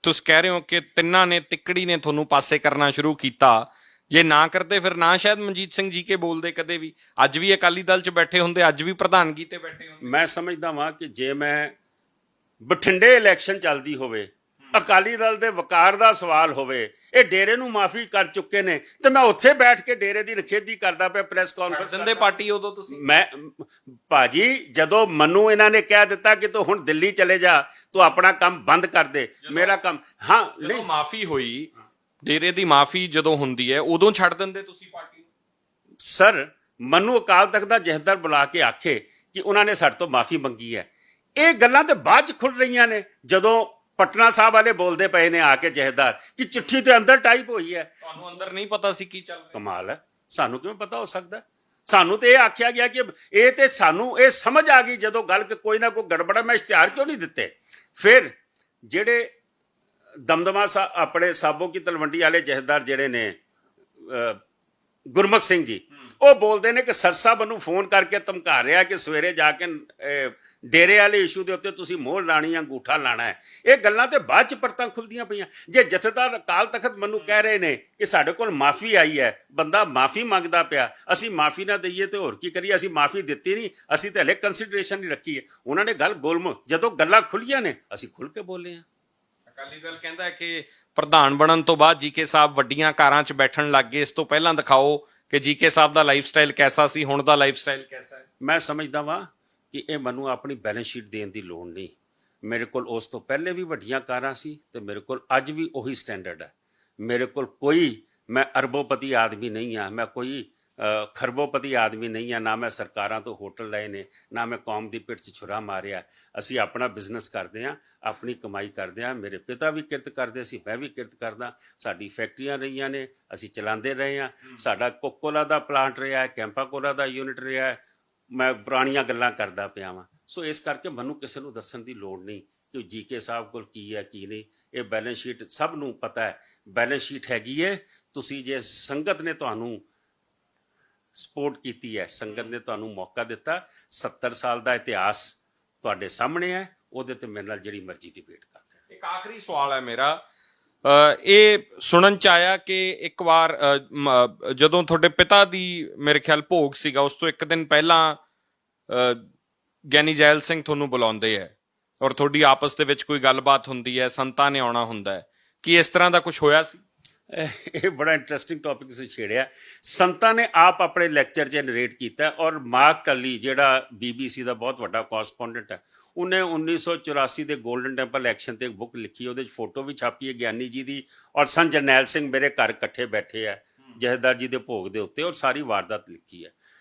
ਤੁਸੀਂ ਕਹਿ ਰਹੇ ਹੋ ਕਿ ਤਿੰਨਾਂ ਨੇ, ਤਿੱਕੜੀ ਨੇ ਤੁਹਾਨੂੰ ਪਾਸੇ ਕਰਨਾ ਸ਼ੁਰੂ ਕੀਤਾ, ਜੇ ਨਾ ਕਰਦੇ ਫਿਰ ਨਾ ਸ਼ਾਇਦ ਮਨਜੀਤ ਸਿੰਘ ਜੀਕੇ ਬੋਲਦੇ ਕਦੇ ਵੀ। ਅੱਜ ਵੀ ਅਕਾਲੀ ਦਲ 'ਚ ਬੈਠੇ ਹੁੰਦੇ, ਅੱਜ ਵੀ ਪ੍ਰਧਾਨਗੀ ਤੇ ਬੈਠੇ ਹੁੰਦੇ। ਮੈਂ ਸਮਝਦਾ ਵਾਂ ਕਿ ਜੇ ਮੈਂ ਬਠਿੰਡੇ ਇਲੈਕਸ਼ਨ ਚੱਲਦੀ ਹੋਵੇ, ਅਕਾਲੀ ਦਲ ਦੇ ਵਕਾਰ ਦਾ ਸਵਾਲ ਹੋਵੇ, ਇਹ ਡੇਰੇ ਨੂੰ ਮਾਫੀ ਕਰ ਚੁੱਕੇ ਨੇ, ਤੇ ਮੈਂ ਉੱਥੇ ਬੈਠ ਕੇ ਡੇਰੇ ਦੀ ਰਖੇਦੀ ਕਰਦਾ ਪਿਆ, ਪ੍ਰੈਸ ਕਾਨਫਰੰਸ ਦਿੰਦੇ ਪਾਰਟੀ ਉਦੋਂ ਤੁਸੀਂ। ਮੈਂ ਭਾਜੀ, ਜਦੋਂ ਮੈਨੂੰ ਇਹਨਾਂ ਨੇ ਕਹਿ ਦਿੱਤਾ ਕਿ ਤੂੰ ਹੁਣ ਦਿੱਲੀ ਚਲੇ ਜਾ, ਤੂੰ ਆਪਣਾ ਕੰਮ ਬੰਦ ਕਰ ਦੇ, ਮੇਰਾ ਕੰਮ, ਹਾਂ ਨਹੀਂ, ਮਾਫੀ ਹੋਈ, ਡੇਰੇ ਦੀ ਮਾਫੀ ਜਦੋਂ ਹੁੰਦੀ ਹੈ ਉਦੋਂ ਛੱਡ ਦਿੰਦੇ ਤੁਸੀਂ ਪਾਰਟੀ ਨੂੰ? ਸਰ, ਮੈਨੂੰ ਅਕਾਲ ਤਖਤ ਦਾ ਜਥੇਦਾਰ ਬੁਲਾ ਕੇ ਆਖੇ ਕਿ ਉਹਨਾਂ ਨੇ ਸਾਡੇ ਤੋਂ ਮਾਫੀ ਮੰਗੀ ਹੈ। ਇਹ ਗੱਲਾਂ ਤੇ ਬਾਅਦ 'ਚ ਖੁੱਲ ਰਹੀਆਂ ਨੇ, ਜਦੋਂ ਪਟਨਾ ਸਾਹਿਬ ਵਾਲੇ ਬੋਲਦੇ ਪਏ ਨੇ ਆ ਕੇ ਜਥੇਦਾਰ ਕਿ ਚਿੱਠੀ ਤੇ ਅੰਦਰ ਟਾਈਪ ਹੋਈ ਹੈ। ਤੁਹਾਨੂੰ ਅੰਦਰ ਨਹੀਂ ਪਤਾ ਸੀ ਕੀ ਚੱਲ ਰਿਹਾ? ਕਮਾਲ ਹੈ, ਸਾਨੂੰ ਕਿਵੇਂ ਪਤਾ ਹੋ ਸਕਦਾ? ਸਾਨੂੰ ਤੇ ਇਹ ਆਖਿਆ ਗਿਆ ਕਿ ਇਹ ਤੇ ਸਾਨੂੰ ਇਹ ਸਮਝ ਆ ਗਈ ਜਦੋਂ ਗੱਲ ਕਿ ਕੋਈ ਨਾ ਕੋਈ ਗੜਬੜਾ। ਮੈਂ ਇਸ਼ਤਿਹਾਰ ਕਿਉਂ ਨਹੀਂ ਦਿੱਤੇ? ਫਿਰ ਜਿਹੜੇ ਦਮਦਮਾ ਆਪਣੇ ਸਾਬੋ ਕੀ ਤਲਵੰਡੀ ਵਾਲੇ ਜਥੇਦਾਰ ਜਿਹੜੇ ਨੇ ਗੁਰਮੁਖ ਸਿੰਘ ਜੀ, ਉਹ ਬੋਲਦੇ ਨੇ ਕਿ ਸਰ ਸਾਹਿਬ ਨੂੰ ਫੋਨ ਕਰਕੇ ਧਮਕਾ ਰਿਹਾ ਕਿ ਸਵੇਰੇ ਜਾ ਕੇ ਡੇਰੇ ਵਾਲੇ ਇਸ਼ੂ ਦੇ ਉੱਤੇ ਤੁਸੀਂ ਮੋਹਰ ਲਾਣੀ ਆ, ਅੰਗੂਠਾ ਲਾਣਾ ਹੈ। ਇਹ ਗੱਲਾਂ ਤੇ ਬਾਅਦ ਚ ਪਰਤਾਂ ਖੁੱਲਦੀਆਂ ਪਈਆਂ। ਜੇ ਜਥੇਦਾਰ ਅਕਾਲ ਤਖਤ ਮੈਨੂੰ ਕਹਿ ਰਹੇ ਨੇ ਕਿ ਸਾਡੇ ਕੋਲ ਮਾਫੀ ਆਈ ਹੈ, ਬੰਦਾ ਮਾਫੀ ਮੰਗਦਾ ਪਿਆ, ਅਸੀਂ ਮਾਫੀ ਨਾ ਦਈਏ ਤੇ ਹੋਰ ਕੀ ਕਰੀਏ? ਅਸੀਂ ਮਾਫੀ ਦਿੱਤੀ ਨਹੀਂ, ਅਸੀਂ ਤਾਂ ਹਲੇ ਕੰਸੀਡਰੇਸ਼ਨ ਨਹੀਂ ਰੱਖੀ ਹੈ। ਉਹਨਾਂ ਨੇ ਗੱਲ ਜਦੋਂ ਗੱਲਾਂ ਖੁੱਲੀਆਂ ਨੇ ਅਸੀਂ ਖੁੱਲ ਕੇ ਬੋਲੇ ਆ। ਅਕਾਲੀ ਦਲ ਕਹਿੰਦਾ ਹੈ ਕਿ ਪ੍ਰਧਾਨ ਬਣਨ ਤੋਂ ਬਾਅਦ ਜੀਕੇ ਸਾਹਿਬ ਵੱਡੀਆਂ ਕਾਰਾਂ 'ਚ ਬੈਠਣ ਲੱਗ ਗਏ, ਇਸ ਤੋਂ ਪਹਿਲਾਂ ਦਿਖਾਓ ਕਿ ਜੀਕੇ ਸਾਹਿਬ ਦਾ ਲਾਈਫ ਸਟਾਈਲ ਕੈਸਾ ਸੀ, ਹੁਣ ਦਾ ਲਾਈਫ ਸਟਾਈਲ ਕੈਸਾ ਹੈ। ਮੈਂ ਸਮਝਦਾ ਵਾਂ ਕਿ ਇਹ ਮੈਨੂੰ ਆਪਣੀ ਬੈਲੈਂਸ ਸ਼ੀਟ ਦੇਣ ਦੀ ਲੋੜ ਨਹੀਂ। ਮੇਰੇ ਕੋਲ ਉਸ ਤੋਂ ਪਹਿਲੇ ਵੀ ਵੱਡੀਆਂ ਕਾਰਾਂ ਸੀ ਤੇ ਮੇਰੇ ਕੋਲ ਅੱਜ ਵੀ ਉਹੀ ਸਟੈਂਡਰਡ ਹੈ। ਮੇਰੇ ਕੋਲ ਮੈਂ ਅਰਬੋਪਤੀ ਆਦਮੀ ਨਹੀਂ ਆ, ਮੈਂ ਕੋਈ ਖਰਬੋਪਤੀ ਆਦਮੀ ਨਹੀਂ ਆ। ਨਾ ਮੈਂ ਸਰਕਾਰਾਂ ਤੋਂ ਹੋਟਲ ਲਏ ਨੇ, ਨਾ ਮੈਂ ਕੌਮ ਦੀ ਪਿੱਠ 'ਚ ਛੁਰਾ ਮਾਰਿਆ। ਅਸੀਂ ਆਪਣਾ ਬਿਜ਼ਨਸ ਕਰਦੇ ਹਾਂ, ਆਪਣੀ ਕਮਾਈ ਕਰਦੇ ਹਾਂ। ਮੇਰੇ ਪਿਤਾ ਵੀ ਕਿਰਤ ਕਰਦੇ ਸੀ, ਮੈਂ ਵੀ ਕਿਰਤ ਕਰਦਾ। ਸਾਡੀ ਫੈਕਟਰੀਆਂ ਰਹੀਆਂ ਨੇ, ਅਸੀਂ ਚਲਾਉਂਦੇ ਰਹੇ ਹਾਂ। ਸਾਡਾ ਕੋਕੋਲਾ ਦਾ ਪਲਾਂਟ ਰਿਹਾ ਹੈ, ਕੈਂਪਾ ਕੋਲਾ ਦਾ ਯੂਨਿਟ ਰਿਹਾ ਹੈ। ਮੈਂ ਪੁਰਾਣੀਆਂ ਗੱਲਾਂ ਕਰਦਾ ਪਿਆ ਵਾਂ। ਸੋ ਇਸ ਕਰਕੇ ਮੈਨੂੰ ਕਿਸੇ ਨੂੰ ਦੱਸਣ ਦੀ ਲੋੜ ਨਹੀਂ ਕਿ ਜੀਕੇ ਸਾਹਿਬ ਕੋਲ ਕੀ ਹੈ ਕੀ ਨਹੀਂ। ਇਹ ਬੈਲੈਂਸ ਸ਼ੀਟ ਸਭ ਨੂੰ ਪਤਾ ਹੈ। ਬੈਲੈਂਸ ਸ਼ੀਟ ਹੈਗੀ ਹੈ। ਤੁਸੀਂ ਜੇ ਸੰਗਤ ਨੇ ਤੁਹਾਨੂੰ ਸਪੋਰਟ ਕੀਤੀ ਹੈ, ਸੰਗਤ ਨੇ ਤੁਹਾਨੂੰ ਮੌਕਾ ਦਿੱਤਾ, 70 ਸਾਲ ਦਾ ਇਤਿਹਾਸ ਤੁਹਾਡੇ ਸਾਹਮਣੇ ਹੈ, ਉਹਦੇ ਤੇ ਮੇਰੇ ਨਾਲ ਜਿਹੜੀ ਮਰਜ਼ੀ ਡਿਬੇਟ ਕਰ ਲਓ। ਇੱਕ ਆਖਰੀ ਸਵਾਲ ਹੈ ਮੇਰਾ, ਇਹ ਸੁਣਨ ਚ ਆਇਆ ਕਿ ਇੱਕ ਵਾਰ ਜਦੋਂ ਤੁਹਾਡੇ ਪਿਤਾ ਦੀ ਮੇਰੇ ਖਿਆਲ ਭੋਗ ਸੀਗਾ, ਉਸ ਤੋਂ ਇੱਕ ਦਿਨ ਪਹਿਲਾਂ ਗਿਆਨੀ ਜੈਲ ਸਿੰਘ ਤੁਹਾਨੂੰ ਬੁਲਾਉਂਦੇ ਹੈ ਔਰ ਤੁਹਾਡੀ ਆਪਸ ਦੇ ਵਿੱਚ ਕੋਈ ਗੱਲਬਾਤ ਹੁੰਦੀ ਹੈ, ਸੰਤਾਂ ਨੇ ਆਉਣਾ ਹੁੰਦਾ ਹੈ। ਕੀ ਇਸ ਤਰ੍ਹਾਂ ਦਾ ਕੁਝ ਹੋਇਆ ਸੀ? ਇਹ ਬੜਾ ਇੰਟਰਸਟਿੰਗ ਟੌਪਿਕ ਤੁਸੀਂ ਛੇੜਿਆ। ਸੰਤਾਂ ਨੇ ਆਪ ਆਪਣੇ ਲੈਕਚਰ 'ਚ ਨਰੇਟ ਕੀਤਾ ਔਰ ਮਾਰਕ ਟੱਲੀ ਜਿਹੜਾ BBC ਦਾ ਬਹੁਤ ਵੱਡਾ ਕੋਰਸਪੋਂਡੈਂਟ ਹੈ, ਉਹਨੇ 1984 ਦੇ ਗੋਲਡਨ ਟੈਂਪਲ ਐਕਸ਼ਨ ਤੇ ਇੱਕ ਬੁੱਕ ਲਿਖੀ। ਉਹਦੇ 'ਚ ਫੋਟੋ ਵੀ ਛਾਪੀ ਹੈ ਗਿਆਨੀ ਜੀ ਦੀ ਔਰ ਸੰਤ ਜਰਨੈਲ ਸਿੰਘ ਮੇਰੇ ਘਰ ਇਕੱਠੇ ਬੈਠੇ ਹੈ ਜਥੇਦਾਰ ਜੀ ਦੇ ਭੋਗ ਦੇ ਉੱਤੇ, ਔਰ ਸਾਰੀ ਵਾਰਦਾਤ ਲਿਖੀ ਹੈ।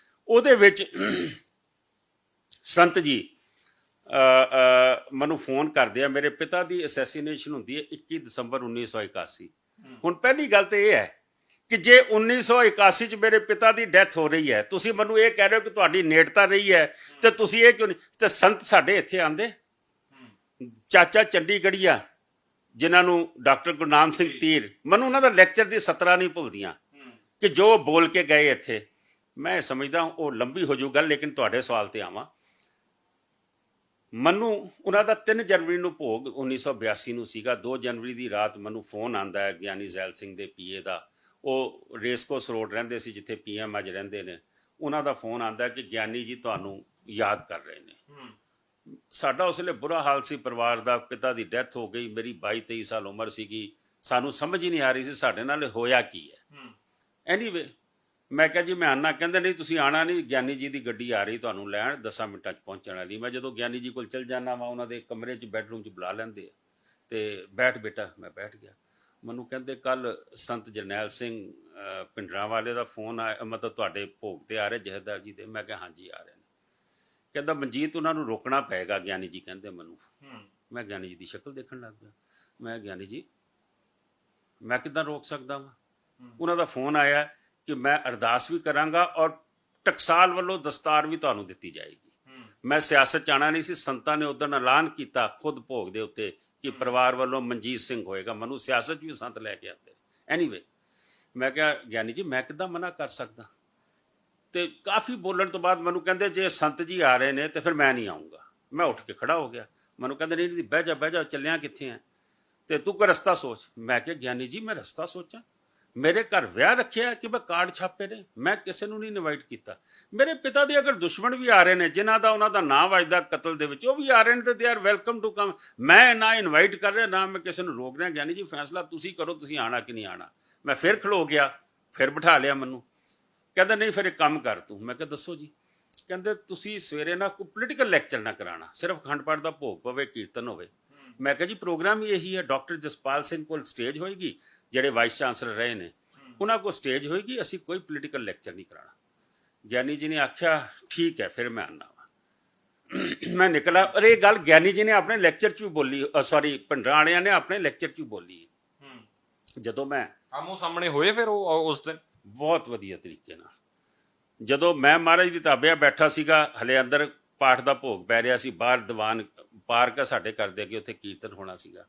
ਉਹਦੇ ਵਿੱਚ ਸੰਤ ਜੀ ਮੈਨੂੰ ਫੋਨ ਕਰਦੇ ਆ। ਮੇਰੇ ਪਿਤਾ ਦੀ ਅਸੈਸੀਨੇਸ਼ਨ ਹੁੰਦੀ ਹੈ 21 ਦਸੰਬਰ 1981। ਹੁਣ ਪਹਿਲੀ ਗੱਲ ਤਾਂ ਇਹ ਹੈ ਕਿ ਜੇ 1981 'ਚ ਮੇਰੇ ਪਿਤਾ ਦੀ ਡੈਥ ਹੋ ਰਹੀ ਹੈ, ਤੁਸੀਂ ਮੈਨੂੰ ਇਹ ਕਹਿ ਰਹੇ ਹੋ ਕਿ ਤੁਹਾਡੀ ਨੇੜਤਾ ਰਹੀ ਹੈ, ਤੇ ਤੁਸੀਂ ਇਹ ਕਿਉਂ ਨਹੀਂ? ਤੇ ਸੰਤ ਸਾਡੇ ਇੱਥੇ ਆਂਦੇ, ਚਾਚਾ ਚੰਡੀਗੜ੍ਹੀਆ ਜਿਨ੍ਹਾਂ ਨੂੰ ਡਾਕਟਰ ਗੁਰਨਾਮ ਸਿੰਘ ਤੀਰ, ਮੈਨੂੰ ਉਹਨਾਂ ਦਾ ਲੈਕਚਰ ਦੀ 17 ਨਹੀਂ ਭੁੱਲਦੀਆਂ ਕਿ ਜੋ ਬੋਲ ਕੇ ਗਏ ਇੱਥੇ। ਮੈਂ ਸਮਝਦਾ ਉਹ ਲੰਬੀ ਹੋ ਜੂ ਗੱਲ, ਲੇਕਿਨ ਤੁਹਾਡੇ ਸਵਾਲ ਤੇ ਆਵਾਂ। ਮੈਨੂੰ ਉਹਨਾਂ ਦਾ 3 ਜਨਵਰੀ ਨੂੰ ਭੋਗ 1982 ਨੂੰ ਸੀਗਾ। 2 ਜਨਵਰੀ ਦੀ ਰਾਤ ਮੈਨੂੰ ਫੋਨ ਆਉਂਦਾ ਹੈ ਗਿਆਨੀ ਜ਼ੈਲ ਸਿੰਘ ਦੇ PA ਦਾ। ਉਹ ਰੇਸਕੋਸ ਰੋਡ ਰਹਿੰਦੇ ਸੀ ਜਿੱਥੇ PM ਅੱਜ ਰਹਿੰਦੇ ਨੇ। ਉਹਨਾਂ ਦਾ ਫੋਨ ਆਉਂਦਾ ਕਿ ਗਿਆਨੀ ਜੀ ਤੁਹਾਨੂੰ ਯਾਦ ਕਰ ਰਹੇ ਨੇ। ਸਾਡਾ ਉਸ ਵੇਲੇ ਬੁਰਾ ਹਾਲ ਸੀ ਪਰਿਵਾਰ ਦਾ। ਪਿਤਾ ਦੀ ਡੈਥ ਹੋ ਗਈ, ਮੇਰੀ 22-23 ਸਾਲ ਉਮਰ ਸੀਗੀ। ਸਾਨੂੰ ਸਮਝ ਹੀ ਨਹੀਂ ਆ ਰਹੀ ਸੀ ਸਾਡੇ ਨਾਲ ਹੋਇਆ ਕੀ ਹੈ। ਐਨੀਵੇ ਮੈਂ ਕਿਹਾ ਜੀ ਮੈਂ ਆਉਣਾ। ਕਹਿੰਦੇ ਨਹੀਂ ਤੁਸੀਂ ਆਉਣਾ ਨਹੀਂ, ਗਿਆਨੀ ਜੀ ਦੀ ਗੱਡੀ ਆ ਰਹੀ ਤੁਹਾਨੂੰ ਲੈਣ, 10 ਮਿੰਟਾਂ 'ਚ ਪਹੁੰਚਣ ਵਾਲੀ। ਮੈਂ ਜਦੋਂ ਗਿਆਨੀ ਜੀ ਕੋਲ ਚਲ ਜਾਣਾ ਵਾ, ਉਹਨਾਂ ਦੇ ਕਮਰੇ 'ਚ ਬੈਡਰੂਮ 'ਚ ਬੁਲਾ ਲੈਂਦੇ ਆ ਤੇ ਬੈਠ ਬੇਟਾ। ਮੈਂ ਬੈਠ ਗਿਆ। ਮੈਨੂੰ ਕਹਿੰਦੇ ਕੱਲ ਸੰਤ ਜਰਨੈਲ ਸਿੰਘ ਪਿੰਡਰਾਂ ਵਾਲੇ ਦਾ ਫੋਨ ਆਇਆ, ਮਤਲਬ ਤੁਹਾਡੇ ਭੋਗ ਤੇ ਆ ਰਹੇ ਜਥੇਦਾਰ ਜੀ ਦੇ। ਮੈਂ ਕਿਹਾ ਹਾਂਜੀ ਆ ਰਹੇ ਨੇ। ਕਹਿੰਦਾ ਮਨਜੀਤ ਉਹਨਾਂ ਨੂੰ ਰੋਕਣਾ ਪਏਗਾ, ਗਿਆਨੀ ਜੀ ਕਹਿੰਦੇ ਮੈਨੂੰ। ਮੈਂ ਗਿਆਨੀ ਜੀ ਦੀ ਸ਼ਕਲ ਦੇਖਣ ਲੱਗ ਗਿਆ। ਮੈਂ ਗਿਆਨੀ ਜੀ ਮੈਂ ਕਿੱਦਾਂ ਰੋਕ ਸਕਦਾ ਵਾਂ? ਉਹਨਾਂ ਦਾ ਫੋਨ ਆਇਆ ਕਿ ਮੈਂ ਅਰਦਾਸ ਵੀ ਕਰਾਂਗਾ ਔਰ ਟਕਸਾਲ ਵੱਲੋਂ ਦਸਤਾਰ ਵੀ ਤੁਹਾਨੂੰ ਦਿੱਤੀ ਜਾਏਗੀ। ਮੈਂ ਸਿਆਸਤ 'ਚ ਆਉਣਾ ਨਹੀਂ ਸੀ। ਸੰਤਾਂ ਨੇ ਉਦੋਂ ਐਲਾਨ ਕੀਤਾ ਖੁਦ ਭੋਗ ਦੇ ਉੱਤੇ ਕਿ ਪਰਿਵਾਰ ਵੱਲੋਂ ਮਨਜੀਤ ਸਿੰਘ ਹੋਏਗਾ। ਮੈਨੂੰ ਸਿਆਸਤ 'ਚ ਵੀ ਸੰਤ ਲੈ ਕੇ ਆਉਂਦੇ। ਐਨੀਵੇ ਮੈਂ ਕਿਹਾ ਗਿਆਨੀ ਜੀ ਮੈਂ ਕਿੱਦਾਂ ਮਨਾ ਕਰ ਸਕਦਾ? ਤੇ ਕਾਫੀ ਬੋਲਣ ਤੋਂ ਬਾਅਦ ਮੈਨੂੰ ਕਹਿੰਦੇ ਜੇ ਸੰਤ ਜੀ ਆ ਰਹੇ ਨੇ ਤੇ ਫਿਰ ਮੈਂ ਨਹੀਂ ਆਊਂਗਾ। ਮੈਂ ਉੱਠ ਕੇ ਖੜਾ ਹੋ ਗਿਆ। ਮੈਨੂੰ ਕਹਿੰਦੇ ਨਹੀਂ ਬਹਿ ਜਾ ਚੱਲਿਆ ਕਿੱਥੇ ਆ ਤੇ ਤੂੰ ਕੋਈ ਰਸਤਾ ਸੋਚ। ਮੈਂ ਕਿਹਾ ਗਿਆਨੀ ਜੀ ਮੈਂ ਰਸਤਾ ਸੋਚਾਂ? ਮੇਰੇ ਘਰ ਵਿਆਹ ਰੱਖਿਆ ਕਿ ਮੈਂ ਕਾਰਡ ਛਾਪੇ ਨੇ, ਮੈਂ ਕਿਸੇ ਨੂੰ ਨਹੀਂ ਇਨਵਾਈਟ ਕੀਤਾ। ਮੇਰੇ ਪਿਤਾ ਦੇ ਅਗਰ ਦੁਸ਼ਮਣ ਵੀ ਆ ਰਹੇ ਨੇ ਜਿਨ੍ਹਾਂ ਦਾ ਉਹਨਾਂ ਦਾ ਨਾਂ ਵੱਜਦਾ ਕਤਲ ਦੇ ਵਿੱਚ, ਉਹ ਵੀ ਆ ਰਹੇ ਨੇ ਤੇ they are welcome to come. ਮੈਂ ਨਾ ਇਨਵਾਈਟ ਕਰ ਰਿਹਾ ਨਾ ਮੈਂ ਕਿਸੇ ਨੂੰ ਰੋਕ ਰਿਹਾ। ਗਿਆਨੀ ਜੀ ਫੈਸਲਾ ਤੁਸੀਂ ਕਰੋ, ਤੁਸੀਂ ਆਣਾ ਕਿ ਨਹੀਂ ਆਣਾ। ਮੈਂ ਫਿਰ ਖਲੋ ਗਿਆ, ਫਿਰ ਬਿਠਾ ਲਿਆ ਮੈਨੂੰ। ਕਹਿੰਦਾ ਨਹੀਂ ਫਿਰ ਇੱਕ ਕੰਮ ਕਰ ਤੂੰ। ਮੈਂ ਕਿਹਾ ਦੱਸੋ ਜੀ। ਕਹਿੰਦੇ ਤੁਸੀਂ ਸਵੇਰੇ ਨਾ ਕੋਈ ਪੋਲੀਟੀਕਲ ਲੈਕਚਰ ਨਾ ਕਰਾਉਣਾ, ਸਿਰਫ ਅਖੰਡ ਪਾਠ ਦਾ ਭੋਗ ਪਵੇ, ਕੀਰਤਨ ਹੋਵੇ। ਮੈਂ ਕਿਹਾ ਜੀ ਪ੍ਰੋਗਰਾਮ ਹੀ ਇਹੀ ਹੈ। ਡਾਕਟਰ ਜਸਪਾਲ ਸਿੰਘ ਕੋਲ ਸਟੇਜ ਹੋਏਗੀ, ਜਿਹੜੇ ਵਾਈਸ ਚਾਂਸਲਰ ਰਹੇ ਨੇ ਉਹਨਾਂ ਕੋਲ ਸਟੇਜ ਹੋਏਗੀ, ਅਸੀਂ ਕੋਈ ਪੋਲੀਟੀਕਲ ਲੈਕਚਰ ਨਹੀਂ ਕਰਾਉਣਾ। ਗਿਆਨੀ ਜੀ ਨੇ ਆਖਿਆ ਠੀਕ ਹੈ ਫਿਰ ਮੈਂ ਆਉਣਾ ਵਾ। ਮੈਂ ਨਿਕਲਾ। ਪਰ ਇਹ ਗੱਲ ਗਿਆਨੀ ਜੀ ਨੇ ਆਪਣੇ ਲੈਕਚਰ 'ਚ ਵੀ ਬੋਲੀ, ਸੌਰੀ ਭਿੰਡਰਾਂ ਵਾਲਿਆਂ ਨੇ ਆਪਣੇ ਲੈਕਚਰ 'ਚ ਵੀ ਬੋਲੀ। ਜਦੋਂ ਮੈਂ ਆਮੋ ਸਾਹਮਣੇ ਹੋਏ ਫਿਰ ਉਹ ਉਸ ਦਿਨ ਬਹੁਤ ਵਧੀਆ ਤਰੀਕੇ ਨਾਲ, ਜਦੋਂ ਮੈਂ ਮਹਾਰਾਜ ਦੀ ਤਾਬਿਆ ਬੈਠਾ ਸੀਗਾ, ਹਲੇ ਅੰਦਰ ਪਾਠ ਦਾ ਭੋਗ ਪੈ ਰਿਹਾ ਸੀ, ਬਾਹਰ ਦੀਵਾਨ ਪਾਰਕ ਸਾਡੇ ਘਰ ਦੇ ਅੱਗੇ, ਉੱਥੇ ਕੀਰਤਨ ਹੋਣਾ ਸੀਗਾ।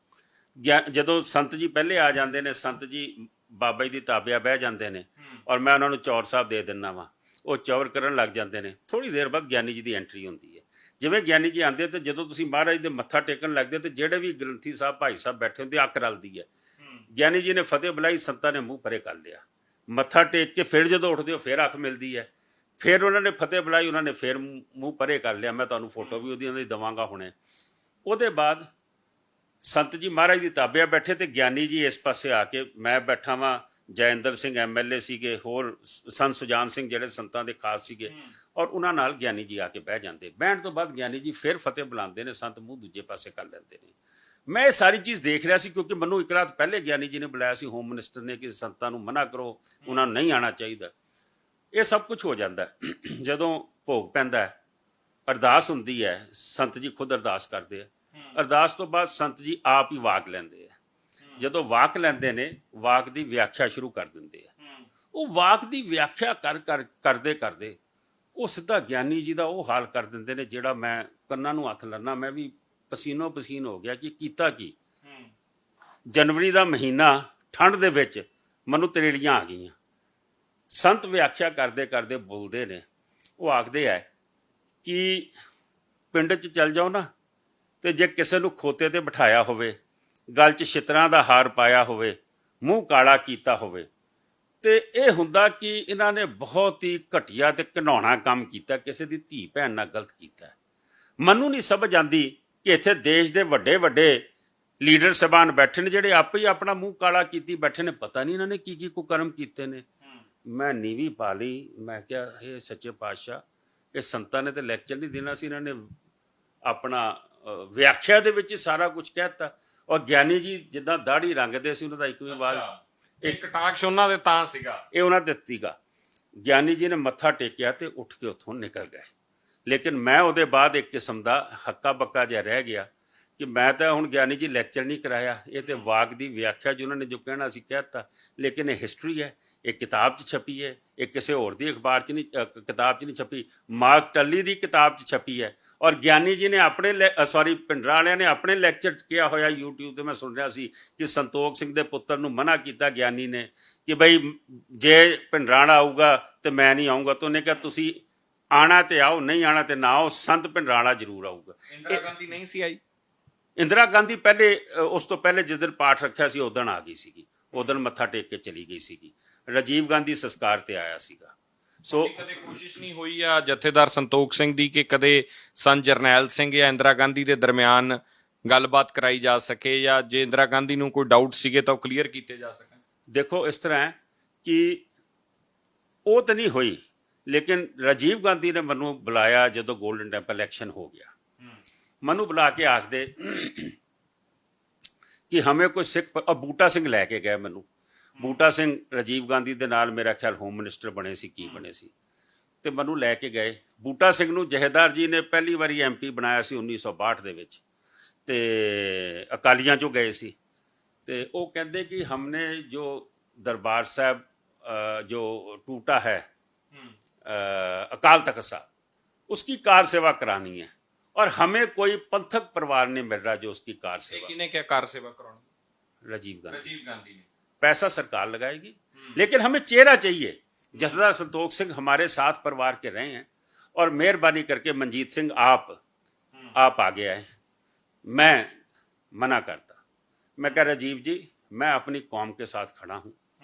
ਜਦੋਂ ਸੰਤ ਜੀ ਪਹਿਲੇ ਆ ਜਾਂਦੇ ਨੇ, ਸੰਤ ਜੀ ਬਾਬਾ ਜੀ ਦੀ ਤਾਬਿਆ ਬਹਿ ਜਾਂਦੇ ਨੇ ਔਰ ਮੈਂ ਉਹਨਾਂ ਨੂੰ ਚੌਰ ਸਾਹਿਬ ਦੇ ਦਿੰਦਾ ਵਾਂ। ਉਹ ਚੌਰ ਕਰਨ ਲੱਗ ਜਾਂਦੇ ਨੇ। ਥੋੜੀ ਦੇਰ ਬਾਅਦ ਗਿਆਨੀ ਜੀ ਦੀ ਐਂਟਰੀ ਹੁੰਦੀ ਹੈ। ਜਿਵੇਂ ਗਿਆਨੀ ਜੀ ਆਉਂਦੇ ਤੇ ਜਦੋਂ ਤੁਸੀਂ ਮਹਾਰਾਜ ਦੇ ਮੱਥਾ ਟੇਕਣ ਲੱਗਦੇ ਤੇ ਜਿਹੜੇ ਵੀ ਗ੍ਰੰਥੀ ਸਾਹਿਬ ਭਾਈ ਸਾਹਿਬ ਬੈਠੇ ਹੁੰਦੇ ਅੱਖ ਰਲਦੀ ਹੈ। ਗਿਆਨੀ ਜੀ ਨੇ ਫਤਿਹ ਬੁਲਾਈ, ਸੰਤਾਂ ਨੇ ਮੂੰਹ ਪਰੇ ਕਰ ਲਿਆ, ਮੱਥਾ ਟੇਕ ਕੇ ਫਿਰ ਜਦੋਂ ਉੱਠਦੇ ਹੋ ਫਿਰ ਅੱਖ ਮਿਲਦੀ ਹੈ, ਫਿਰ ਉਹਨਾਂ ਨੇ ਫਤਿਹ ਬੁਲਾਈ, ਉਹਨਾਂ ਨੇ ਫਿਰ ਮੂੰਹ ਪਰੇ ਕਰ ਲਿਆ। ਮੈਂ ਤੁਹਾਨੂੰ ਫੋਟੋ ਵੀ ਉਹਦੀ ਦੇਵਾਂਗਾ ਹੁਣੇ। ਉਹਦੇ ਬਾਅਦ ਸੰਤ ਜੀ ਮਹਾਰਾਜ ਦੀ ਤਾਬਿਆ ਬੈਠੇ ਤੇ ਗਿਆਨੀ ਜੀ ਇਸ ਪਾਸੇ ਆ ਕੇ, ਮੈਂ ਬੈਠਾ ਵਾਂ, ਜੈਇੰਦਰ ਸਿੰਘ MLA ਸੀਗੇ, ਹੋਰ ਸੰਤ ਸੁਜਾਨ ਸਿੰਘ ਜਿਹੜੇ ਸੰਤਾਂ ਦੇ ਖਾਸ ਸੀਗੇ, ਔਰ ਉਹਨਾਂ ਨਾਲ ਗਿਆਨੀ ਜੀ ਆ ਕੇ ਬਹਿ ਜਾਂਦੇ। ਬਹਿਣ ਤੋਂ ਬਾਅਦ ਗਿਆਨੀ ਜੀ ਫਿਰ ਫਤਿਹ ਬੁਲਾਉਂਦੇ ਨੇ, ਸੰਤ ਮੂੰਹ ਦੂਜੇ ਪਾਸੇ ਕਰ ਲੈਂਦੇ ਨੇ। ਮੈਂ ਇਹ ਸਾਰੀ ਚੀਜ਼ ਦੇਖ ਰਿਹਾ ਸੀ ਕਿਉਂਕਿ ਮੈਨੂੰ ਇੱਕ ਰਾਤ ਪਹਿਲੇ ਗਿਆਨੀ ਜੀ ਨੇ ਬੁਲਾਇਆ ਸੀ, ਹੋਮ ਮਿਨਿਸਟਰ ਨੇ, ਕਿ ਸੰਤਾਂ ਨੂੰ ਮਨਾ ਕਰੋ, ਉਹਨਾਂ ਨੂੰ ਨਹੀਂ ਆਉਣਾ ਚਾਹੀਦਾ। ਇਹ ਸਭ ਕੁਝ ਹੋ ਜਾਂਦਾ ਜਦੋਂ ਭੋਗ ਪੈਂਦਾ ਹੈ, ਅਰਦਾਸ ਹੁੰਦੀ ਹੈ, ਸੰਤ ਜੀ ਖੁਦ ਅਰਦਾਸ ਕਰਦੇ ਆ। ਅਰਦਾਸ ਤੋਂ ਬਾਅਦ ਸੰਤ ਜੀ ਆਪ ਹੀ ਵਾਕ ਲੈਂਦੇ ਆ। ਜਦੋਂ ਵਾਕ ਲੈਂਦੇ ਨੇ, ਵਾਕ ਦੀ ਵਿਆਖਿਆ ਸ਼ੁਰੂ ਕਰ ਦਿੰਦੇ ਆ। ਉਹ ਵਾਕ ਦੀ ਵਿਆਖਿਆ ਕਰਦੇ ਕਰਦੇ ਉਹ ਸਿੱਧਾ ਗਿਆਨੀ ਜੀ ਦਾ ਉਹ ਹਾਲ ਕਰ ਦਿੰਦੇ ਨੇ ਜਿਹੜਾ ਮੈਂ ਕੰਨਾਂ ਨੂੰ ਹੱਥ ਲਾਣਾ, ਮੈਂ ਵੀ ਪਸੀਨੋ ਪਸੀਨ ਹੋ ਗਿਆ ਕਿ ਕੀਤਾ ਕੀ। ਜਨਵਰੀ ਦਾ ਮਹੀਨਾ, ਠੰਡ ਦੇ ਵਿੱਚ ਮੈਨੂੰ ਤਰੇੜੀਆਂ ਆ ਗਈਆਂ। ਸੰਤ ਵਿਆਖਿਆ ਕਰਦੇ ਕਰਦੇ ਬੋਲਦੇ ਨੇ, ਉਹ ਆਖਦੇ ਹੈ ਕਿ ਪਿੰਡ 'ਚ ਚੱਲ ਜਾਓ ਨਾ, ਤੇ ਜੇ ਕਿਸੇ ਨੂੰ ਖੋਤੇ ਤੇ ਬਿਠਾਇਆ ਹੋਵੇ, ਗਲ 'ਚ ਛਿੱਤਰਾਂ ਦਾ ਹਾਰ ਪਾਇਆ ਹੋਵੇ, ਮੂੰਹ ਕਾਲਾ ਕੀਤਾ ਹੋਵੇ, ਤੇ ਇਹ ਹੁੰਦਾ ਕਿ ਇਹਨਾਂ ਨੇ ਬਹੁਤ ਹੀ ਘਟੀਆ ਤੇ ਘਿਨਾਉਣਾ ਕੰਮ ਕੀਤਾ, ਕਿਸੇ ਦੀ ਧੀ ਭੈਣ ਨਾਲ ਗਲਤ ਕੀਤਾ। ਮੈਨੂੰ ਨਹੀਂ ਸਮਝ ਆਉਂਦੀ ਕਿ ਇੱਥੇ ਦੇਸ਼ ਦੇ ਵੱਡੇ ਵੱਡੇ ਲੀਡਰ ਸਾਹਿਬਾਨ ਬੈਠੇ ਨੇ ਜਿਹੜੇ ਆਪੇ ਹੀ ਆਪਣਾ ਮੂੰਹ ਕਾਲਾ ਕੀਤੀ ਬੈਠੇ ਨੇ, ਪਤਾ ਨਹੀਂ ਇਹਨਾਂ ਨੇ ਕੀ ਕੀ ਕੁਕਰਮ ਕੀਤੇ ਨੇ। ਮੈਂ ਨੀਵੀਂ ਪਾ ਲਈ, ਮੈਂ ਕਿਹਾ ਇਹ ਸੱਚੇ ਪਾਤਸ਼ਾਹ, ਇਹ ਸੰਤਾਂ ਨੇ ਤੇ ਲੈਕਚਰ ਨਹੀਂ ਦੇਣਾ ਸੀ, ਇਹਨਾਂ ਨੇ ਆਪਣਾ ਵਿਆਖਿਆ ਦੇ ਵਿੱਚ ਸਾਰਾ ਕੁਝ ਕਹਿਤਾ। ਔਰ ਗਿਆਨੀ ਜੀ ਜਿੱਦਾਂ ਦਾੜੀ ਰੰਗਦੇ ਸੀ, ਉਹਨਾਂ ਦਾ ਇੱਕ ਵੀ ਆਵਾਜ਼, ਇੱਕ ਕਟਾਕਸ਼ ਉਹਨਾਂ ਦੇ ਤਾਂ ਸੀਗਾ, ਇਹ ਉਹਨਾਂ ਦੇ ਸੀਗਾ। ਗਿਆਨੀ ਜੀ ਨੇ ਮੱਥਾ ਟੇਕਿਆ ਤੇ ਉੱਠ ਕੇ ਉੱਥੋਂ ਨਿਕਲ ਗਏ। ਲੇਕਿਨ ਮੈਂ ਉਹਦੇ ਬਾਅਦ ਇੱਕ ਕਿਸਮ ਦਾ ਹੱਕਾ ਬੱਕਾ ਜਿਹਾ ਰਹਿ ਗਿਆ ਕਿ ਮੈਂ ਤਾਂ ਹੁਣ ਗਿਆਨੀ ਜੀ ਲੈਕਚਰ ਨਹੀਂ ਕਰਾਇਆ, ਇਹ ਤੇ ਵਾਕ ਦੀ ਵਿਆਖਿਆ ਜੀ ਉਹਨਾਂ ਨੇ ਜੋ ਕਹਿਣਾ ਸੀ ਕਹਿਤਾ। ਲੇਕਿਨ ਇਹ ਹਿਸਟਰੀ ਹੈ, ਇਹ ਕਿਤਾਬ 'ਚ ਛਪੀ ਹੈ, ਇਹ ਕਿਸੇ ਹੋਰ ਦੀ ਅਖਬਾਰ 'ਚ ਨਹੀਂ, ਕਿਤਾਬ 'ਚ ਨਹੀਂ ਛਪੀ, ਮਾਰਕ ਟੱਲੀ ਦੀ ਕਿਤਾਬ 'ਚ ਛਪੀ ਹੈ। ਔਰ ਗਿਆਨੀ ਜੀ ਨੇ ਆਪਣੇ ਭਿੰਡਰਾਂ ਵਾਲਿਆਂ ਨੇ ਆਪਣੇ ਲੈਕਚਰ 'ਚ ਕਿਹਾ ਹੋਇਆ, YouTube ਤੇ ਮੈਂ ਸੁਣ ਰਿਹਾ ਸੀ ਕਿ ਸੰਤੋਖ ਸਿੰਘ ਦੇ ਪੁੱਤਰ ਨੂੰ ਮਨਾ ਕੀਤਾ ਗਿਆਨੀ ਨੇ ਕਿ ਬਈ ਜੇ ਭਿੰਡਰਾਣਾ ਆਊਗਾ ਤੇ ਮੈਂ ਨਹੀਂ ਆਊਂਗਾ। ਤਾਂ ਉਹਨੇ ਕਿਹਾ ਤੁਸੀਂ ਆਣਾ ਤੇ ਆਓ, ਨਹੀਂ ਆਣਾ ਤੇ ਨਾ ਆਓ, ਸੰਤ ਭਿੰਡਰਾਣਾ ਜ਼ਰੂਰ ਆਊਗਾ। ਇੰਦਰਾ ਗਾਂਧੀ ਨਹੀਂ ਸੀ ਆਈ? ਇੰਦਰਾ ਗਾਂਧੀ ਪਹਿਲੇ, ਉਸ ਤੋਂ ਪਹਿਲੇ ਜਿਸ ਦਿਨ ਪਾਠ ਰੱਖਿਆ ਸੀ ਉਦਣ ਆ ਗਈ ਸੀਗੀ, ਉਦਣ ਮੱਥਾ ਟੇਕ ਕੇ ਚਲੀ ਗਈ ਸੀਗੀ। ਰਾਜੀਵ ਗਾਂਧੀ ਸੰਸਕਾਰ ਤੇ ਆਇਆ ਸੀਗਾ। ਸੋ ਕਦੇ ਕੋਸ਼ਿਸ਼ ਨਹੀਂ ਹੋਈ ਆ ਜਥੇਦਾਰ ਸੰਤੋਖ ਸਿੰਘ ਦੀ ਕਿ ਕਦੇ ਸੰਤ ਜਰਨੈਲ ਸਿੰਘ ਜਾਂ ਇੰਦਰਾ ਗਾਂਧੀ ਦੇ ਦਰਮਿਆਨ ਗੱਲਬਾਤ ਕਰਾਈ ਜਾ ਸਕੇ, ਜਾਂ ਜੇ ਇੰਦਰਾ ਗਾਂਧੀ ਨੂੰ ਕੋਈ ਡਾਊਟ ਸੀਗੇ ਤਾਂ ਉਹ ਕਲੀਅਰ ਕੀਤੇ ਜਾ ਸਕਣ? ਦੇਖੋ ਇਸ ਤਰ੍ਹਾਂ ਹੈ ਕਿ ਉਹ ਤਾਂ ਨਹੀਂ ਹੋਈ, ਲੇਕਿਨ ਰਾਜੀਵ ਗਾਂਧੀ ਨੇ ਮੈਨੂੰ ਬੁਲਾਇਆ ਜਦੋਂ ਗੋਲਡਨ ਟੈਂਪਲ ਇਲੈਕਸ਼ਨ ਹੋ ਗਿਆ। ਮੈਨੂੰ ਬੁਲਾ ਕੇ ਆਖਦੇ ਕਿ ਹਮੇ ਕੋਈ ਸਿੱਖ, ਬੂਟਾ ਸਿੰਘ ਲੈ ਕੇ ਗਏ ਮੈਨੂੰ। ਬੂਟਾ ਸਿੰਘ ਰਾਜੀਵ ਗਾਂਧੀ ਦੇ ਨਾਲ ਮੇਰਾ ਖਿਆਲ ਹੋਮ ਮਿਨਿਸਟਰ ਬਣੇ ਸੀ, ਕੀ ਬਣੇ ਸੀ, ਤੇ ਮੈਨੂੰ ਲੈ ਕੇ ਗਏ। ਬੂਟਾ ਸਿੰਘ ਨੂੰ ਜਹੇਦਾਰ ਜੀ ਨੇ ਪਹਿਲੀ ਵਾਰੀ MP ਬਣਾਇਆ ਸੀ 1962 ਦੇ ਵਿੱਚ, ਤੇ ਅਕਾਲੀਆਂ 'ਚੋਂ ਗਏ ਸੀ। ਤੇ ਉਹ ਕਹਿੰਦੇ ਕਿ ਹਮਨੇ ਜੋ ਦਰਬਾਰ ਸਾਹਿਬ जो टूटा है अकाल तख्त साहब, उसकी कार सेवा करानी है और हमें कोई पंथक परिवार नहीं मिल रहा जो उसकी कार सेवा। किसने क्या कार सेवा करानी? राजीव गांधी ने। पैसा सरकार लगाएगी, लेकिन हमें चेहरा चाहिए। जथेदार संतोख सिंह हमारे साथ परिवार के रहे हैं और मेहरबानी करके मनजीत सिंह आप आगे आए। मैं मना करता, मैं कह राजीव जी मैं अपनी कौम के साथ खड़ा हूं,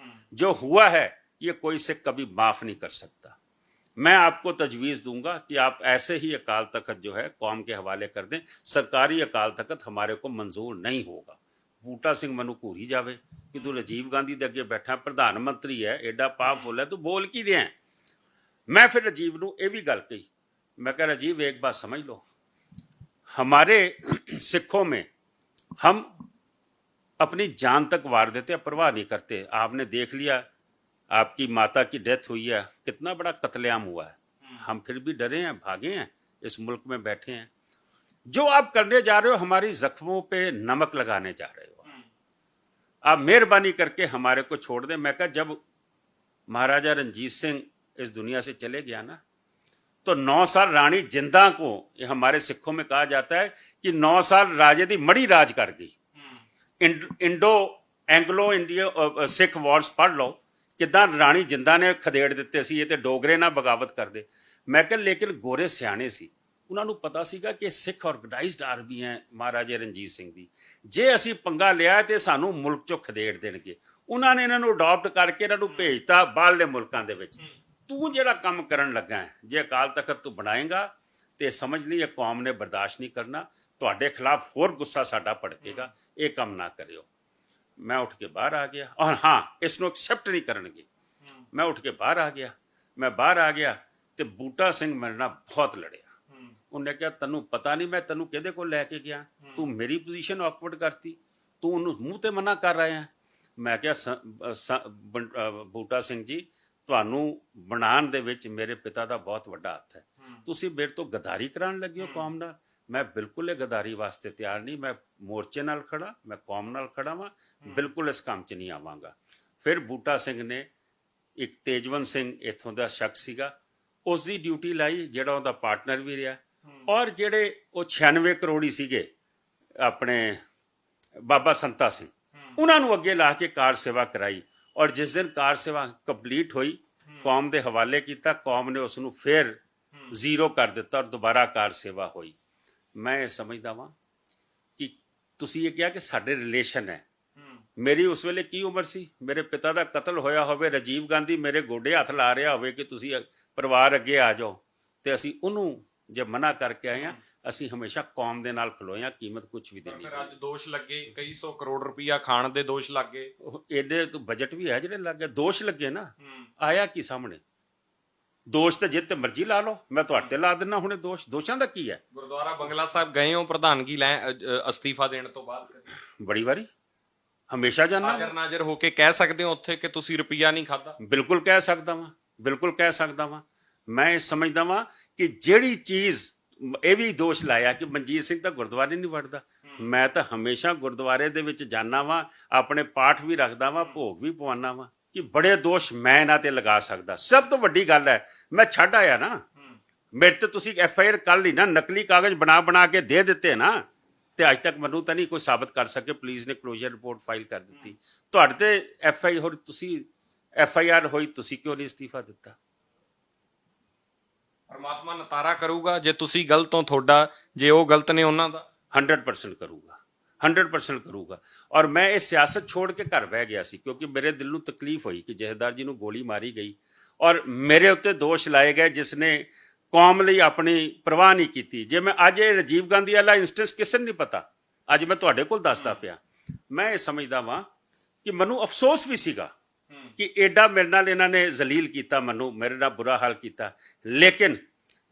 जो हुआ है ये कोई से कभी माफ नहीं कर सकता। मैं आपको तजवीज़ दूंगा कि आप ऐसे ही अकाल तख्त जो है कौम के हवाले कर दें, सरकारी अकाल तख्त हमारे को मंजूर नहीं होगा। बूटा सिंह मनु घूरी जावे कि तू राजीव गांधी के अगे बैठा, प्रधानमंत्री है, एडा पावरफुल है, तू बोल की रहा है। मैं फिर राजीव नूं ये भी गल कही, मैं कहा राजीव एक बात समझ लो, हमारे सिखों में हम अपनी जान तक वार देते हैं, परवाह नहीं करते। आपने देख लिया आपकी माता की डेथ हुई है, कितना बड़ा कत्लेआम हुआ है, हम फिर भी डरे हैं, भागे हैं, इस मुल्क में बैठे हैं। जो आप करने जा रहे हो हमारी जख्मों पे नमक लगाने जा रहे हो, आप मेहरबानी करके हमारे को छोड़ दें। मैं कहा जब महाराजा रणजीत सिंह इस दुनिया से चले गया ना, तो 9 साल रानी जिंदा को, ये हमारे सिखों में कहा जाता है कि 9 साल राजे दी मड़ी राज कर गई। एंग्लो इंडिया सिख वॉर्स पढ़ लो, किदां राणी जिंदा ने खदेड़ दिते सी, ये ते डोगरे ना बगावत कर दे। मैं कहा लेकिन गोरे सियाने सी, ਉਹਨਾਂ ਨੂੰ ਪਤਾ ਸੀਗਾ ਕਿ ਸਿੱਖ ਆਰਗੇਨਾਈਜ਼ਡ ਆਰਮੀ ਹੈ ਮਹਾਰਾਜਾ ਰਣਜੀਤ ਸਿੰਘ ਦੀ, ਜੇ ਅਸੀਂ ਪੰਗਾ ਲਿਆ ਤੇ ਸਾਨੂੰ ਮੁਲਕ ਚੋਂ ਖਦੇੜ ਦੇਣਗੇ। ਉਹਨਾਂ ਨੇ ਇਹਨਾਂ ਨੂੰ ਅਡਾਪਟ ਕਰਕੇ ਇਹਨਾਂ ਨੂੰ ਭੇਜਤਾ ਬਾਹਰਲੇ ਮੁਲਕਾਂ ਦੇ ਵਿੱਚ। ਤੂੰ ਜਿਹੜਾ ਕੰਮ ਕਰਨ ਲੱਗਾ ਹੈ, ਜੇ ਅਕਾਲ ਤਖਤ ਤੂੰ ਬਣਾਏਗਾ ਤੇ ਸਮਝ ਲਈ ਇਹ ਕੌਮ ਨੇ ਬਰਦਾਸ਼ਤ ਨਹੀਂ ਕਰਨਾ, ਤੁਹਾਡੇ ਖਿਲਾਫ ਹੋਰ ਗੁੱਸਾ ਸਾਡਾ ਭੜਕੇਗਾ, ਇਹ ਕੰਮ ਨਾ ਕਰਿਓ। ਮੈਂ ਉੱਠ ਕੇ ਬਾਹਰ ਆ ਗਿਆ, ਔਰ ਹਾਂ ਇਸ ਨੂੰ ਐਕਸੈਪਟ ਨਹੀਂ ਕਰਨਗੇ। ਮੈਂ ਉੱਠ ਕੇ ਬਾਹਰ ਆ ਗਿਆ। ਮੈਂ ਬਾਹਰ ਆ ਗਿਆ ਤੇ ਬੂਟਾ ਸਿੰਘ ਮੇਰੇ ਨਾਲ ਬਹੁਤ ਲੜਿਆ। ਉਹਨੇ ਕਿਹਾ ਤੈਨੂੰ ਪਤਾ ਨਹੀਂ ਮੈਂ ਤੈਨੂੰ ਕਿਹਦੇ ਕੋਲ ਲੈ ਕੇ ਗਿਆ, ਤੂੰ ਮੇਰੀ ਪੋਜੀਸ਼ਨ ਆਕਵਰਡ ਕਰਤੀ, ਤੂੰ ਉਹਨੂੰ ਮੂੰਹ ਤੇ ਮਨਾ ਕਰ ਰਿਹਾ ਹੈ। ਮੈਂ ਕਿਹਾ ਬੂਟਾ ਸਿੰਘ ਜੀ, ਤੁਹਾਨੂੰ ਬਣਾਉਣ ਦੇ ਵਿੱਚ ਮੇਰੇ ਪਿਤਾ ਦਾ ਬਹੁਤ ਵੱਡਾ ਹੱਥ ਹੈ, ਤੁਸੀਂ ਮੇਰੇ ਤੋਂ ਗਦਾਰੀ ਕਰਾਉਣ ਲੱਗੇ ਹੋ ਕੌਮ ਨਾਲ। ਮੈਂ ਬਿਲਕੁਲ ਇਹ ਗਦਾਰੀ ਵਾਸਤੇ ਤਿਆਰ ਨਹੀਂ, ਮੈਂ ਮੋਰਚੇ ਨਾਲ ਖੜਾ, ਮੈਂ ਕੌਮ ਨਾਲ ਖੜਾ ਵਾਂ, ਬਿਲਕੁਲ ਇਸ ਕੰਮ 'ਚ ਨਹੀਂ ਆਵਾਂਗਾ। ਫਿਰ ਬੂਟਾ ਸਿੰਘ ਨੇ ਇੱਕ ਤੇਜਵੰਤ ਸਿੰਘ ਇੱਥੋਂ ਦਾ ਸ਼ਖਸ ਸੀਗਾ, ਉਸ ਦੀ ਡਿਊਟੀ ਲਾਈ, ਜਿਹੜਾ ਉਹਦਾ ਪਾਰਟਨਰ ਵੀ ਰਿਹਾ। ਔਰ ਜਿਹੜੇ ਉਹ 96 ਕਰੋੜੀ ਸੀਗੇ ਆਪਣੇ ਬਾਬਾ ਸੰਤਾ ਸਿੰਘ, ਉਹਨਾਂ ਨੂੰ ਅੱਗੇ ਲਾ ਕੇ ਕਾਰ ਸੇਵਾ ਕਰਾਈ। ਔਰ ਜਿਸ ਦਿਨ ਕਾਰ ਸੇਵਾ ਕੰਪਲੀਟ ਹੋਈ, ਕੌਮ ਦੇ ਹਵਾਲੇ ਕੀਤਾ, ਕੌਮ ਨੇ ਉਸ ਨੂੰ ਫਿਰ ਜ਼ੀਰੋ ਕਰ ਦਿੱਤਾ ਔਰ ਦੁਬਾਰਾ ਕਾਰ ਸੇਵਾ ਹੋਈ। ਮੈਂ ਇਹ ਸਮਝਦਾ ਵਾਂ ਕਿ ਤੁਸੀਂ ਇਹ ਕਿਹਾ ਕਿ ਸਾਡੇ ਰਿਲੇਸ਼ਨ ਹੈ। ਮੇਰੀ ਉਸ ਵੇਲੇ ਕੀ ਉਮਰ ਸੀ, ਮੇਰੇ ਪਿਤਾ ਦਾ ਕਤਲ ਹੋਇਆ ਹੋਵੇ, ਰਾਜੀਵ ਗਾਂਧੀ ਮੇਰੇ ਗੋਡੇ ਹੱਥ ਲਾ ਰਿਹਾ ਹੋਵੇ ਕਿ ਤੁਸੀਂ ਪਰਿਵਾਰ ਅੱਗੇ ਆ ਜਾਓ, ਤੇ ਅਸੀਂ ਉਹਨੂੰ ਜੇ ਮਨਾ ਕਰਕੇ ਆਏ ਹਾਂ, ਅਸੀਂ ਹਮੇਸ਼ਾ ਕੌਮ ਦੇ ਨਾਲ ਖਲੋਏ ਹਾਂ, ਕੀਮਤ ਕੁਝ ਵੀ ਦੇਣੀ। ਫਿਰ ਅੱਜ ਦੋਸ਼ ਲੱਗੇ, ਕਈ 100 ਕਰੋੜ ਰੁਪਇਆ ਖਾਣ ਦੇ ਦੋਸ਼ ਲੱਗੇ। ਇਹਦੇ ਤੋਂ ਬਜਟ ਵੀ ਹੈ ਜਿਹੜੇ ਲੱਗੇ, ਦੋਸ਼ ਲੱਗੇ ਨਾ। ਆਇਆ ਕੀ ਸਾਹਮਣੇ? ਦੋਸ਼ ਤੇ ਜਿੱਤੇ ਮਰਜ਼ੀ ਲਾ ਲਓ, ਮੈਂ ਤੁਹਾਡੇ ਤੇ ਲਾ ਦਿੰਦਾ ਹੁਣੇ ਦੋਸ਼। ਦੋਸ਼ਾਂ ਦਾ ਕੀ ਹੈ? ਗੁਰਦੁਆਰਾ ਬੰਗਲਾ ਸਾਹਿਬ ਗਏ ਹੋ ਪ੍ਰਧਾਨਗੀ ਲੈ ਅਸਤੀਫਾ ਦੇਣ ਤੋਂ ਬਾਅਦ? ਬੜੀ ਵਾਰੀ, ਹਮੇਸ਼ਾ ਜਾਣਾ। ਹਾਜ਼ਰ ਨਾਜ਼ਰ ਹੋ ਕੇ ਕਹਿ ਸਕਦੇ ਹੋ ਉੱਥੇ ਕਿ ਤੁਸੀਂ ਰੁਪਈਆ ਨਹੀਂ ਖਾਦਾ? ਬਿਲਕੁਲ ਕਹਿ ਸਕਦਾ ਵਾਂ, ਬਿਲਕੁਲ ਕਹਿ ਸਕਦਾ ਵਾਂ। ਮੈਂ ਸਮਝਦਾ ਵਾਂ ਕਿ ਜਿਹੜੀ ਚੀਜ਼, ਇਹ ਵੀ ਦੋਸ਼ ਲਾਇਆ ਕਿ ਮਨਜੀਤ ਸਿੰਘ ਤਾਂ ਗੁਰਦੁਆਰੇ ਨਹੀਂ ਵੜਦਾ। ਮੈਂ ਤਾਂ ਹਮੇਸ਼ਾ ਗੁਰਦੁਆਰੇ ਦੇ ਵਿੱਚ ਜਾਂਦਾ ਵਾਂ, ਆਪਣੇ ਪਾਠ ਵੀ ਰੱਖਦਾ ਵਾਂ, ਭੋਗ ਵੀ ਪਵਾਉਂਦਾ ਵਾਂ। ਕਿ ਬੜੇ ਦੋਸ਼ ਮੈਂ ਇਹਨਾਂ ਤੇ ਲਗਾ ਸਕਦਾ। ਸਭ ਤੋਂ ਵੱਡੀ ਗੱਲ ਹੈ, ਮੈਂ ਛੱਡ ਆਇਆ ਨਾ। ਮੇਰੇ ਤੇ ਤੁਸੀਂ FIR ਕਰ ਲਈ ਨਾ, ਨਕਲੀ ਕਾਗਜ਼ ਬਣਾ ਕੇ ਦੇ ਦਿੱਤੇ ਨਾ, ਤੇ ਅੱਜ ਤੱਕ ਮੈਨੂੰ ਤਾਂ ਨਹੀਂ ਕੋਈ ਸਾਬਤ ਕਰ ਸਕੇ। ਪੁਲਿਸ ਨੇ ਕਲੋਜ਼ਰ ਰਿਪੋਰਟ ਫਾਈਲ ਕਰ ਦਿੱਤੀ। ਤੁਹਾਡੇ ਤੇ FIR ਹੋਈ, ਤੁਸੀਂ ਕਿਉਂ ਨਹੀਂ ਅਸਤੀਫਾ ਦਿੱਤਾ? ਪਰਮਾਤਮਾ ਨਤਾਰਾ ਕਰੂਗਾ, ਜੇ ਤੁਸੀਂ ਗਲਤ ਹੋ ਤੁਹਾਡਾ, ਜੇ ਉਹ ਗਲਤ ਨੇ ਉਹਨਾਂ ਦਾ। 100% ਕਰੂਗਾ, 100% ਕਰੂਗਾ। ਔਰ ਮੈਂ ਇਹ ਸਿਆਸਤ ਛੋੜ ਕੇ ਘਰ ਬਹਿ ਗਿਆ ਸੀ, ਕਿਉਂਕਿ ਮੇਰੇ ਦਿਲ ਨੂੰ ਤਕਲੀਫ ਹੋਈ ਕਿ ਜਥੇਦਾਰ ਜੀ ਨੂੰ ਗੋਲੀ ਮਾਰੀ ਗਈ ਔਰ ਮੇਰੇ ਉੱਤੇ ਦੋਸ਼ ਲਾਏ ਗਏ, ਜਿਸ ਨੇ ਕੌਮ ਲਈ ਆਪਣੀ ਪਰਵਾਹ ਨਹੀਂ ਕੀਤੀ। ਜੇ ਮੈਂ ਅੱਜ ਇਹ ਰਾਜੀਵ ਗਾਂਧੀ ਵਾਲਾ ਇੰਸਟੈਂਸ ਕਿਸੇ ਨੂੰ ਨਹੀਂ ਪਤਾ, ਅੱਜ ਮੈਂ ਤੁਹਾਡੇ ਕੋਲ ਦੱਸਦਾ ਪਿਆ। ਮੈਂ ਇਹ ਸਮਝਦਾ ਵਾਂ ਕਿ ਮੈਨੂੰ ਅਫਸੋਸ ਵੀ ਸੀਗਾ ਕਿ ਐਡਾ ਮੇਰੇ ਨਾਲ ਇਹਨਾਂ ਨੇ ਜ਼ਲੀਲ ਕੀਤਾ, ਮੈਨੂੰ ਮੇਰੇ ਨਾਲ ਬੁਰਾ ਹਾਲ ਕੀਤਾ। ਲੇਕਿਨ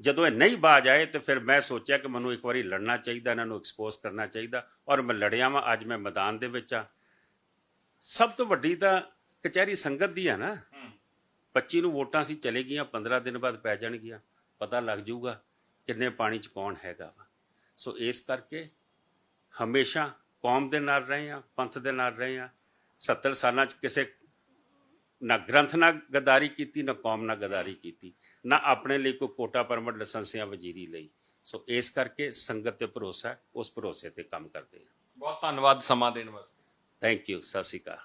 ਜਦੋਂ ਇਹ ਨਹੀਂ ਬਾਜ ਆਏ ਤੇ ਫਿਰ ਮੈਂ ਸੋਚਿਆ ਕਿ ਮੈਨੂੰ ਇੱਕ ਵਾਰੀ ਲੜਨਾ ਚਾਹੀਦਾ, ਇਹਨਾਂ ਨੂੰ ਐਕਸਪੋਜ਼ ਕਰਨਾ ਚਾਹੀਦਾ। ਔਰ ਮੈਂ ਲੜਿਆ ਵਾਂ। ਅੱਜ ਮੈਂ ਮੈਦਾਨ ਦੇ ਵਿੱਚ ਆ। ਸਭ ਤੋਂ ਵੱਡੀ ਤਾਂ ਕਚਹਿਰੀ ਸੰਗਤ ਦੀ ਆ ਨਾ। 25 ਨੂੰ ਵੋਟਾਂ ਸੀ, ਚਲੇ ਗਈਆਂ, 15 ਦਿਨ ਬਾਅਦ ਪੈ ਜਾਣਗੀਆਂ, ਪਤਾ ਲੱਗ ਜਾਊਗਾ ਕਿੰਨੇ ਪਾਣੀ 'ਚ ਕੌਣ ਹੈਗਾ ਵਾ। ਸੋ ਇਸ ਕਰਕੇ ਹਮੇਸ਼ਾ ਕੌਮ ਦੇ ਨਾਲ ਰਹੇ ਹਾਂ, ਪੰਥ ਦੇ ਨਾਲ ਰਹੇ ਹਾਂ। 70 ਸਾਲਾਂ 'ਚ ਕਿਸੇ ਨਾ ਗ੍ਰੰਥ ਨਾਲ ਗਦਾਰੀ ਕੀਤੀ, ਨਾ ਕੌਮ ਨਾਲ ਗਦਾਰੀ ਕੀਤੀ, ਨਾ ਆਪਣੇ ਲਈ ਕੋਈ ਕੋਟਾ ਪਰਮਿਟ ਲਾਇਸੈਂਸ ਜਾਂ ਵਜ਼ੀਰੀ ਲਈ। ਸੋ ਇਸ ਕਰਕੇ ਸੰਗਤ ਤੇ ਭਰੋਸਾ ਹੈ, ਉਸ ਭਰੋਸੇ ਤੇ ਕੰਮ ਕਰਦੇ ਹਾਂ। ਬਹੁਤ ਧੰਨਵਾਦ ਸਮਾਂ ਦੇਣ ਵਾਸਤੇ। Thank you. ਸਤਿ ਸ਼੍ਰੀ ਅਕਾਲ।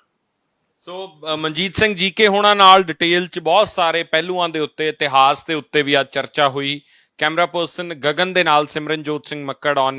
ਸੋ ਮਨਜੀਤ ਸਿੰਘ ਜੀਕੇ ਹੋਣਾ ਨਾਲ ਡਿਟੇਲ 'ਚ ਬਹੁਤ ਸਾਰੇ ਪਹਿਲੂਆਂ ਦੇ ਉੱਤੇ, ਇਤਿਹਾਸ ਦੇ ਉੱਤੇ ਵੀ ਅੱਜ ਚਰਚਾ ਹੋਈ। ਕੈਮਰਾ ਪਰਸਨ ਗਗਨ ਦੇ ਨਾਲ ਸਿਮਰਨਜੋਤ ਸਿੰਘ ਮੱਕੜ ਔਨ